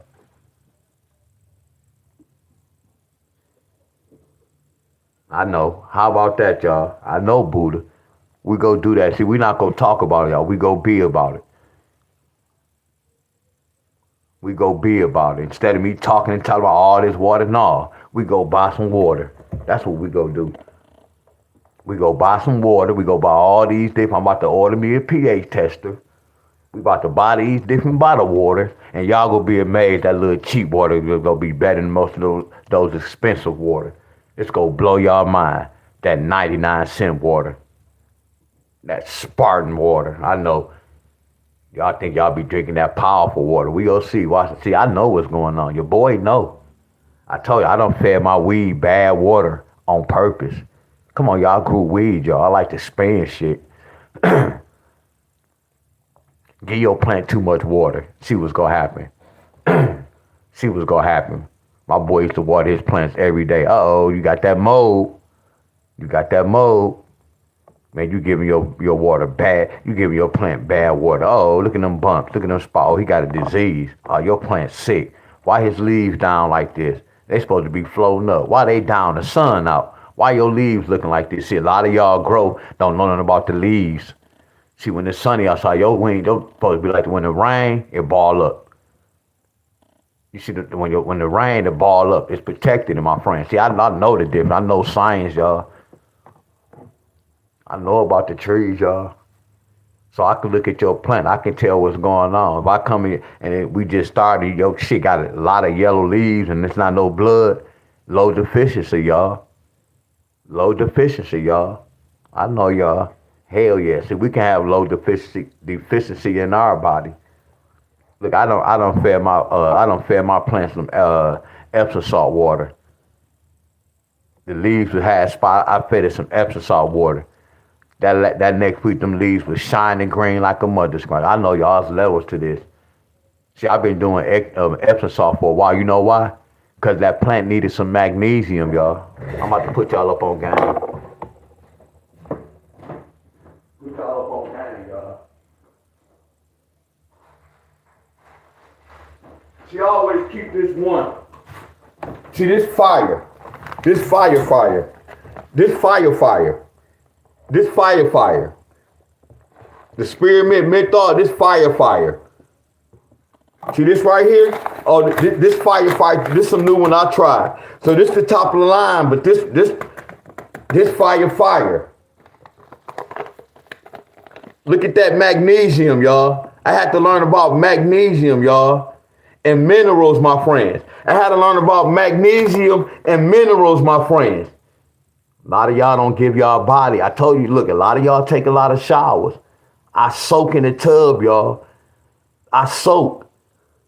I know. How about that, y'all? I know, Buddha. We go do that. See, we not gonna talk about it, y'all. We go be about it. We go be about it. Instead of me talking and talking about all this water, no. We go buy some water. That's what we go do. We go buy some water. We go buy all these different. I'm about to order me a pH tester. We about to buy these different bottled water, and y'all gonna be amazed that little cheap water is gonna be better than most of those expensive water. It's gonna blow y'all mind. That 99-cent water. That Spartan water. I know y'all think y'all be drinking that powerful water. We go see. Watch. See, I know what's going on. Your boy know. I told you I don't fed my weed bad water on purpose. Come on, y'all grew weed, y'all. I like to spend shit. Give your plant too much water. See what's gonna happen. See what's gonna happen. My boy used to water his plants every day. Uh-oh, you got that mold. You got that mold. Man, you giving your water bad. You giving your plant bad water. Oh, look at them bumps. Look at them spots. Oh, he got a disease. Oh, your plant's sick. Why his leaves down like this? They supposed to be floating up. Why they down? The sun out. Why your leaves looking like this? See, a lot of y'all grow don't know nothing about the leaves. See, when it's sunny outside, your wings, they're supposed to be like when it rain, it ball up. You see, when the rain, it ball up. It's protected, my friend. See, I know the difference. I know science, y'all. I know about the trees, y'all. So I can look at your plant. I can tell what's going on. If I come here and we just started, your shit got a lot of yellow leaves and it's not no blood, low deficiency, y'all. Low deficiency, y'all. I know y'all. Hell yeah. See, we can have low deficiency in our body. Look, I don't fed my plants some Epsom salt water. The leaves had spot. I fed it some Epsom salt water. That next week, them leaves was shining green like a mother screen. I know y'all's levels to this. See, I've been doing Epsom salt for a while. You know why? Because that plant needed some magnesium, y'all. I'm about to put y'all up on game. Put y'all up on game, y'all. She always keep this one. See, this fire. This fire. This fire. This fire. The spearmint menthol, this fire. See this right here? Oh, this fire. This is some new one I tried. So this the top of the line, but this fire. Look at that magnesium, y'all. I had to learn about magnesium, y'all, and minerals, my friends. I had to learn about magnesium and minerals, my friends. A lot of y'all don't give y'all body. I told you, look, a lot of y'all take a lot of showers. I soak in the tub, y'all. I soak.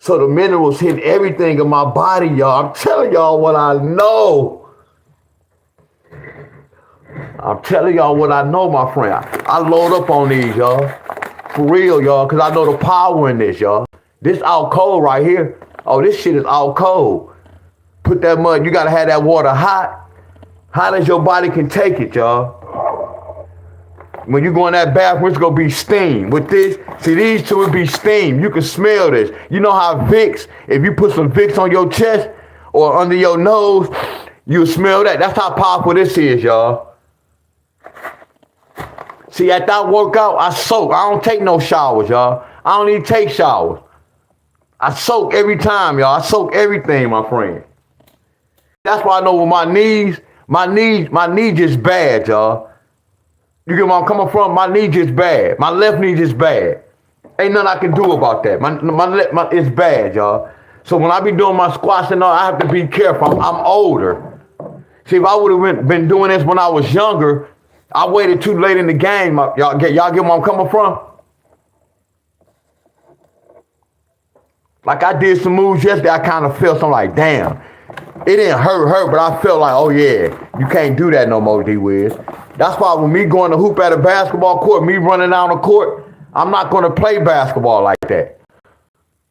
So the minerals hit everything in my body, y'all. I'm telling y'all what I know. I'm telling y'all what I know, my friend. I load up on these, y'all. For real, y'all, because I know the power in this, y'all. This out cold right here. Oh, this shit is out cold. Put that mud, you got to have that water hot. Hot as your body can take it, y'all. When you go in that bathroom, it's going to be steam. With this, see, these two would be steam. You can smell this. You know how Vicks, if you put some Vicks on your chest or under your nose, you'll smell that. That's how powerful this is, y'all. See, at that workout, I soak. I don't take no showers, y'all. I don't even take showers. I soak every time, y'all. I soak everything, my friend. That's why I know with my knee just bad, y'all. You get where I'm coming from? My knee just bad. My left knee just bad. Ain't nothing I can do about that. It's bad, y'all. So when I be doing my squats and all, I have to be careful. I'm older. See, if I would have been doing this when I was younger, I waited too late in the game. Y'all get where I'm coming from? Like I did some moves yesterday, I kind of felt something like, damn. It didn't hurt, but I felt like, oh yeah, you can't do that no more, D-Wiz. That's why when me going to hoop at a basketball court, me running down the court, I'm not going to play basketball like that.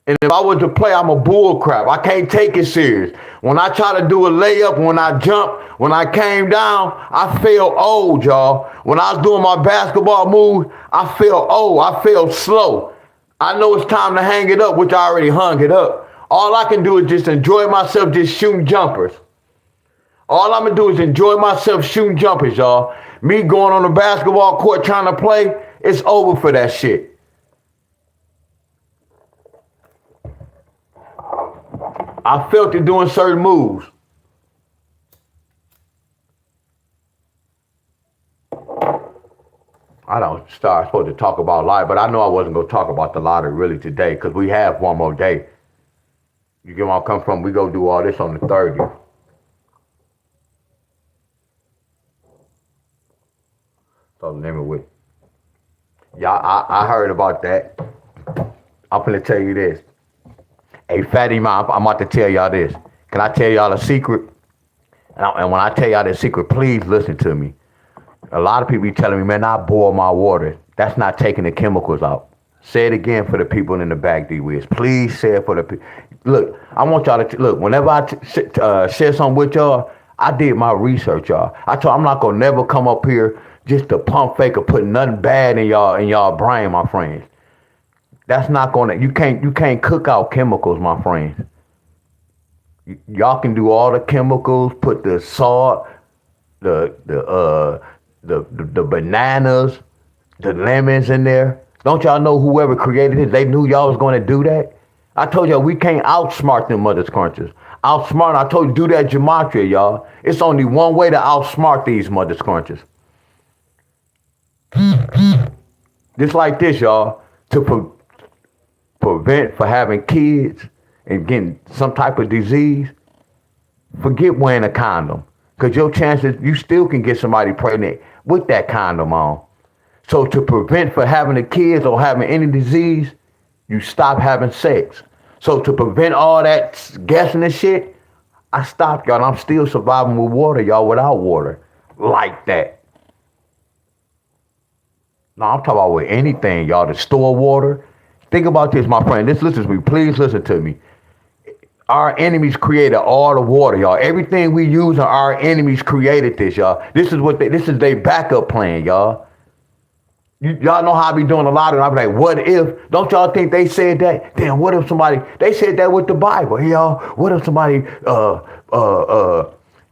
And if I was to play, I'm a bull crap. I can't take it serious. When I try to do a layup, when I jump, when I came down, I feel old, y'all. When I was doing my basketball moves, I feel old. I feel slow. I know it's time to hang it up, which I already hung it up. All I can do is just enjoy myself just shooting jumpers. All I'm going to do is enjoy myself shooting jumpers, y'all. Me going on the basketball court trying to play, it's over for that shit. I felt it doing certain moves. I don't start supposed to talk about life, but I know I wasn't going to talk about the lottery really today because we have one more day. You get where I'm coming from? We go do all this on the 30th. So let me with. Y'all, I heard about that. I'm going to tell you this. Hey, Fatty Mom, I'm about to tell y'all this. Can I tell y'all a secret? And when I tell y'all this secret, please listen to me. A lot of people be telling me, man, I boil my water. That's not taking the chemicals out. Say it again for the people in the back, D-Wiz. Please say it for the people. Look, I want y'all to look. Whenever I share something with y'all, I did my research, y'all. I told I'm not gonna never come up here just to pump fake or put nothing bad in y'all brain, my friends. That's not gonna. You can't cook out chemicals, my friends. Y'all can do all the chemicals, put the salt, the bananas, the lemons in there. Don't y'all know whoever created it, they knew y'all was gonna do that? I told y'all we can't outsmart them mother scrunchers. Outsmart, I told you do that gematria, y'all. It's only one way to outsmart these mother scrunchers. Just like this, y'all. To prevent for having kids and getting some type of disease, forget wearing a condom. Because your chances, you still can get somebody pregnant with that condom on. So to prevent for having the kids or having any disease, you stop having sex. So to prevent all that guessing and shit, I stopped, y'all. And I'm still surviving with water, y'all, without water. Like that. No, I'm talking about with anything, y'all, to store water. Think about this, my friend. Listen to me. Please listen to me. Our enemies created all the water, y'all. Everything we use, our enemies created this, y'all. This is their backup plan, y'all. Y'all know how I be doing a lot of it. I be like, what if? Don't y'all think they said that? Damn, what if somebody, they said that with the Bible, y'all. What if somebody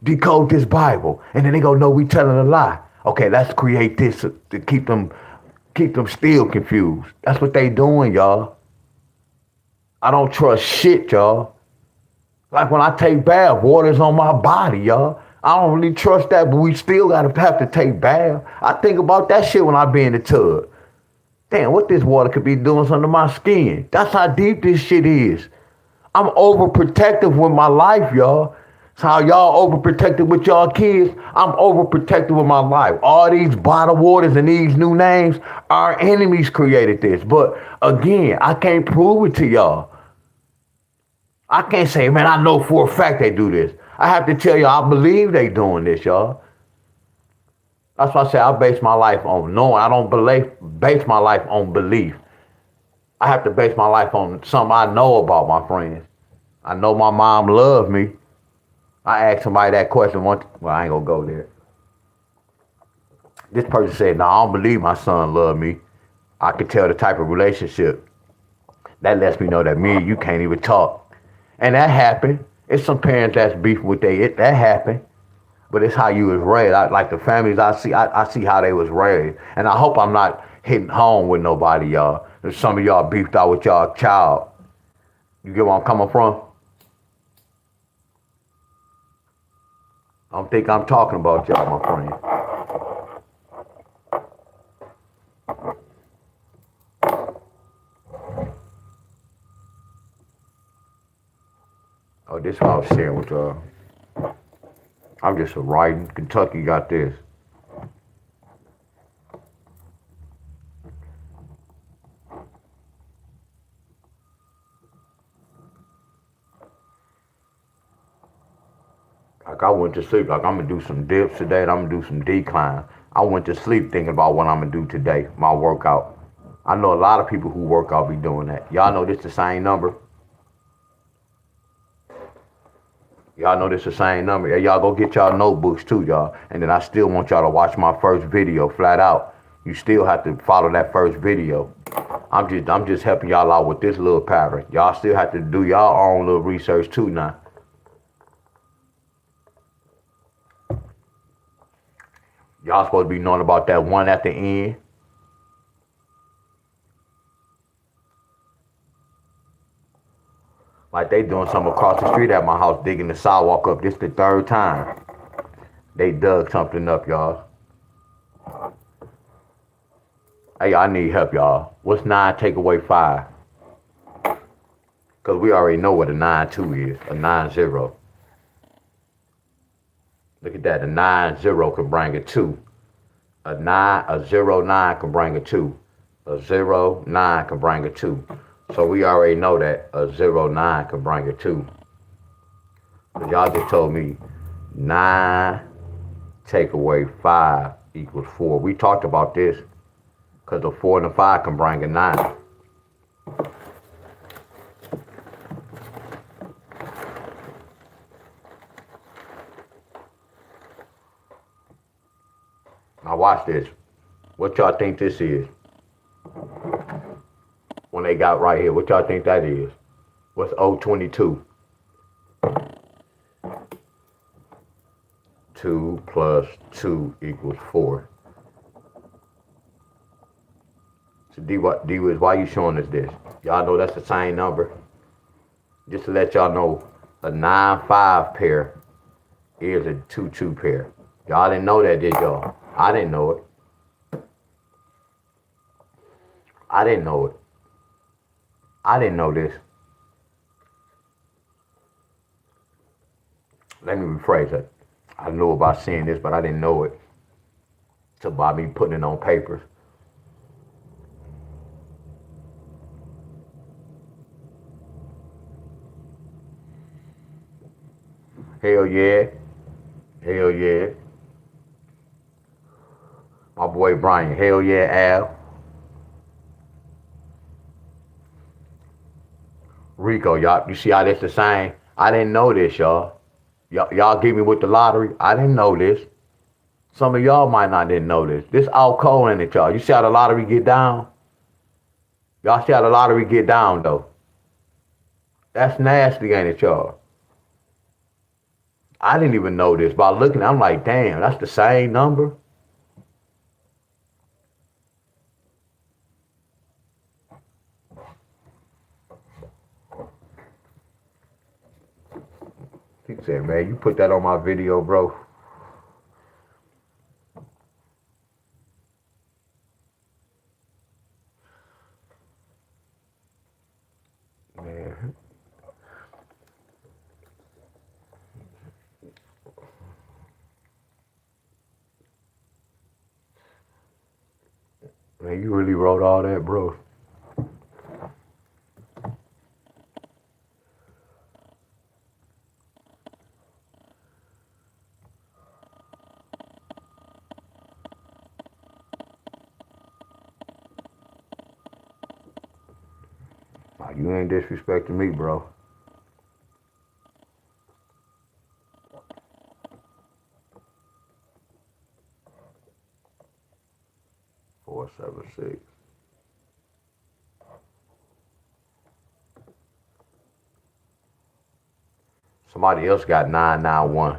decode this Bible? And then they go, no, we telling a lie. Okay, let's create this to keep them still confused. That's what they doing, y'all. I don't trust shit, y'all. Like when I take bath, water's on my body, y'all. I don't really trust that, but we still gotta have to take bath. I think about that shit when I be in the tub. Damn, what this water could be doing under my skin. That's how deep this shit is. I'm overprotective with my life, y'all. It's how y'all overprotected with y'all kids. I'm overprotective with my life. All these bottled waters and these new names, our enemies created this. But again, I can't prove it to y'all. I can't say, man, I know for a fact they do this. I have to tell y'all, I believe they doing this, y'all. That's why I say I base my life on knowing. I don't base my life on belief. I have to base my life on something I know about, my friends. I know my mom loved me. I asked somebody that question once. Well, I ain't gonna go there. This person said, no, I don't believe my son loved me. I could tell the type of relationship. That lets me know that me and you can't even talk. And that happened. It's some parents that's beefing with that happened. But it's how you was raised. Like the families I see how they was raised. And I hope I'm not hitting home with nobody, y'all. If some of y'all beefed out with y'all child. You get where I'm coming from? I don't think I'm talking about y'all, my friend. Oh, this is what I was sharing with y'all. I'm just writing. Kentucky got this. Like I went to sleep. Like I'm gonna do some dips today and I'm gonna do some declines. I went to sleep thinking about what I'm gonna do today, my workout. I know a lot of people who work out be doing that. Y'all know this the same number? Y'all know this the same number. Yeah, y'all go get y'all notebooks too, y'all. And then I still want y'all to watch my first video flat out. You still have to follow that first video. I'm just helping y'all out with this little pattern. Y'all still have to do y'all own little research too now. Y'all supposed to be knowing about that one at the end. Like they doing something across the street at my house, digging the sidewalk up. This the third time they dug something up, y'all. Hey, I need help, y'all. What's 9 take away 5? Because we already know what a 9-2 is, a 9-0. Look at that, a 9-0 can bring a 2. A 0-9 can bring a 2. A 0-9 can bring a 2. So we already know that a 0-9 can bring a 2. So y'all just told me 9 take away 5 equals 4. We talked about this because the 4 and the 5 can bring a 9. Now watch this. What y'all think this is? When they got right here, what y'all think that is? What's 022? 2 plus 2 equals 4. So D Wiz, why you showing us this? Y'all know that's the same number. Just to let y'all know, a 9-5 pair is a 2-2 pair. Y'all didn't know that, did y'all? I didn't know it. I didn't know it. I didn't know this. Let me rephrase it. I knew about seeing this, but I didn't know it. It's about me putting it on papers. Hell yeah. Hell yeah. My boy Brian. Hell yeah, Al. Rico, y'all, you see how this the same? I didn't know this, y'all. Y'all get me with the lottery. I didn't know this. Some of y'all might not didn't know this. This out cold in it, y'all. You see how the lottery get down? Y'all see how the lottery get down, though? That's nasty, ain't it, y'all? I didn't even know this. By looking, I'm like, damn, that's the same number? He said, man, you put that on my video, bro. Man. Man, you really wrote all that, bro. You ain't disrespecting me, bro. Four, 7, 6. Somebody else got 991.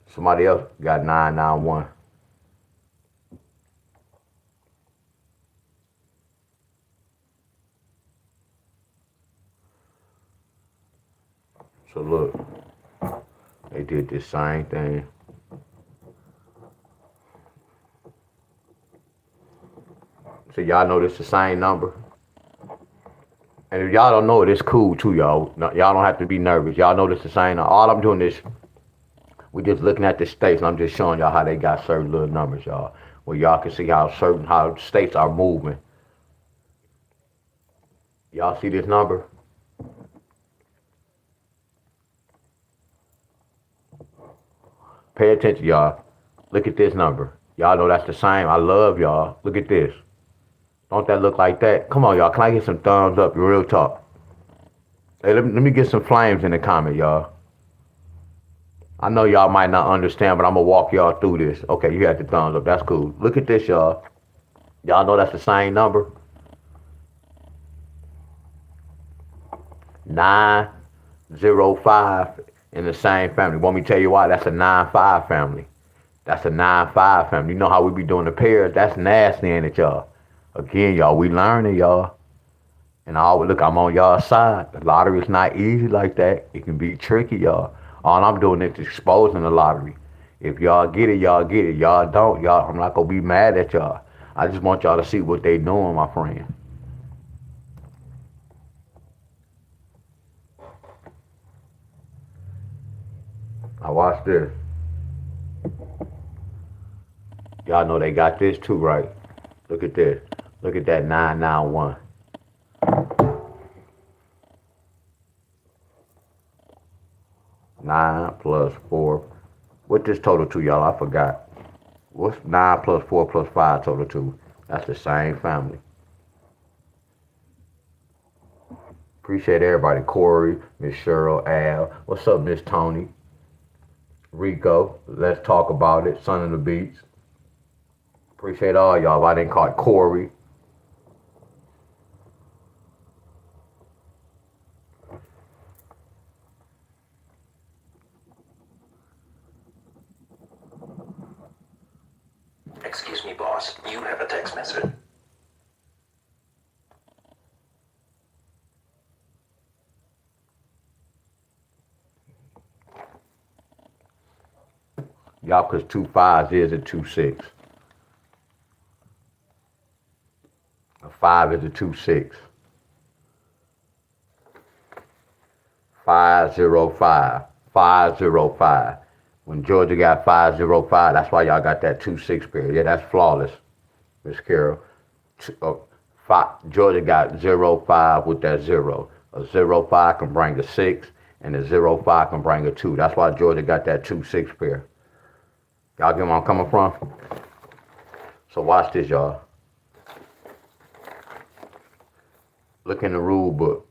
Somebody else got 991. So look, they did this same thing. So y'all know this the same number. And if y'all don't know it, it's cool too, y'all. Y'all don't have to be nervous. Y'all know this the same. All I'm doing is we just looking at the states. And I'm just showing y'all how they got certain little numbers, y'all. Where y'all can see how states are moving. Y'all see this number? Pay attention, y'all. Look at this number. Y'all know that's the same. I love y'all. Look at this. Don't that look like that? Come on, y'all. Can I get some thumbs up? Real talk. Hey, let me get some flames in the comment, y'all. I know y'all might not understand, but I'm going to walk y'all through this. Okay, you had the thumbs up. That's cool. Look at this, y'all. Y'all know that's the same number? 905 in the same family. Want me to tell you why? That's a 9-5 family. That's a 9-5 family. You know how we be doing the pairs? That's nasty, ain't it, y'all? Again, y'all, we learning, y'all. And I always look, I'm on y'all side. The lottery is not easy like that. It can be tricky, y'all. All I'm doing is exposing the lottery. If y'all get it, y'all get it. Y'all don't, y'all, I'm not gonna be mad at y'all. I just want y'all to see what they doing, my friend. Now watch this. Y'all know they got this too, right? Look at this. Look at that 991. Nine plus 4. What this total to, y'all? I forgot. What's 9 plus 4 plus 5 total to? That's the same family. Appreciate everybody. Corey, Miss Cheryl, Al. What's up, Miss Tony? Rico. Let's talk about it. Son of the Beats. Appreciate all y'all. If I didn't call it Corey. Excuse me, boss. You have a text message. Y'all, cause 2 5s is a 2 6. A 5 is a 2 6. 505. 505. When Georgia got 505, that's why y'all got that 2 6 period. Yeah, that's flawless, Miss Carol. Georgia got 05 with that 0. A 05 can bring a 6, and a 05 can bring a 2. That's why Georgia got that 2 6 pair. Y'all get where I'm coming from? So watch this, y'all. Look in the rule book.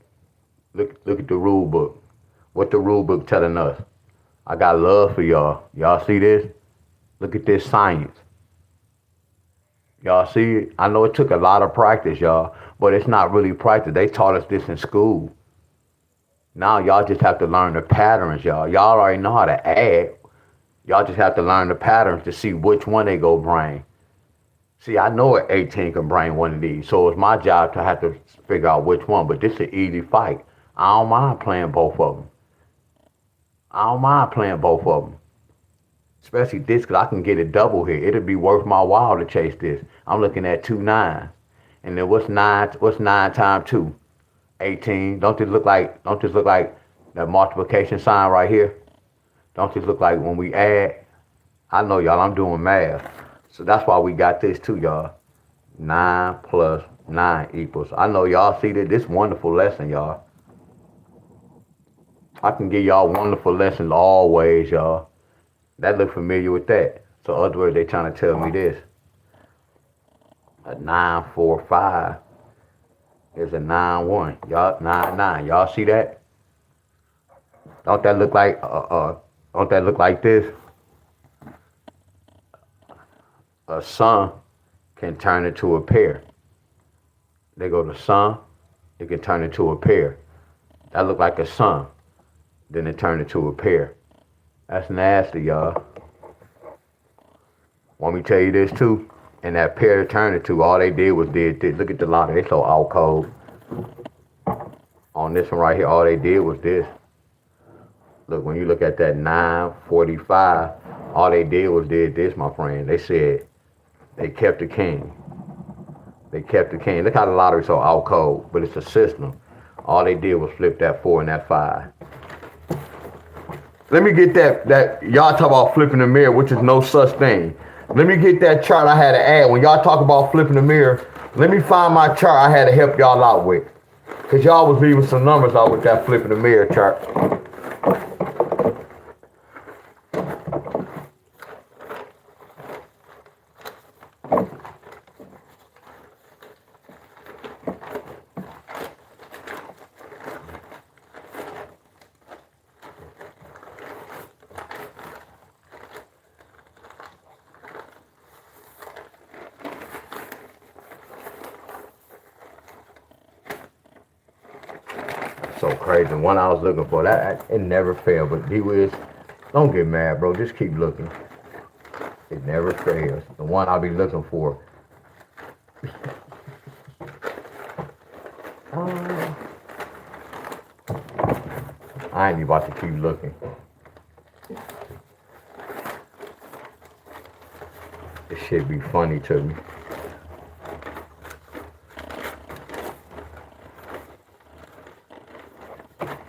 Look at the rule book. What the rule book telling us? I got love for y'all. Y'all see this? Look at this science. Y'all see it? I know it took a lot of practice, y'all, but it's not really practice. They taught us this in school. Now y'all just have to learn the patterns, y'all. Y'all already know how to add. Y'all just have to learn the patterns to see which one they go bring. See, I know an 18 can bring one of these, so it's my job to have to figure out which one, but this is an easy fight. I don't mind playing both of them. I don't mind playing both of them. Especially this, because I can get a double here. It'll be worth my while to chase this. I'm looking at 2 9s. And then what's 9 times 2? 18. Don't this look like that multiplication sign right here? Don't this look like when we add? I know y'all, I'm doing math. So that's why we got this too, y'all. 9 plus 9 equals. I know y'all see this wonderful lesson, y'all. I can give y'all wonderful lessons always, y'all. That look familiar with that. So other words, they trying to tell me this. A 945 is a 91. Y'all 99. Y'all see that? Don't that look like don't that look like this? A sum can turn into a pair. They go to sum, it can turn into a pair. That look like a sum. Then it turned into a pair. That's nasty, y'all. Want me to tell you this too? And that pair it turned into, all they did was did this. Look at the lottery, they so out cold. On this one right here, all they did was this. Look, when you look at that 945, all they did was did this, my friend. They said they kept the king. They kept the king. Look how the lottery so out cold, but it's a system. All they did was flip that 4 and that 5. Let me get that y'all talk about flipping the mirror, which is no such thing. Let me get that chart I had to add. When y'all talk about flipping the mirror, let me find my chart I had to help y'all out with. Because y'all was leaving some numbers out with that flipping the mirror chart. So crazy. The one I was looking for, that it never failed. But D-Wiz, don't get mad, bro. Just keep looking. It never fails. The one I'll be looking for. I ain't even about to keep looking. This shit be funny to me.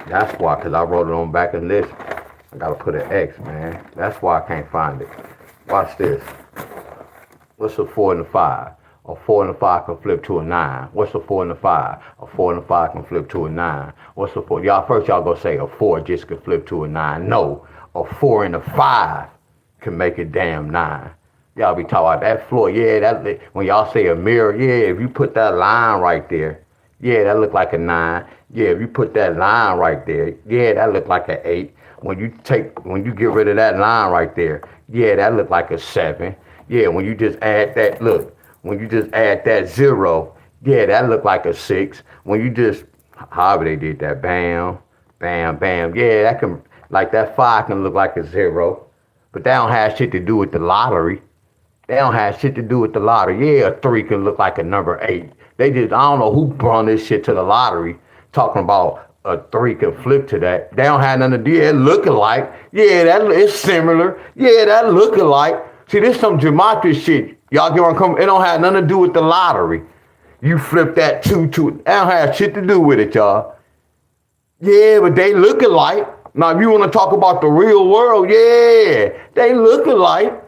That's why, because I wrote it on back of this. I gotta put an X, man. That's why I can't find it. Watch this. What's a 4 and a 5? A 4 and a 5 can flip to a 9. What's a 4 and a 5? A 4 and a 5 can flip to a 9. What's a 4? Y'all first y'all gonna say a 4 just can flip to a 9. No, a 4 and a 5 can make a damn 9. Y'all be talking about that floor. Yeah, that when y'all say a mirror, yeah, if you put that line right there, yeah, that look like a 9. Yeah, if you put that line right there, yeah, that look like an 8. When you get rid of that line right there, yeah, that look like a 7. Yeah, when you just add that, look, when you just add that zero, yeah, that look like a 6. When you just, however they did that, bam, bam, bam, yeah, that can, like that 5 can look like a 0. But that don't have shit to do with the lottery. They don't have shit to do with the lottery. Yeah, a 3 can look like a number 8. They just, I don't know who brought this shit to the lottery, talking about a 3 can flip to that. They don't have nothing to do. Yeah, look alike. Yeah, that it's similar. Yeah, that look alike. See, this some Gematria shit. Y'all get where I'm coming? It don't have nothing to do with the lottery. You flip that 2 to it. That don't have shit to do with it, y'all. Yeah, but they look alike. Now, if you want to talk about the real world, yeah, they look alike.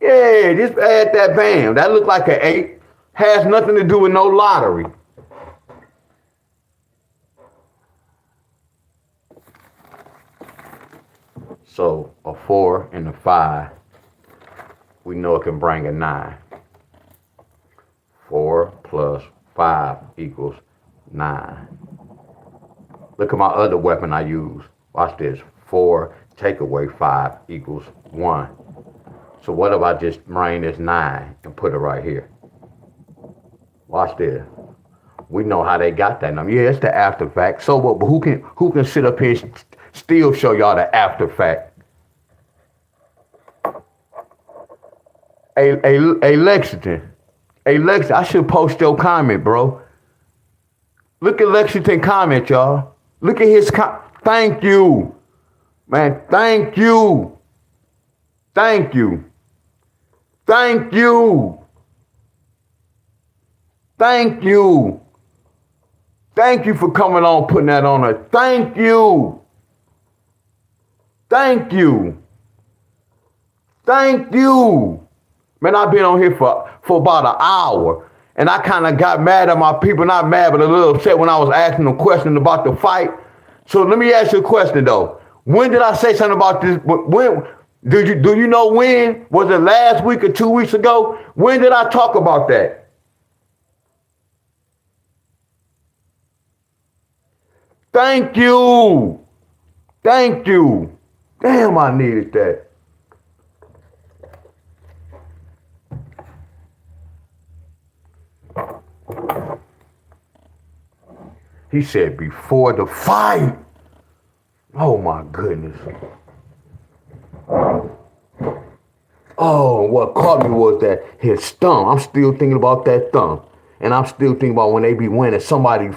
Yeah, just add that bam. That look like an 8. Has nothing to do with no lottery. So a 4 and a 5, we know it can bring a 9. 4 plus 5 equals 9. Look at my other weapon I use. Watch this. 4 take away 5 equals 1. So what if I just bring this 9 and put it right here? Watch this. We know how they got that number. Yeah, it's the after fact. So what? But who can sit up here and still show y'all the after fact? Hey, Lexington. Hey, Lexington, I should post your comment, bro. Look at Lexington comment, y'all. Look at his thank you. Man, thank you. Thank you. Thank you. Thank you. Thank you for coming on, putting that on her. Thank you. Thank you. Thank you. Man, I've been on here for about an hour. And I kind of got mad at my people. Not mad, but a little upset when I was asking them questions about the fight. So let me ask you a question, though. When did I say something about this? When do you know when? Was it last week or 2 weeks ago? When did I talk about that? Thank you. Thank you. Damn, I needed that. He said before the fight. Oh my goodness. Oh, what caught me was that his thumb. I'm still thinking about that thumb. And I'm still thinking about when they be winning. It's somebody's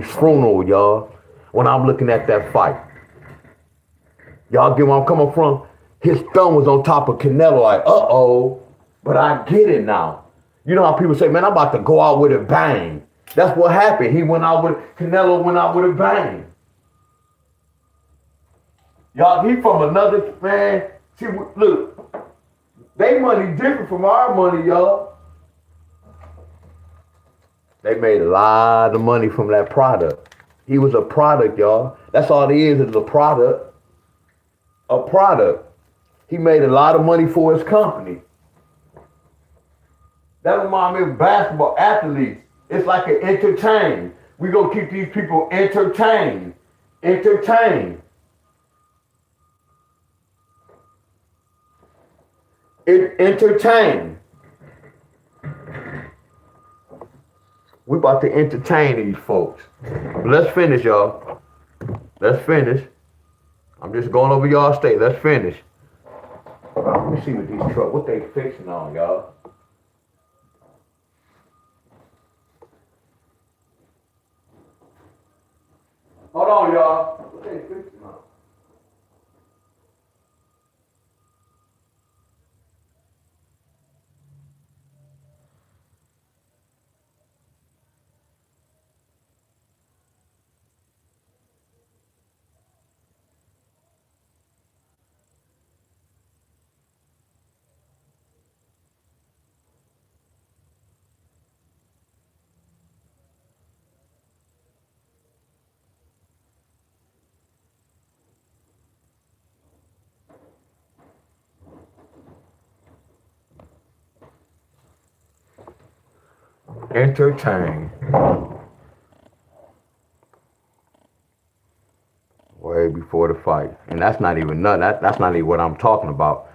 funeral, y'all. When I'm looking at that fight. Y'all get where I'm coming from? His thumb was on top of Canelo, like, uh-oh. But I get it now. You know how people say, man, I'm about to go out with a bang. That's what happened. Canelo went out with a bang. Y'all, he from another, man. See, look, they money different from our money, y'all. They made a lot of money from that product. He was a product, y'all. That's all he is a product. A product. He made a lot of money for his company. That reminds me of basketball athletes. It's like an entertain. We gonna keep these people entertained. Entertained. Entertain. We about to entertain these folks. But let's finish, y'all. Let's finish. I'm just going over y'all state. Let's finish. Let me see what these trucks, what they fixing on, y'all. Hold on, y'all. What they fixing on? Entertain. Way before the fight. And that's not even nothing. That's not even what I'm talking about.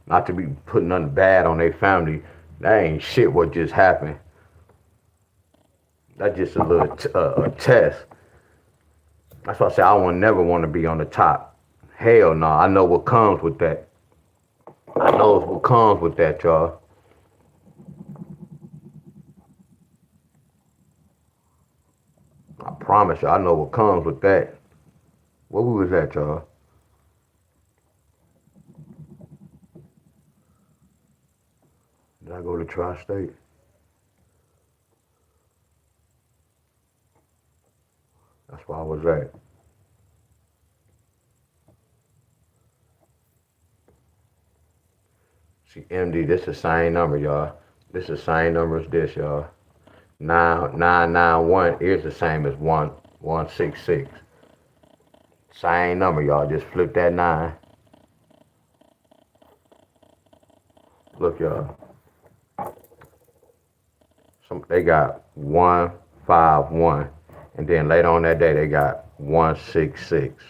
Not to be putting nothing bad on their family. That ain't shit what just happened. That's just a little a test. That's why I say I would never want to be on the top. Hell no, I know what comes with that. I know what comes with that, y'all. I promise you, I know what comes with that. Where we was at, y'all? Did I go to Tri-State? That's where I was at. See, MD, this the same number, y'all. This the same number as this, y'all. 9991 is the same as 1166. Same number, y'all. Just flip that 9. Look, y'all. They got 151. And then later on that day, they got 166.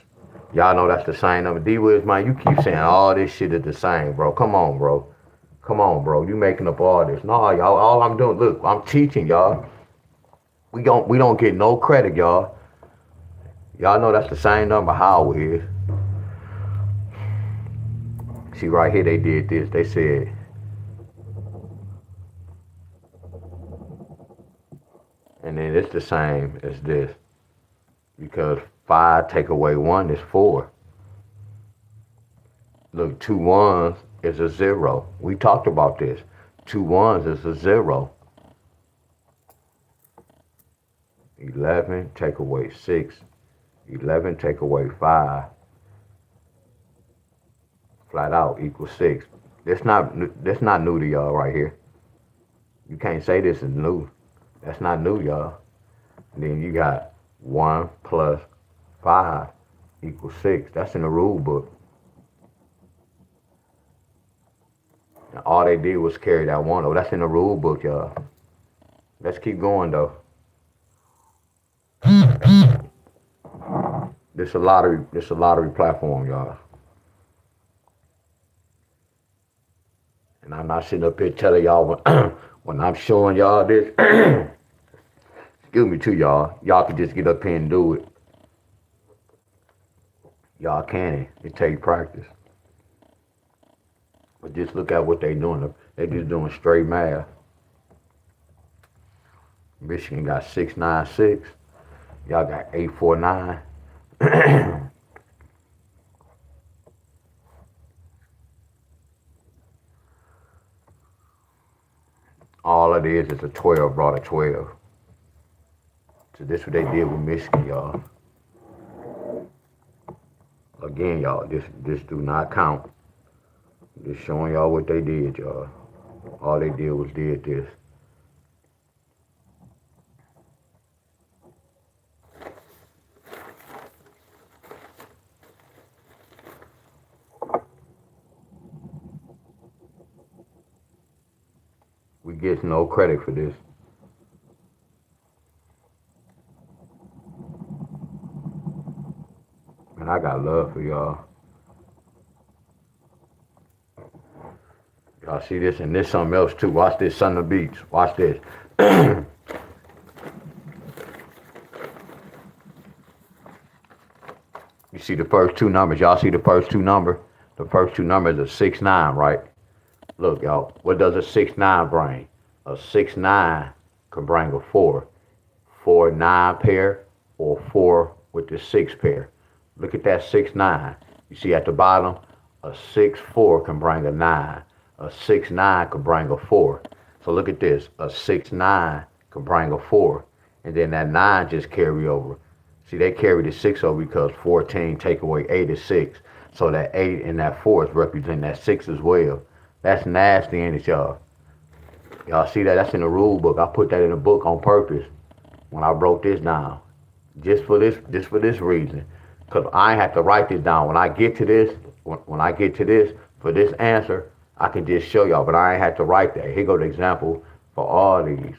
Y'all know that's the same number. D-Wiz, man, you keep saying all this shit is the same, bro. Come on, bro. Come on, bro. You making up all this. No, y'all, all I'm doing, look, I'm teaching y'all. We don't get no credit, y'all. Y'all know that's the same number how it is. See, right here, they did this. They said, and then it's the same as this. Because 5 take away 1 is 4. Look, 2 ones is a 0. We talked about this. 2 ones is a 0. 11 take away 6. 11 take away 5. Flat out equals 6. That's not new to y'all right here. You can't say this is new. That's not new, y'all. And then you got 1 plus 5 equals 6. That's in the rule book. And all they did was carry that 1 over. That's in the rule book, y'all. Let's keep going, though. This a lottery platform, y'all. And I'm not sitting up here telling y'all when I'm showing y'all this. Excuse me, too, y'all. Y'all can just get up here and do it. Y'all can. It takes practice. But just look at what they doing. They just doing straight math. Michigan got 696. Y'all got 849. All it is a 12 brought a 12. So this what they did with Michigan, y'all. Again, y'all, this do not count. Just showing y'all what they did, y'all. All they did was did this. We get no credit for this. And I got love for y'all. Y'all see this? And this something else too. Watch this, Son of the Beach. Watch this. You see the first 2 numbers. Y'all see the first 2 numbers? The first 2 numbers are 6, 9, right? Look, y'all. What does a 6, 9 bring? A 6, 9 can bring a 4. 4, 9 pair or 4 with the 6 pair. Look at that 6, 9. You see at the bottom? A 6, 4 can bring a 9. A 6, 9 can bring a 4. So look at this. A 6, 9 can bring a 4. And then that 9 just carry over. See, they carry the 6 over because 14 take away 8 is 6. So that 8 and that 4 is representing that 6 as well. That's nasty, ain't it, y'all? Y'all see that? That's in the rule book. I put that in the book on purpose when I broke this down. Just for this reason. Because I ain't have to write this down. When I get to this, for this answer, I can just show y'all. But I ain't have to write that. Here go the example for all these.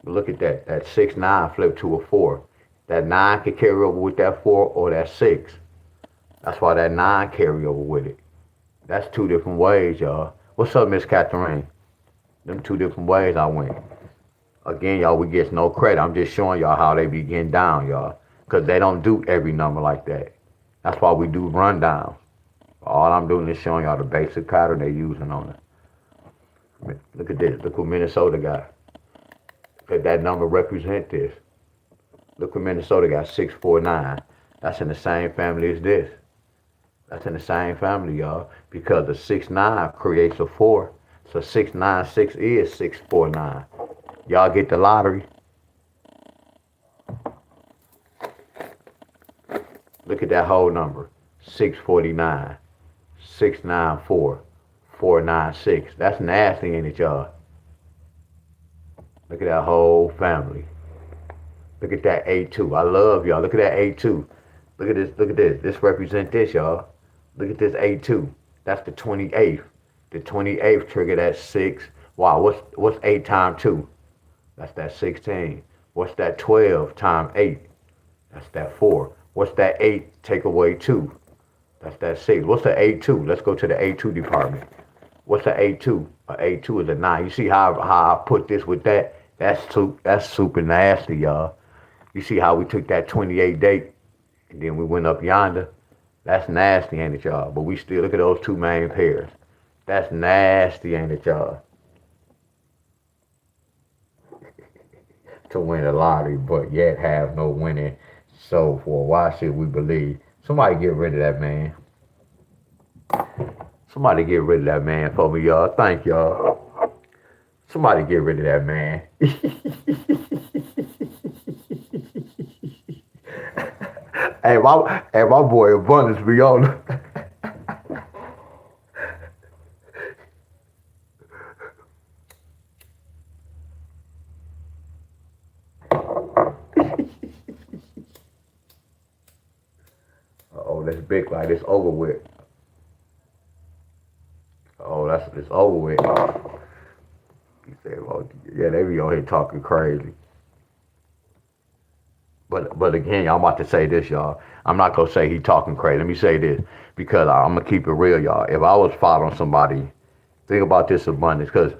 Look at that. That 6, 9 flipped to a 4. That 9 can carry over with that 4 or that 6. That's why that 9 carry over with it. That's 2 different ways, y'all. What's up, Miss Catherine? Them 2 different ways I went. Again, y'all, we get no credit. I'm just showing y'all how they be getting down, y'all. Because they don't do every number like that. That's why we do rundowns. All I'm doing is showing y'all the basic pattern they using on it. Look at this. Look what Minnesota got. Could that number represent this? Look what Minnesota got, 649. That's in the same family as this. That's in the same family, y'all. Because the 6-9 creates a 4. So 696 is 649. Y'all get the lottery. Look at that whole number. 649, 694, 496. That's nasty, ain't it, y'all? Look at that whole family. Look at that A2. I love y'all. Look at that A2. Look at this. Look at this. This represents this, y'all. Look at this A2. That's the 28th. The 28th trigger that 6. Wow, what's 8 times 2? That's that 16. What's that 12 times 8? That's that 4. What's that 8 take away 2? That's that 6. What's the A2? Let's go to the A2 department. What's the A2? A2 is a 9. You see how I put this with that? That's super nasty, y'all. You see how we took that 28 date and then we went up yonder? That's nasty, ain't it, y'all? But we still look at those 2 main pairs. That's nasty, ain't it, y'all? To win the lottery, but yet have no winning so for. Why should we believe? Somebody get rid of that man. Somebody get rid of that man for me, y'all. Thank y'all. Somebody get rid of that man. Hey, my boy Abundance be on. Oh, that's big like it's over with. Oh, it's over with. He said, well, yeah, they be on here talking crazy. But again, y'all, I'm about to say this, y'all. I'm not gonna say he talking crazy. Let me say this because I'm gonna keep it real, y'all. If I was following somebody, think about this abundance, because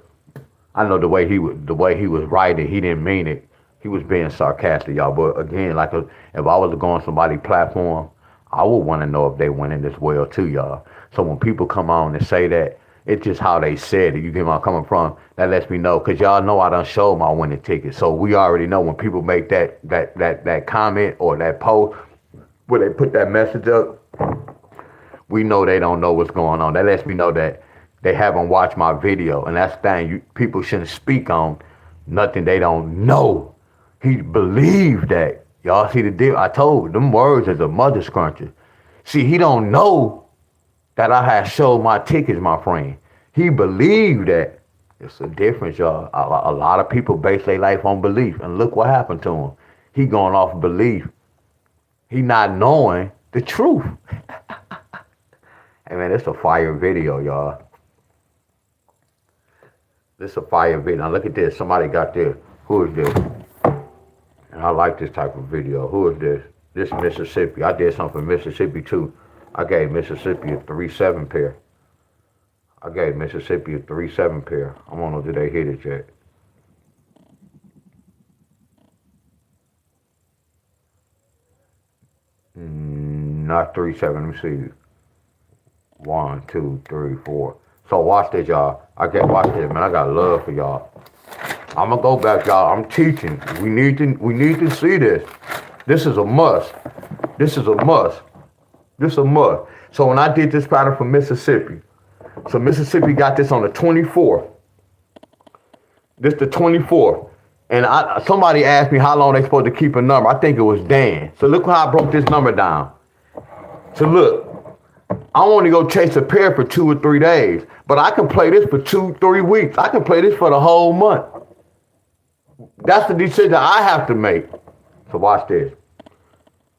I know the way he was writing, he didn't mean it. He was being sarcastic, y'all. But again, if I was to go on somebody's platform, I would want to know if they winning this well too, y'all. So when people come on and say that, it's just how they said it. You get where I'm coming from? That lets me know, because y'all know I done showed my winning ticket. So we already know when people make that comment or that post where they put that message up, we know they don't know what's going on. That lets me know that they haven't watched my video. And that's the thing, people shouldn't speak on nothing they don't know. He believed that. Y'all see the deal? I told them words as a mother scruncher. See, he don't know that I had showed my tickets, my friend. He believed that. It's a difference, y'all. A lot of people base their life on belief. And look what happened to him. He going off belief. He not knowing the truth. Hey, man, it's a fire video, y'all. This is a fire video. Now, look at this. Somebody got this. Who is this? And I like this type of video. Who is this? This is Mississippi. I did something for Mississippi, too. I gave Mississippi a 3-7 pair. I gave Mississippi a 3-7 pair. I don't know, did they hit it yet? Not 3-7. Let me see. 1, 2, 3, 4. So watch this, y'all. Watch this, man. I got love for y'all. I'm gonna go back, y'all. I'm teaching. We need to see this. This is a must. This is a must. This is a must. So when I did this pattern for Mississippi, so Mississippi got this on the 24th. This the 24th. And somebody asked me how long they supposed to keep a number. I think it was Dan. So look how I broke this number down. So look, I want to go chase a pair for 2 or 3 days, but I can play this for 2-3 weeks. I can play this for the whole month. That's the decision I have to make. So watch this.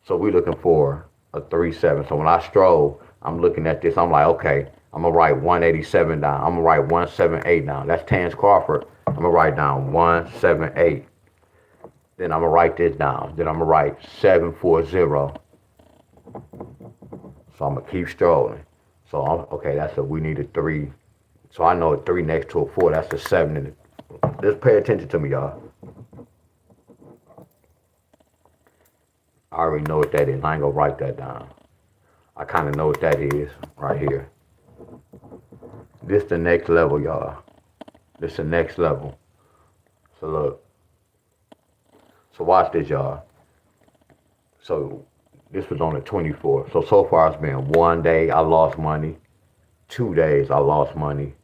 So we're looking for a 3-7. So when I stroll, I'm looking at this. I'm like, okay, I'm going to write 187 down. I'm going to write 178 down. That's Terrence Crawford. I'm going to write down 178. Then I'm going to write this down. Then I'm going to write 740. So I'm going to keep strolling. So okay, we need a 3. So I know a 3 next to a 4, that's a 7 in it. Just pay attention to me, y'all. I already know what that is. I ain't gonna write that down. I kind of know what that is right here. This the next level, y'all. This the next level. So look. So watch this, y'all. So this was on the 24th. So far it's been 1 day I lost money. 2 days I lost money.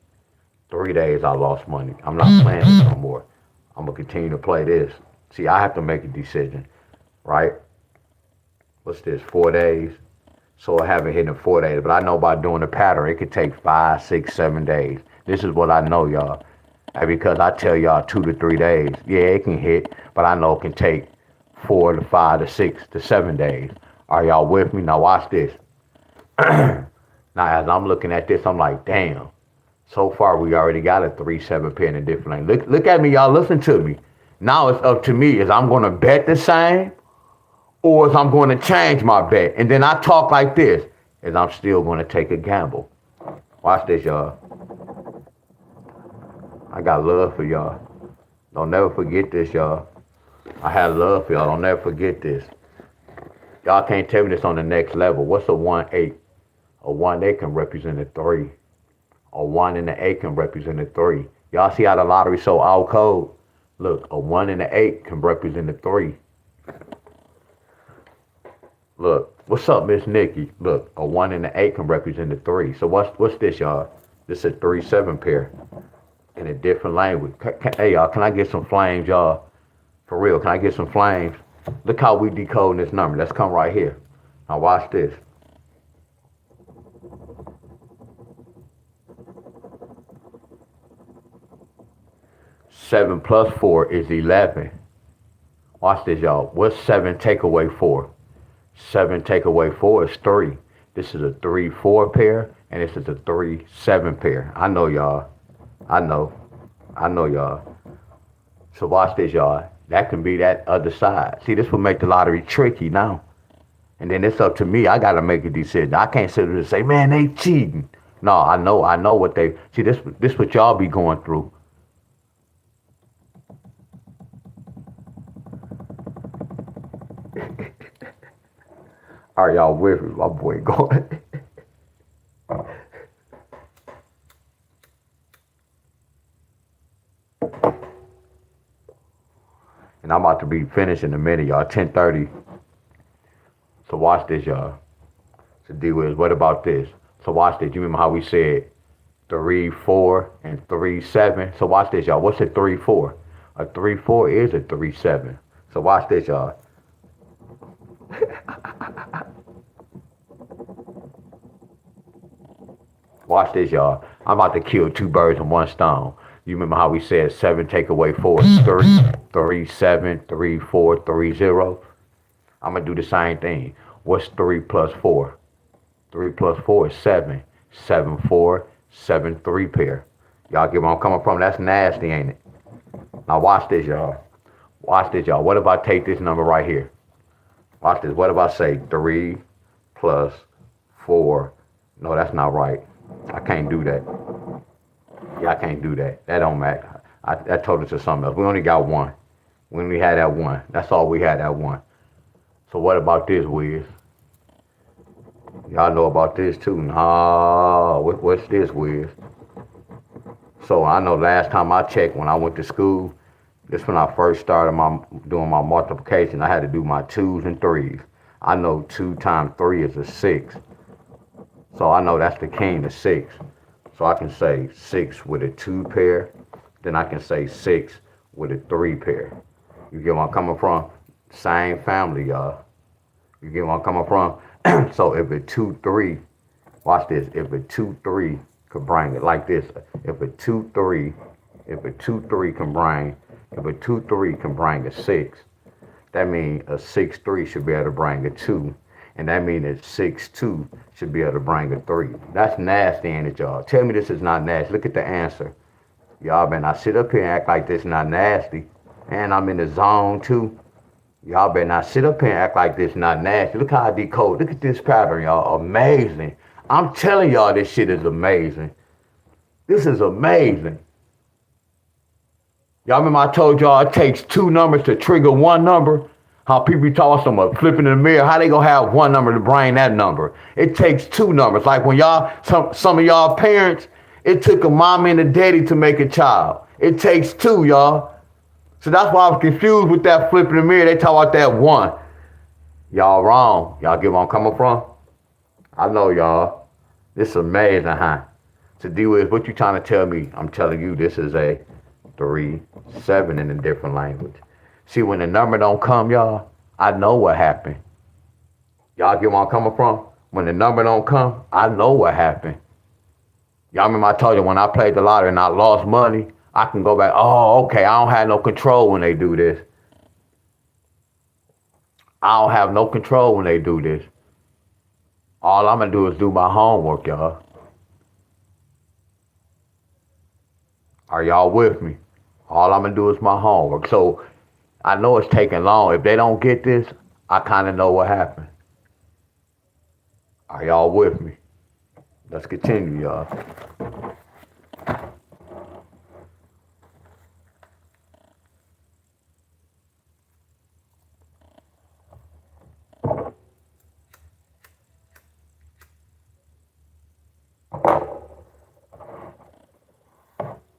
3 days I lost money. I'm not playing this no more. I'm gonna continue to play this. See, I have to make a decision, right? What's this? 4 days. So I haven't hit in 4 days, but I know by doing the pattern, it could take 5, 6, 7 days. This is what I know, y'all. And because I tell y'all 2 to 3 days, yeah, it can hit, but I know it can take 4 to 5 to 6 to 7 days. Are y'all with me? Now watch this. Now as I'm looking at this, I'm like, damn. So far we already got a 3-7 pair in a different lane. Look at me, y'all. Listen to me. Now it's up to me. Is I'm gonna bet the same, or is I'm going to change my bet? And then I talk like this, is I'm still going to take a gamble. Watch this, y'all. I got love for y'all. Don't never forget this, y'all. I have love for y'all. Don't never forget this. Y'all can't tell me this on the next level. What's a 1-8? A 1-8 can represent a 3. A 1 and an 8 can represent a 3. Y'all see how the lottery so out cold? Look, a 1 and an 8 can represent a 3. Look, what's up, Miss Nikki? Look, a 1 and an 8 can represent a 3. So what's this, y'all? This is a 3-7 pair in a different language. Hey, y'all, can I get some flames, y'all? For real, can I get some flames? Look how we decoding this number. Let's come right here. Now watch this. Seven plus 4 is 11. Watch this, y'all. What's 7 take away 4? 7 take away 4 is 3. This is a 3-4 pair, and this is a 3-7 pair. I know, y'all. I know, y'all. So watch this, y'all. That can be that other side. See, this will make the lottery tricky now. And then it's up to me. I got to make a decision. I can't sit there and say, man, they cheating. No, I know what they... See, this what y'all be going through. Are y'all with me? My boy going. And I'm about to be finished in a minute, y'all. 10:30. So watch this, y'all. So D Wiz, what about this? So watch this. You remember how we said 3-4 and 3-7? So watch this, y'all. What's a 3-4? A 3-4 is a 3-7. So watch this, y'all. Watch this, y'all. I'm about to kill 2 birds with 1 stone. You remember how we said 7 take away 4 is 3, 3, 7, 3, 4, 3, 0? I'm going to do the same thing. What's 3 plus 4? 3 plus 4 is 7. 7, 4, 7, 3 pair. Y'all get where I'm coming from? That's nasty, ain't it? Now watch this, y'all. Watch this, y'all. What if I take this number right here? Watch this. What if I say 3 plus 4? No, that's not right. I can't do that. Yeah, I can't do that. That don't matter. I told it to something else. We only got 1. We only had that 1. That's all we had, that 1. So what about this, Wiz? Y'all know about this too. Nah, what's this, Wiz? So I know last time I checked when I went to school, this when I first started doing my multiplication, I had to do my 2s and 3s. I know 2 times 3 is a 6. So I know that's the king of 6. So I can say 6 with a 2 pair. Then I can say 6 with a 3 pair. You get where I'm coming from? Same family, y'all. You get where I'm coming from? So if a 2-3, watch this. If a 2-3 could bring it like this. If a 2-3 can bring a 6, that means a 6-3 should be able to bring a 2. And that means that 6-2 should be able to bring a 3. That's nasty, ain't it, y'all? Tell me this is not nasty. Look at the answer. Y'all better not sit up here and act like this is not nasty. And I'm in the zone, too. Y'all better not sit up here and act like this is not nasty. Look how I decode. Look at this pattern, y'all. Amazing. I'm telling y'all this shit is amazing. This is amazing. Y'all remember I told y'all it takes two numbers to trigger one number? How people talk about flipping in the mirror, how they gonna have one number to bring that number? It takes two numbers. Like when y'all, some of y'all parents, it took a mom and a daddy to make a child. It takes two, y'all. So that's why I was confused with that flipping in the mirror. They talk about that one. Y'all wrong. Y'all get where I'm coming from? I know y'all. This is amazing, huh? To deal with what you trying to tell me. I'm telling you, this is a 3-7 in a different language. See, when the number don't come, y'all, I know what happened. Y'all get where I'm coming from? When the number don't come, I know what happened. Y'all remember I told you when I played the lottery and I lost money, I can go back, oh, okay, I don't have no control when they do this. I don't have no control when they do this. All I'm going to do is do my homework, y'all. Are y'all with me? All I'm going to do is my homework. So I know it's taking long. If they don't get this, I kind of know what happened. Are y'all with me? Let's continue, y'all.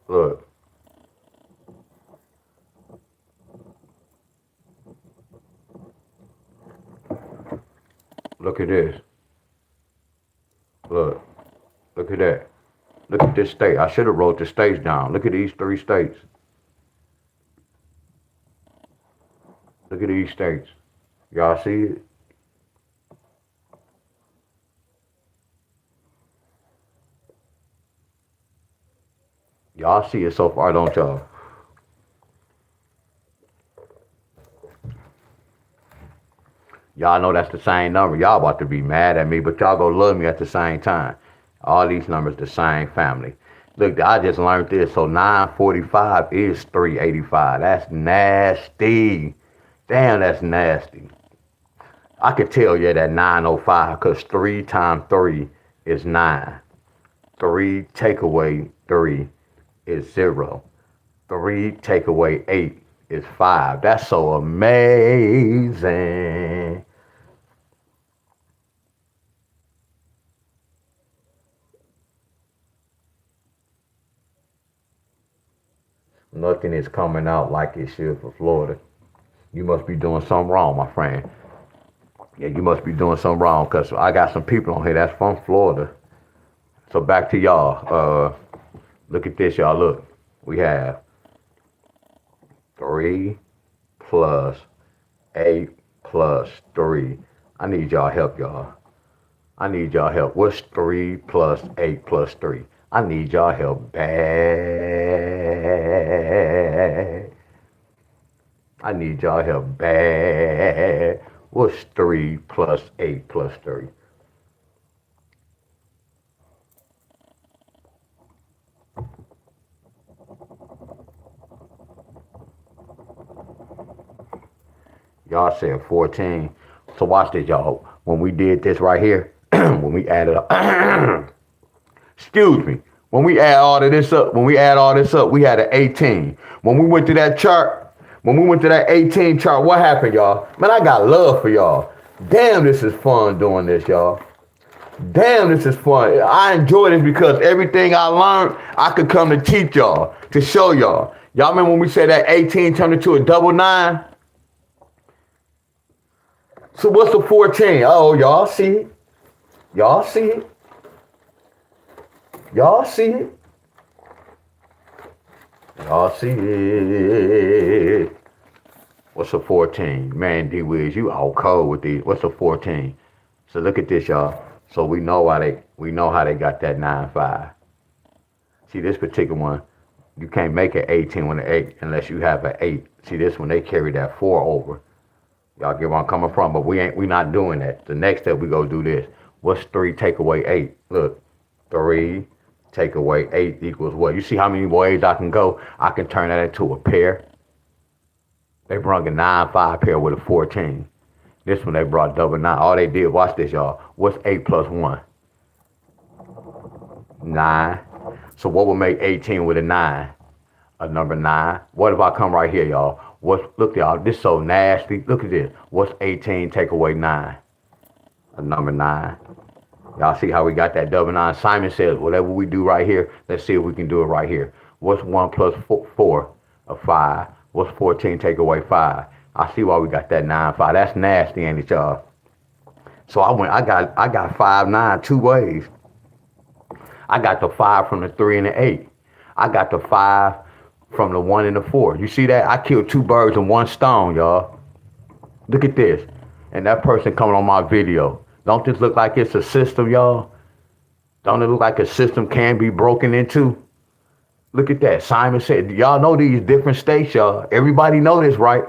Look. Look at this. Look. Look at that. Look at this state. I should have wrote the states down. Look at these 3 states. Look at these states. Y'all see it? Y'all see it so far, don't y'all? Y'all know that's the same number. Y'all about to be mad at me, but y'all gonna love me at the same time. All these numbers the same family. Look, I just learned this. So 945 is 385. That's nasty. Damn, that's nasty. I could tell you that 905 because 3 times 3 is 9. 3 take away 3 is 0. 3 take away 8 is 5. That's so amazing. Nothing is coming out like it should for Florida. You must be doing something wrong, my friend. Yeah, you must be doing something wrong because I got some people on here that's from Florida. So back to y'all. Look at this, y'all. Look, we have 3 plus 8 plus 3. I need y'all help, y'all. I need y'all help. What's 3 plus 8 plus 3? I need y'all help bad. I need y'all help bad. What's 3 plus 8 plus 3? Y'all said 14. So watch this, y'all. When we did this right here, when we added up, excuse me, when we add all of this up, we had an 18. When we went to that chart, when we went to that 18 chart, what happened, y'all? Man, I got love for y'all. Damn, this is fun doing this, y'all. Damn, this is fun. I enjoy this because everything I learned, I could come to teach y'all, to show y'all. Y'all remember when we said that 18 turned into a double 9? So what's the 14? Oh, y'all see it. Y'all see it. Y'all see it. Y'all see it. What's a 14? Man, D-Wiz, you all cold with these. What's a 14? So look at this, y'all. So we know how they got that 9-5. See this particular one, you can't make it 18 with an 8 unless you have an 8. See this one, they carry that 4 over. Y'all get where I'm coming from, but we not doing that. The next step we go do this. What's 3 take away 8? Look, 3 take away 8 equals what? You see how many ways I can go? I can turn that into a pair. They brought a 9-5 pair with a 14. This one they brought double 9. All they did, watch this, y'all. What's 8 plus 1? 9. So what would make 18 with a 9? A number 9. What if I come right here, y'all? Look, y'all, this so nasty. Look at this. What's 18 take away 9? A number 9. Y'all see how we got that double 9? Simon says, whatever we do right here, let's see if we can do it right here. What's 1 plus 4? A 5. What's 14 take away 5? I see why we got that 9, 5. That's nasty, ain't it, y'all? So I got 5, 9, two ways. I got the 5 from the 3 and the 8. I got the 5 from the 1 and the 4. You see that? I killed 2 birds with 1 stone, y'all. Look at this. And that person coming on my video. Don't this look like it's a system, y'all? Don't it look like a system can be broken into? Look at that. Simon said, y'all know these different states, y'all. Everybody know this, right?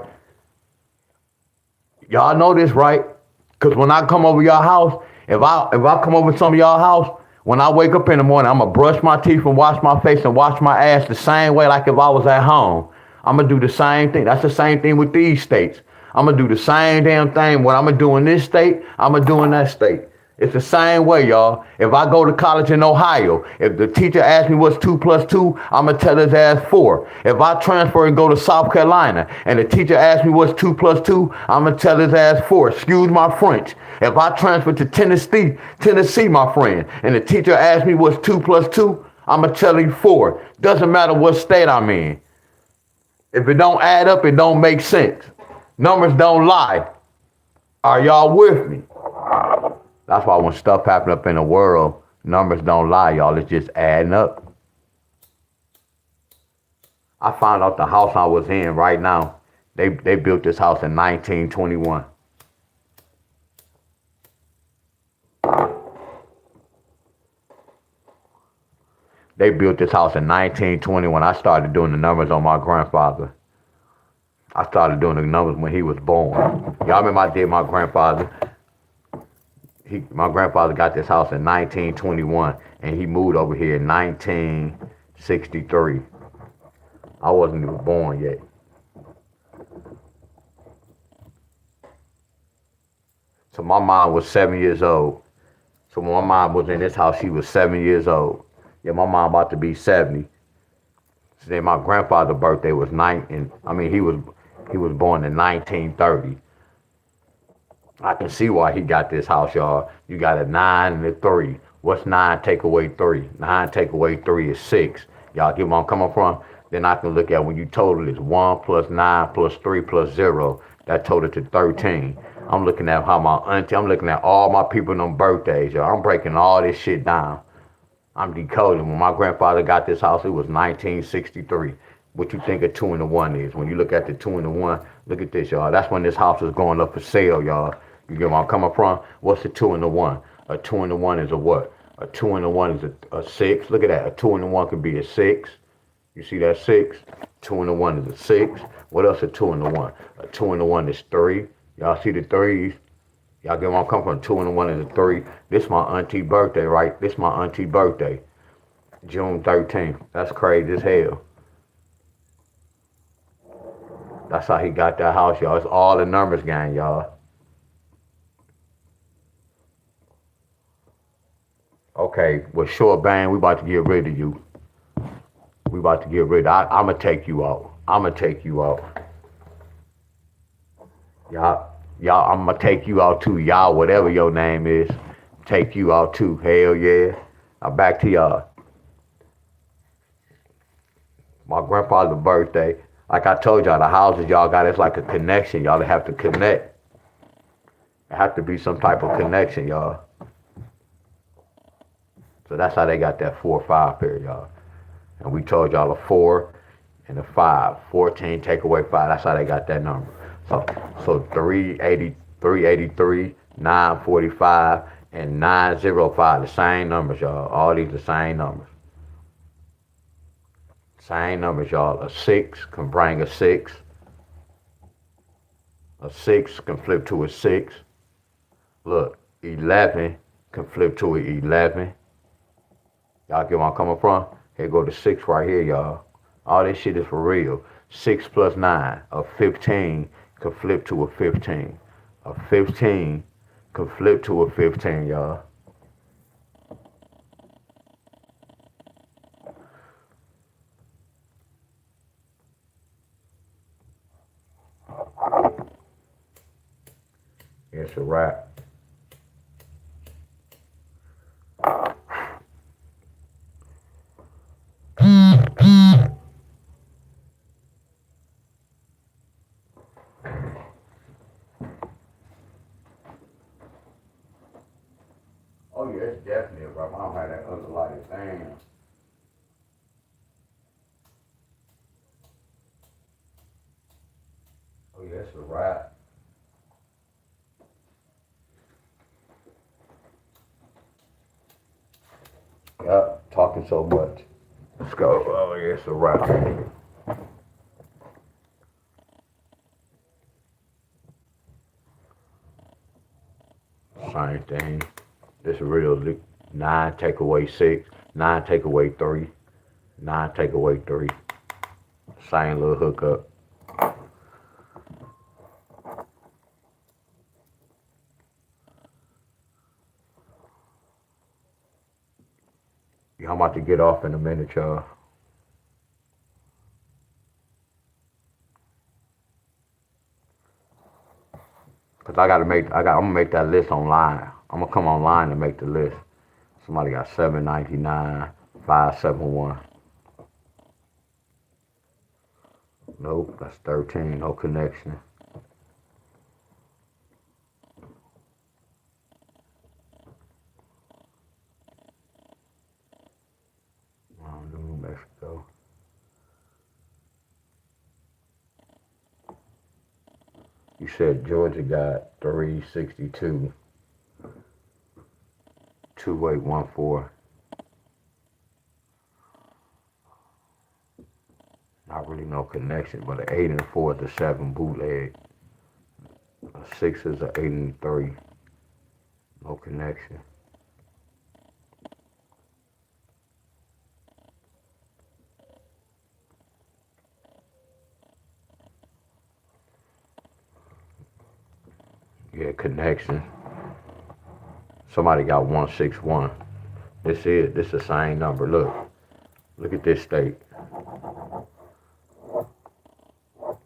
Y'all know this, right? Because when I come over your house, if I come over to some of y'all house, when I wake up in the morning, I'm going to brush my teeth and wash my face and wash my ass the same way like if I was at home. I'm going to do the same thing. That's the same thing with these states. I'm going to do the same damn thing. What I'm going to do in this state, I'm going to do in that state. It's the same way, y'all. If I go to college in Ohio, if the teacher asks me what's 2 plus 2, I'm going to tell his ass 4. If I transfer and go to South Carolina and the teacher asks me what's 2 plus 2, I'm going to tell his ass 4. Excuse my French. If I transfer to Tennessee, my friend, and the teacher asks me what's 2 plus 2, I'm going to tell him 4. Doesn't matter what state I'm in. If it don't add up, it don't make sense. Numbers don't lie. Are y'all with me? That's why when stuff happen up in the world, numbers don't lie, y'all. It's just adding up. I found out the house I was in right now, they built this house in 1921. They built this house in 1921. I started doing the numbers on my grandfather. I started doing the numbers when he was born. Y'all remember I did my grandfather. My grandfather got this house in 1921, and he moved over here in 1963. I wasn't even born yet. So my mom was 7 years old. So when my mom was in this house, she was 7 years old. Yeah, my mom about to be 70. So then my grandfather's birthday was he was born in 1930. I can see why he got this house, y'all. You got a 9 and a 3. What's 9 take away 3? 9 take away 3 is 6. Y'all get where I'm coming from? Then I can look at when you total is 1 plus 9 plus 3 plus 0. That total to 13. I'm looking at I'm looking at all my people on birthdays, y'all. I'm breaking all this shit down. I'm decoding. When my grandfather got this house, it was 1963. What you think a 2 and a 1 is? When you look at the 2 and the 1, look at this, y'all. That's when this house was going up for sale, y'all. You get where I'm coming from? What's a 2 and a 1? A 2 and a 1 is a what? A 2 and a 1 is a 6. Look at that. A 2 and a 1 could be a 6. You see that 6? 2 and a 1 is a 6. What else a 2 and a 1? A 2 and a 1 is 3. Y'all see the 3s? Y'all get where I'm coming from? 2 and a 1 is a 3. This my auntie birthday, right? This my auntie birthday. June 13th. That's crazy as hell. That's how he got that house, y'all. It's all the numbers gang, y'all. Okay, well, Short Bang, we about to get rid of you. We about to get rid of I'm going to take you out. I'm going to take you out. Y'all, I'm going to take you out too. Y'all, whatever your name is, take you out too. Hell yeah. Now back to y'all. My grandfather's birthday. Like I told y'all, the houses y'all got, it's like a connection. Y'all have to connect. There have to be some type of connection, y'all. So that's how they got that 4-5 pair, y'all. And we told y'all a 4 and a 5. 14 take away 5. That's how they got that number. So 383, 945, and 905. The same numbers, y'all. All these the same numbers. Same numbers, y'all. A 6 can bring a 6. A 6 can flip to a 6. Look, 11 can flip to an 11. Y'all get where I'm coming from? Here go the 6 right here, y'all. All this shit is for real. 6 plus 9, a 15 can flip to a 15. A 15 can flip to a 15, y'all. It's a wrap. Oh yeah, it's definitely a wrap. I don't have that other lighted thing. Oh yeah, it's a wrap. Yup, talking so much. Let's go. Oh yeah, it's a wrap. Same thing. This real 9 take away 6, 9 take away 3, 9 take away 3. Same little hookup. Yeah, I'm about to get off in a minute, y'all. Cause I'm gonna make that list online. I'm gonna come online and make the list. Somebody got 799, 571. Nope, that's 13, no connection. New Mexico. You said Georgia got 362, 2814. Not really no connection, but an 8 and a 4 is a 7 bootleg. A 6 is an 8 and a 3. No connection. Yeah, connection. Somebody got 161. This the same number. Look at this state. What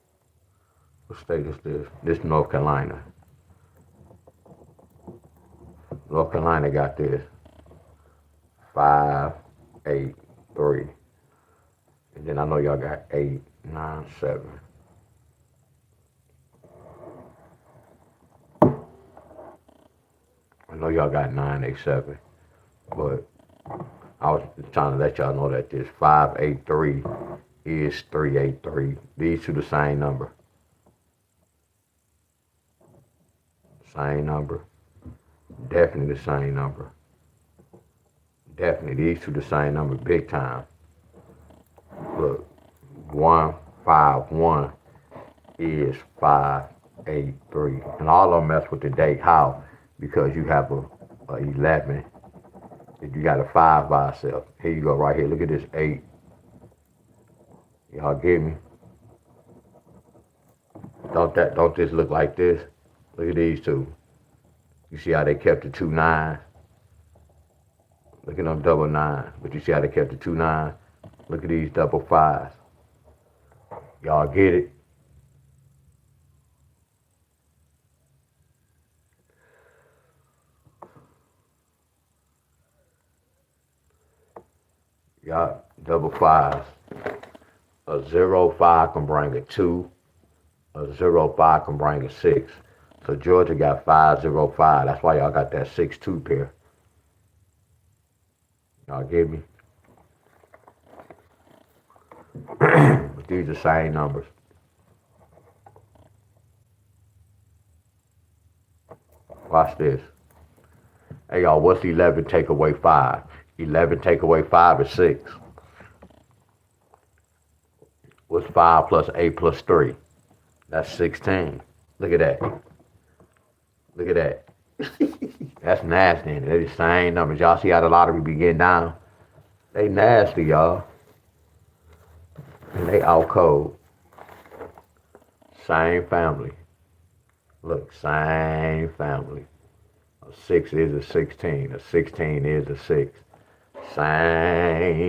state is this? This North Carolina. North Carolina got this 583. And then I know y'all got 897. I know y'all got 987. But I was trying to let y'all know that this 583 is 383. These two the same number. Same number. Definitely the same number. Definitely these two the same number big time. Look, 151 is 583. And all of them mess with the date. How? Because you have a 11. If you got a 5 by itself. Here you go right here. Look at this 8. Y'all get me? Don't this look like this? Look at these two. You see how they kept the 2 9s? Look at them double 9s. But you see how they kept the 2 9s? Look at these double 5s. Y'all get it? Y'all double 5s. A 0-5 can bring a 2. A 0-5 can bring a 6. So Georgia got 5-0-5. That's why y'all got that 6-2 pair. Y'all get me? But these are the same numbers. Watch this. Hey y'all, what's 11 take away 5? 11 take away 5 is 6. What's 5 plus 8 plus 3? That's 16. Look at that. Look at that. That's nasty. They're the same numbers. Y'all see how the lottery be getting down? They nasty, y'all. And they out cold. Same family. Look, same family. A 6 is a 16. A 16 is a 6. Same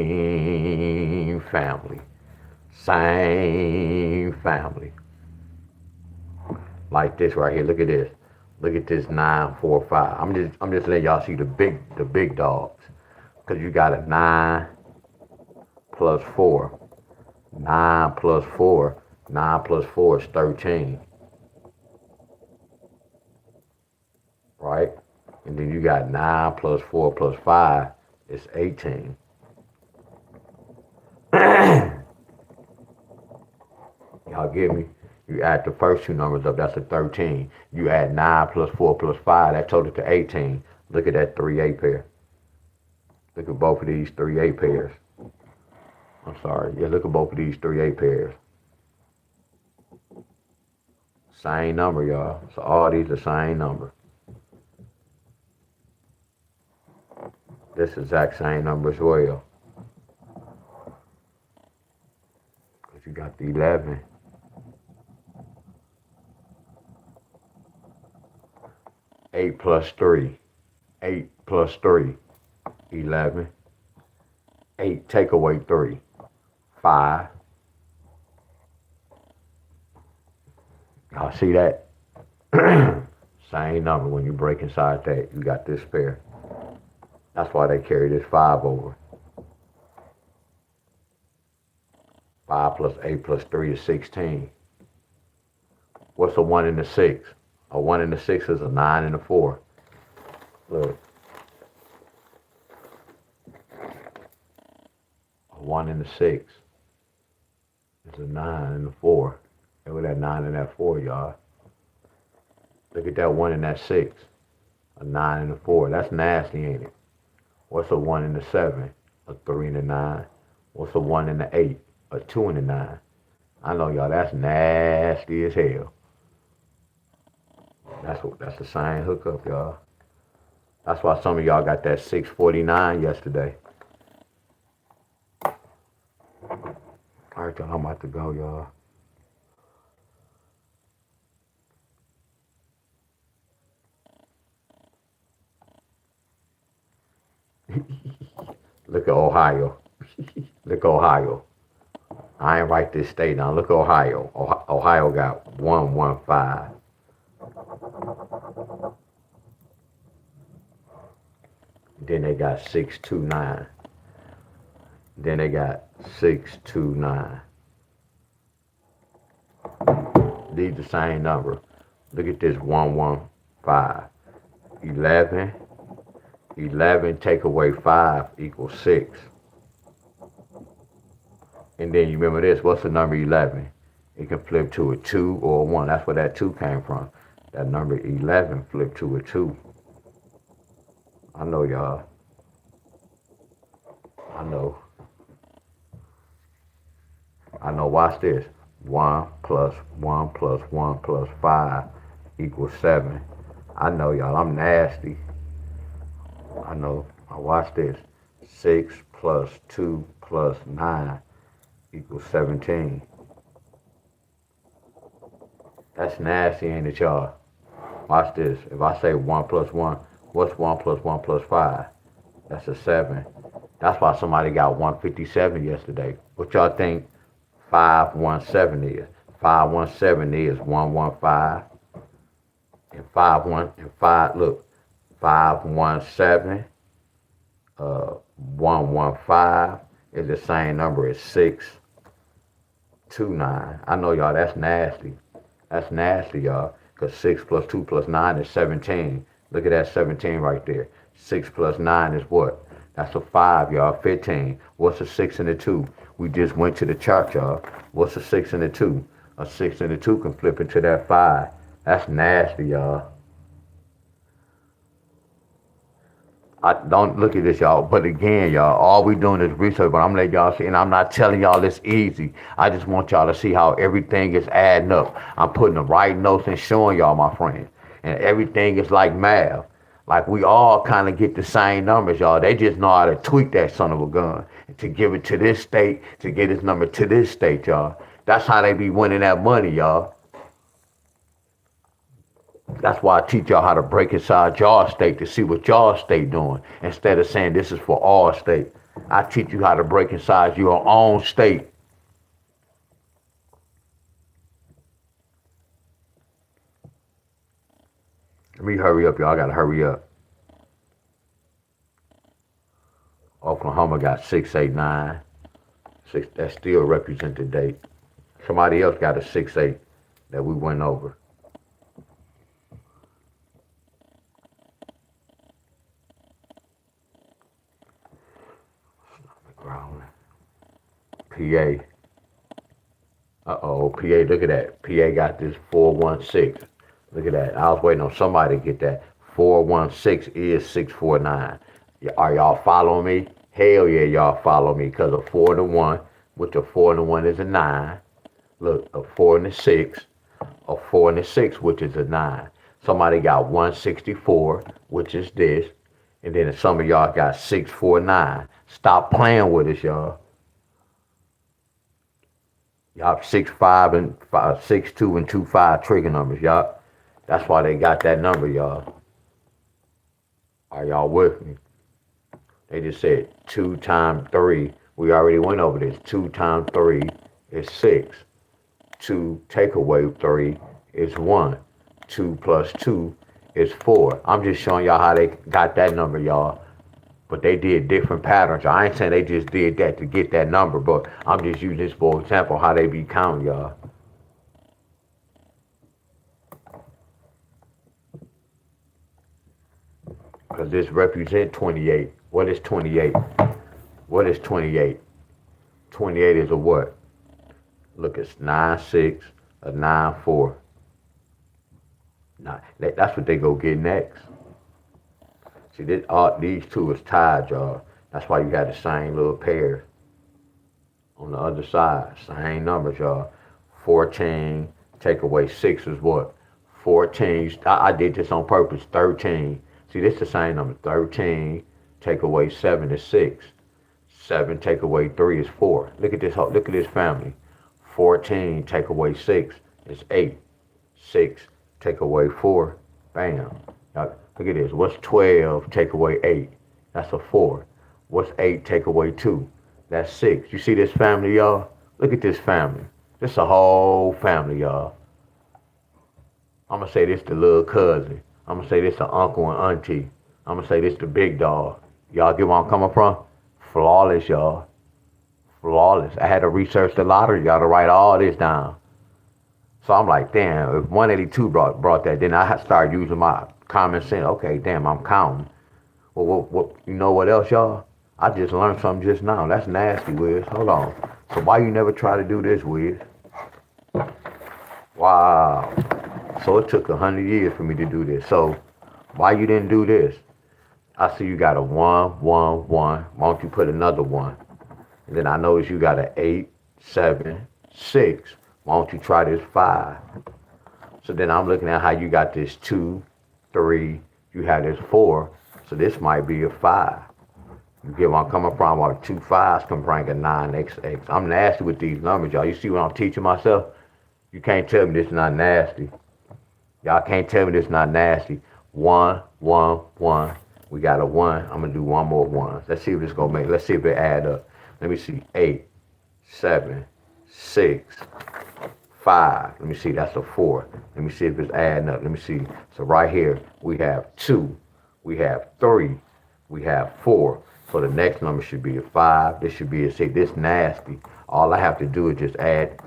family. Same family. Like this right here. Look at this. Look at this 945. I'm just letting y'all see the big dogs. Cause you got a 9 plus 4. 9 plus 4. 9 plus 4 is 13. Right? And then you got 9 plus 4 plus 5 is 18. Y'all get me? You add the first two numbers up, that's a 13. You add 9 plus 4 plus 5, that totals to 18. Look at that 3-8 pair. Look at both of these 3-8 pairs. I'm sorry. Yeah, look at both of these 3-8 pairs. Same number, y'all. So all these are the same number. This exact same number as well. Because you got the 11. 8 plus 3. 8 plus 3. 11. 8 take away 3. 5. Y'all see that? Same number. When you break inside that, you got this pair. That's why they carry this 5 over. 5 plus 8 plus 3 is 16. What's a 1 and a 6? A 1 and a 6 is a 9 and a 4. Look. A 1 and a 6 is a 9 and a 4. Look at that 9 and that 4, y'all. Look at that 1 and that 6. A 9 and a 4. That's nasty, ain't it? What's a 1 and a 7? A 3 and a 9. What's a 1 and a 8? A 2 and a 9. I know, y'all, that's nasty as hell. That's the same hookup, y'all. That's why some of y'all got that 649 yesterday. All right, y'all, I'm about to go, y'all. Look at Ohio. Look at Ohio. I ain't write this state down. Look at Ohio. Ohio got 115. Then they got 629. Then they got 629. These the same number. Look at this 115. 11. 11 take away 5 equals 6. And then you remember this. What's the number 11? It can flip to a 2 or a 1. That's where that 2 came from. That number 11 flipped to a 2. I know, y'all. I know. Watch this. 1 plus 1 plus 1 plus 5 equals 7. I know, y'all. I'm nasty. I know. Now watch this. 6 plus 2 plus 9 equals 17. That's nasty, ain't it, y'all? Watch this. If I say 1 plus 1, what's 1 plus 1 plus 5? That's a 7. That's why somebody got 157 yesterday. What y'all think 517 is? 517 is 115. And 517, 115 is the same number as 629. I know, y'all, that's nasty. That's nasty, y'all. Because 6 plus 2 plus 9 is 17. Look at that 17 right there. 6 plus 9 is what? That's a 5, y'all. 15. What's a 6 and a 2? We just went to the chart, y'all. What's a 6 and a 2? A 6 and a 2 can flip into that 5. That's nasty, y'all. I don't look at this, y'all. But again, y'all, all we doing is research. But I'm letting y'all see, and I'm not telling y'all this easy. I just want y'all to see how everything is adding up. I'm putting the right notes and showing y'all, my friends. And everything is like math. Like we all kind of get the same numbers, y'all. They just know how to tweak that son of a gun to give it to this state, to get this number to this state, y'all. That's how they be winning that money, y'all. That's why I teach y'all how to break inside y'all state to see what y'all state doing. Instead of saying this is for all state. I teach you how to break inside your own state. Let me hurry up, y'all. I gotta hurry up. Oklahoma got 689. That still represents the date. Somebody else got a 6-8 that we went over. Growling. PA. Uh-oh, PA, look at that. PA got this 416. Look at that. I was waiting on somebody to get that. 416 is 649. Are y'all following me? Hell yeah, y'all follow me because a 4 and a 1, which a 4 and a 1 is a 9. Look, a 4 and a 6, a 4 and a 6, which is a 9. Somebody got 164, which is this. And then some of y'all got 649. Stop playing with us, y'all. Y'all 6-5 and 6-2 and 2-5 trigger numbers, y'all. That's why they got that number, y'all. Are y'all with me? They just said 2 times 3. We already went over this. 2 times 3 is 6. 2 take away 3 is 1. 2 plus 2 is 4. I'm just showing y'all how they got that number, y'all. But they did different patterns. I ain't saying they just did that to get that number, but I'm just using this for example how they be counting, y'all. Because this represents 28. What is 28? What is 28? 28 is a what? Look, it's 9-6, a 9-4. Now, that's what they go get next. See, these two is tied, y'all. That's why you got the same little pair on the other side. Same numbers, y'all. 14, take away 6 is what? 14. I did this on purpose. 13. See, this is the same number. 13, take away 7 is 6. 7 take away 3 is 4. Look at this family. 14 take away 6 is 8. 6 take away 4. Bam. Now, look at this. What's 12 take away 8? That's a 4. What's 8 take away 2? That's 6. You see this family, y'all? Look at this family. This a whole family, y'all. I'm going to say this the little cousin. I'm going to say this the uncle and auntie. I'm going to say this the big dog. Y'all get where I'm coming from? Flawless, y'all. Flawless. I had to research the lottery, y'all, to write all this down. So I'm like, damn, if 182 brought that, then I started using my common sense. Okay, damn, I'm counting. Well, what you know what else, y'all? I just learned something just now. That's nasty, Wiz. Hold on. So why you never try to do this, Wiz? Wow. So it took 100 years for me to do this. So why you didn't do this? I see you got a 1, 1, 1. Why don't you put another 1? And then I notice you got an 8, 7, 6. Why don't you try this 5? So then I'm looking at how you got this 2, 3. You have this 4. So this might be a 5. You get where I'm coming from? Or 2 5s can bring a 9XX. I'm nasty with these numbers, y'all. You see what I'm teaching myself? You can't tell me this is not nasty. Y'all can't tell me this is not nasty. 1, 1, 1. We got a 1. I'm going to do one more 1. Let's see if it's going to make. Let's see if it add up. Let me see. 8, 7, 6, 5. Let me see. That's a 4. Let me see if it's adding up. Let me see. So right here, we have 2. We have 3. We have 4. So the next number should be a 5. This should be a 6. This nasty. All I have to do is just add.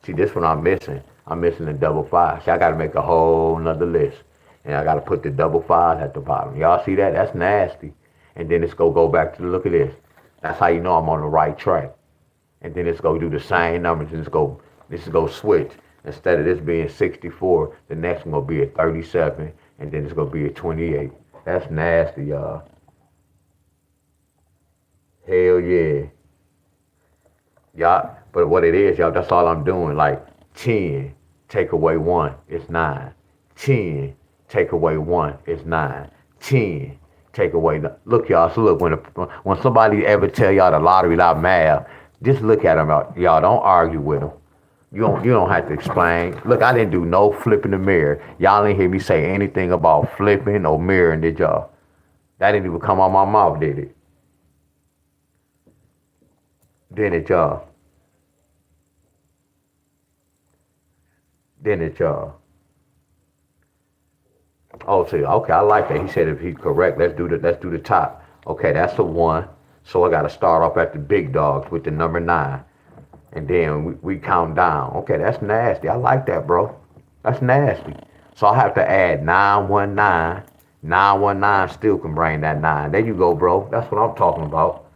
See, this one I'm missing. I'm missing the double 5. See, I got to make a whole nother list. And I got to put the double 5 at the bottom. Y'all see that? That's nasty. And then it's going to go back to look at this. That's how you know I'm on the right track. And then it's going to do the same numbers. And this is going to switch. Instead of this being 64, the next one will be a 37. And then it's going to be a 28. That's nasty, y'all. Hell yeah. Y'all, but what it is, y'all, that's all I'm doing. Like 10, take away 1 is 9. 10, take away 1 is 9. 10, take away. Look, y'all, so look, when somebody ever tell y'all the lottery not math, just look at them, y'all. Don't argue with them. You don't have to explain. Look, I didn't do no flipping the mirror. Y'all didn't hear me say anything about flipping or mirroring, did y'all? That didn't even come out my mouth, did it? Didn't it, y'all? Didn't it, y'all? Oh, see, okay, I like that. He said if he's correct, let's do the top. Okay, that's a 1. So I got to start off at the big dogs with the number 9. And then we count down. Okay, that's nasty. I like that, bro. That's nasty. So I have to add 919. 919 still can bring that 9. There you go, bro. That's what I'm talking about.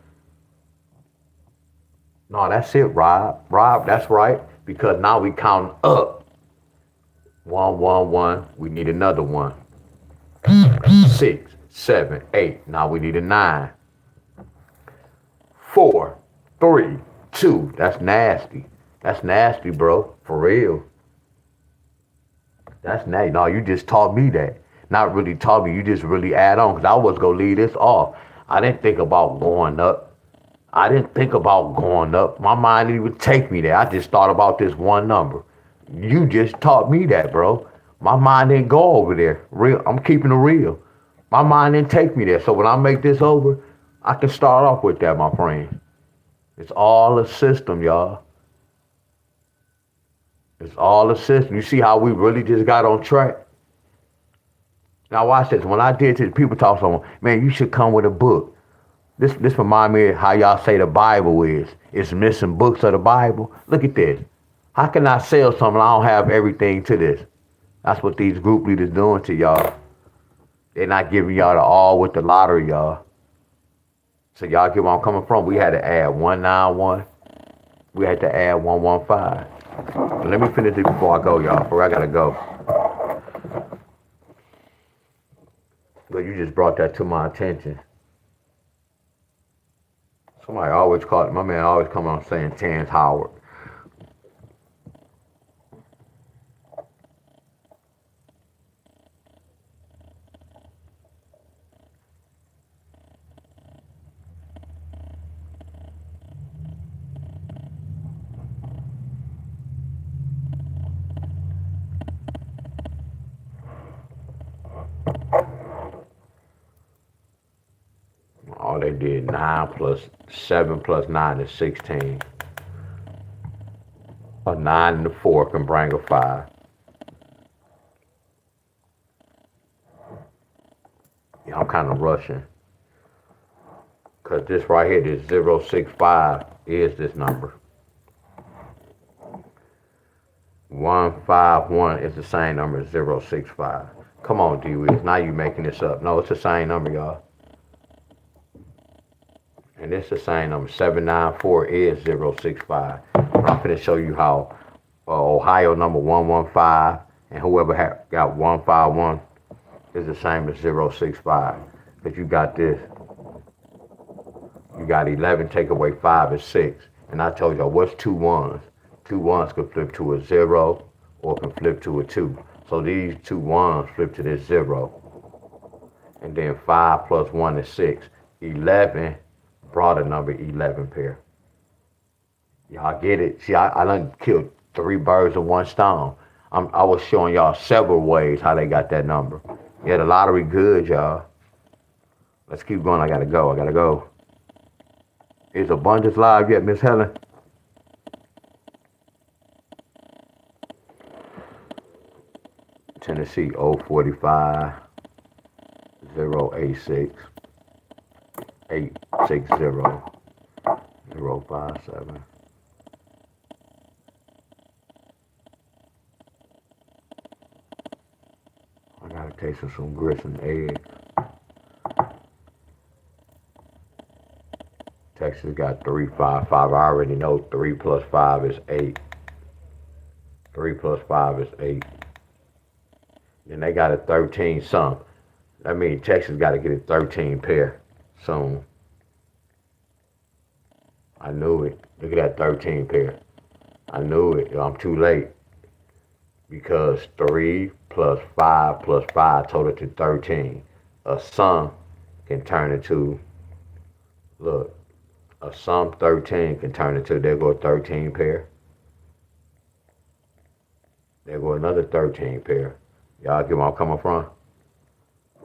No, that's it, Rob. Rob, that's right. Because now we count up. 111. We need another 1. 6, 7, 8. Now we need a 9. 4, 3, 2. That's nasty. That's nasty, bro. For real. That's nasty. No, you just taught me that. Not really taught me. You just really add on. Because I was going to leave this off. I didn't think about going up. I didn't think about going up. My mind didn't even take me there. I just thought about this one number. You just taught me that, bro. My mind didn't go over there. Real. I'm keeping it real. My mind didn't take me there. So when I make this over, I can start off with that, my friend. It's all a system, y'all. It's all a system. You see how we really just got on track? Now watch this. When I did this, people talk so, man, you should come with a book. This remind me of how y'all say the Bible is. It's missing books of the Bible. Look at this. How can I sell something I don't have everything to this? That's what these group leaders doing to y'all. They're not giving y'all the all with the lottery, y'all. So y'all get where I'm coming from. We had to add 191. We had to add 115. Let me finish this before I go, y'all. Before I gotta go. But you just brought that to my attention. Somebody always called, my man always come on saying Terrence Howard. Oh, they did 9 plus 7 plus 9 is 16. A 9 and a 4 can bring a 5. Yeah, I'm kind of rushing. Because this right here, this 065 is this number. 151 is the same number as 065. Come on, D-Wiz. Now you making this up. No, it's the same number, y'all. And it's the same number. 794 is 065. But I'm going to show you how Ohio number 115 and whoever got 151 is the same as 065. But you got this. You got 11, take away 5 is 6. And I told y'all, what's 2 1s? 2 1s could flip to a 0 or can flip to a 2. So these 2 1s flip to this 0. And then 5 plus 1 is 6. 11 brought a number 11 pair. Y'all get it? See, I done killed 3 birds with 1 stone. I was showing y'all several ways how they got that number. Yeah, the lottery good, y'all. Let's keep going. I gotta go. Is Abundance live yet, Miss Helen? Tennessee 045 086 860 057. I got a taste of some grits and eggs. Texas got 355. I already know 3 plus 5 is 8. 3 plus 5 is 8. Then they got a 13 some. That means Texas got to get a 13 pair soon. I knew it. Look at that 13 pair. I knew it. I'm too late. Because 3 plus 5 plus 5 total to 13. A sum can turn into, look, a sum 13 can turn into, there go a 13 pair. There go another 13 pair. Y'all get where I'm coming from?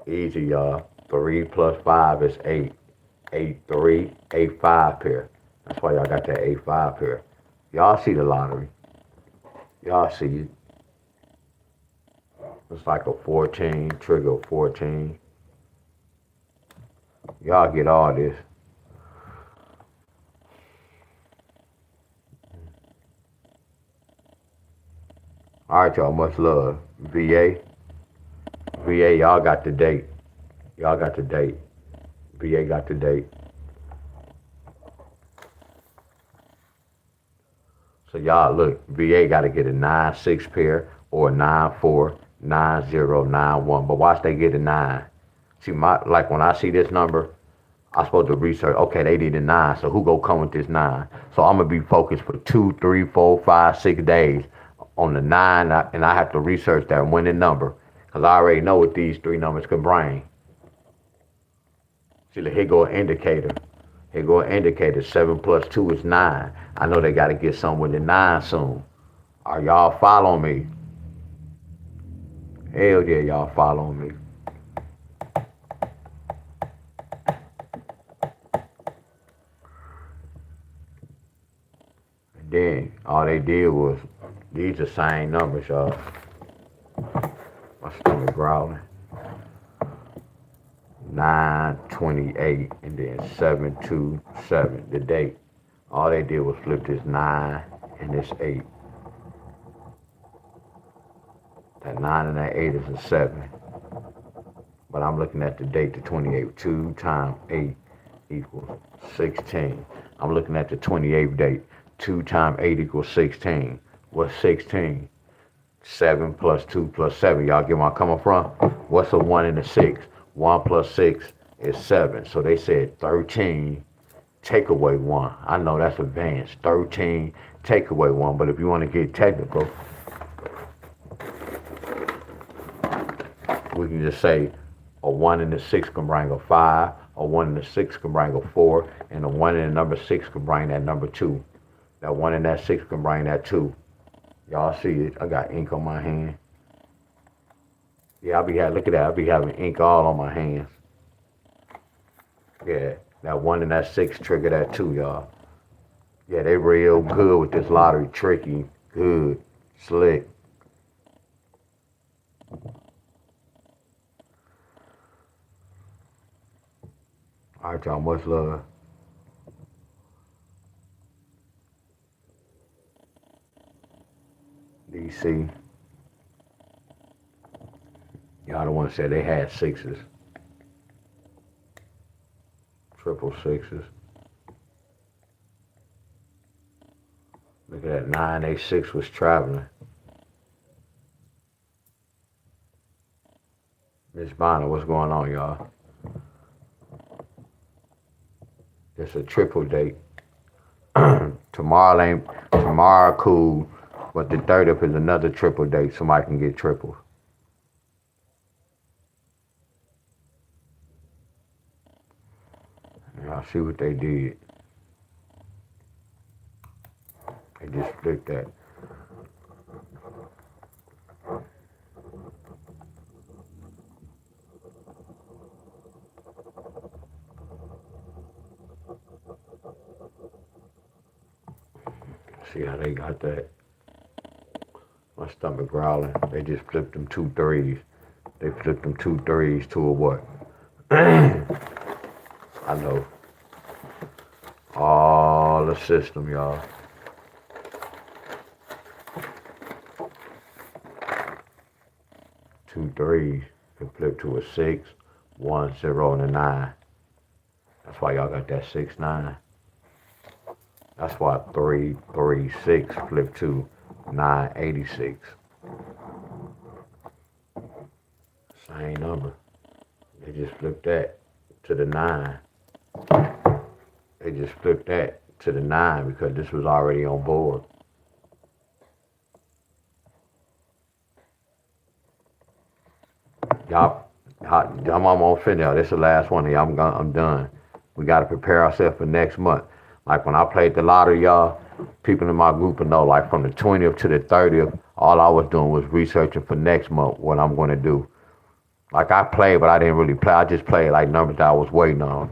Easy, y'all. 3 plus 5 is 8. 8, 3, 8, 5 pair. That's why y'all got that 8, 5 pair. Y'all see the lottery. Y'all see it. It's like a 14, trigger 14. Y'all get all this. All right, y'all, much love. VA, y'all got the date. Y'all got the date. VA got the date. So y'all look, VA got to get a 9-6 pair or a 9-4, 9-0, 9-1. But watch they get a 9. See, like when I see this number, I'm supposed to research, okay, they need a 9, so who go come with this 9? So I'm going to be focused for 2, 3, 4, 5, 6 days on the 9, and I have to research that winning number because I already know what these 3 numbers can bring. See, here go an indicator. Here go an indicator. 7 plus 2 is 9. I know they got to get something with the 9 soon. Are y'all following me? Hell yeah, y'all following me. And then all they did was, these are same numbers, y'all. My stomach growling. 9/28 and then 7/2/7, the date. All they did was flip this 9 and this 8. That 9 and that 8 is a 7. But I'm looking at the date, the 28. 2 times 8 equals 16. I'm looking at the 28th date. 2 times 8 equals 16. What's 16? 7 plus 2 plus 7. Y'all get where I'm coming from? What's a 1 and a 6? 1 plus 6 is 7. So they said 13, take away 1. I know that's advanced. 13, take away 1. But if you want to get technical, we can just say a 1 and a 6 can bring a 5, a 1 and a 6 can bring a 4, and a 1 and a number 6 can bring that number 2. That 1 and that 6 can bring that 2. Y'all see it? I got ink on my hand. Yeah, look at that. I'll be having ink all on my hands. Yeah, that 1 and that 6 trigger that 2, y'all. Yeah, they real good with this lottery. Tricky, good, slick. All right, y'all, much love. DC. Y'all don't want to say they had 6s. Triple 6s. Look at that, 986 was traveling. Miss Bonner, what's going on, y'all? It's a triple date. Tomorrow cool, but the 30th is another triple date. Somebody can get triples. Y'all see what they did. They just flipped that. See how they got that? My stomach growling. They just flipped them 2 3s. They flipped them 2 3s to a what? I know. All the system, y'all. Two 3s can flip to a 6, 1, 0, and a 9. That's why y'all got that 6 9. That's why 3 3 6 flip to 986. Same number. They just flipped that to the 9. They just flipped that to the 9 because this was already on board. I'm almost finished. This is the last one. I'm done. We got to prepare ourselves for next month. Like when I played the lottery, y'all, people in my group will know, like from the 20th to the 30th, all I was doing was researching for next month what I'm going to do. Like I played, but I didn't really play. I just played like numbers that I was waiting on.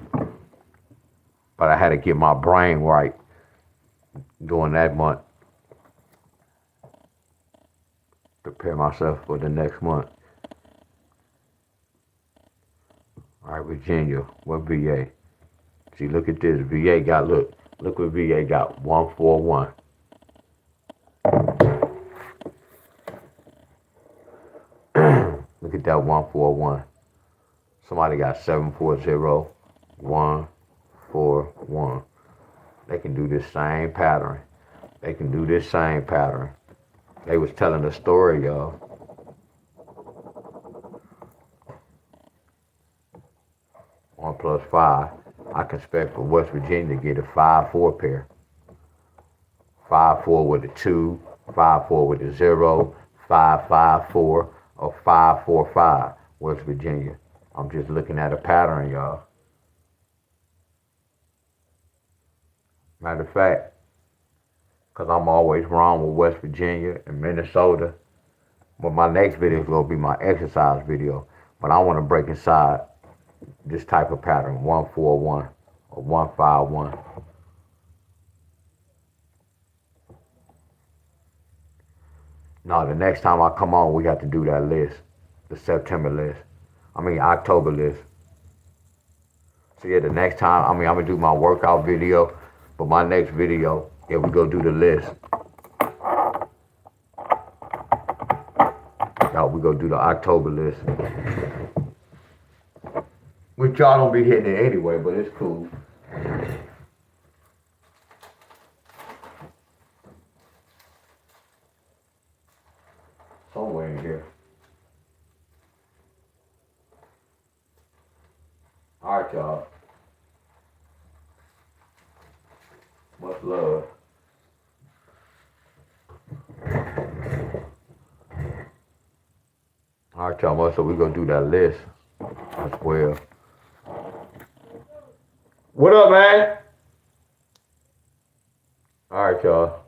But I had to get my brain right during that month. Prepare myself for the next month. Virginia. What VA? See, look at this. VA got, look what VA got. 141. Look at that 141. Somebody got 740, 141. They can do this same pattern. They can do this same pattern. They was telling a story, y'all. One plus five. I can expect for West Virginia to get a 5-4 pair. 5-4 with a 2, 5-4 with a 0, 5-5-4, or 5-4-5. West Virginia. I'm just looking at a pattern, y'all. Matter of fact, because I'm always wrong with West Virginia and Minnesota. But my next video is going to be my exercise video. But I want to break inside this type of pattern, 141 or 151. No, the next time I come on, we got to do that list, the September list. October list. So yeah, the next time, I'm going to do my workout video, but my next video, yeah, we go do the list. Y'all, we go do the October list. Which y'all don't be hitting it anyway, but it's cool. Somewhere in here. All right, y'all. Much love. All right, y'all. So we're going to do that list as well. What up, man? All right, y'all.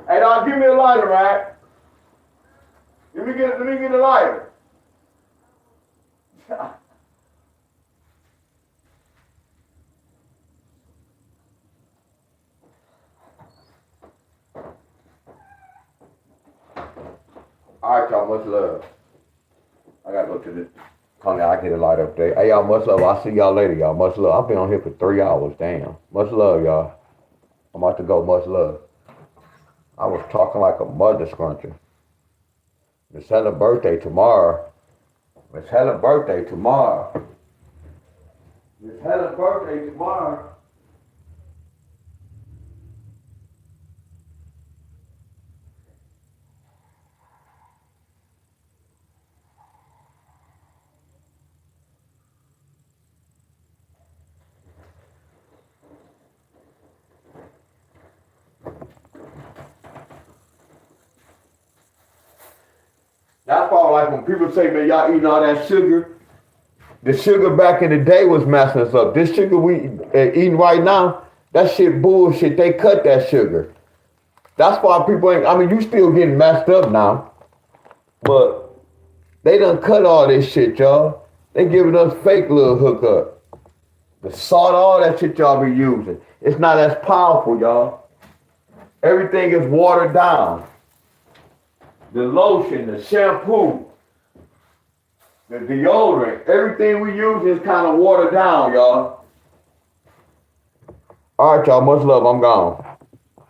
Hey, dog, give me a lighter, right? Let me get a lighter. All right, y'all, much love. I gotta go to the Connie, I get a light up there. Hey, y'all, much love. I'll see y'all later, y'all. Much love. I've been on here for 3 hours. Damn. Much love, y'all. I'm about to go. Much love. I was talking like a mother scruncher. Miss Helen's birthday tomorrow. Miss Helen's birthday tomorrow. Miss Helen's birthday tomorrow. That's why, like, when people say, man, y'all eating all that sugar, the sugar back in the day was messing us up. This sugar we eating right now, that shit bullshit. They cut that sugar. That's why people ain't, you still getting messed up now, but they done cut all this shit, y'all. They giving us fake little hookup. The salt, all that shit y'all be using. It's not as powerful, y'all. Everything is watered down. The lotion, the shampoo, the deodorant, everything we use is kind of watered down, y'all. All right, y'all, much love, I'm gone.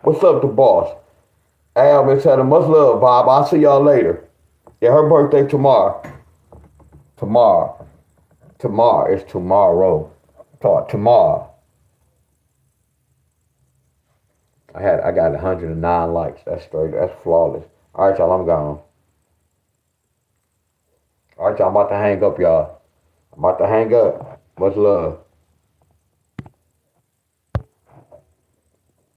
What's up, the boss? Hey, Miss Heather, much love, Bob. I'll see y'all later. Yeah, her birthday tomorrow. Tomorrow. It's tomorrow. Tomorrow. I got 109 likes. That's straight. That's flawless. All right, y'all, I'm gone. All right, y'all, I'm about to hang up, y'all. I'm about to hang up. Much love.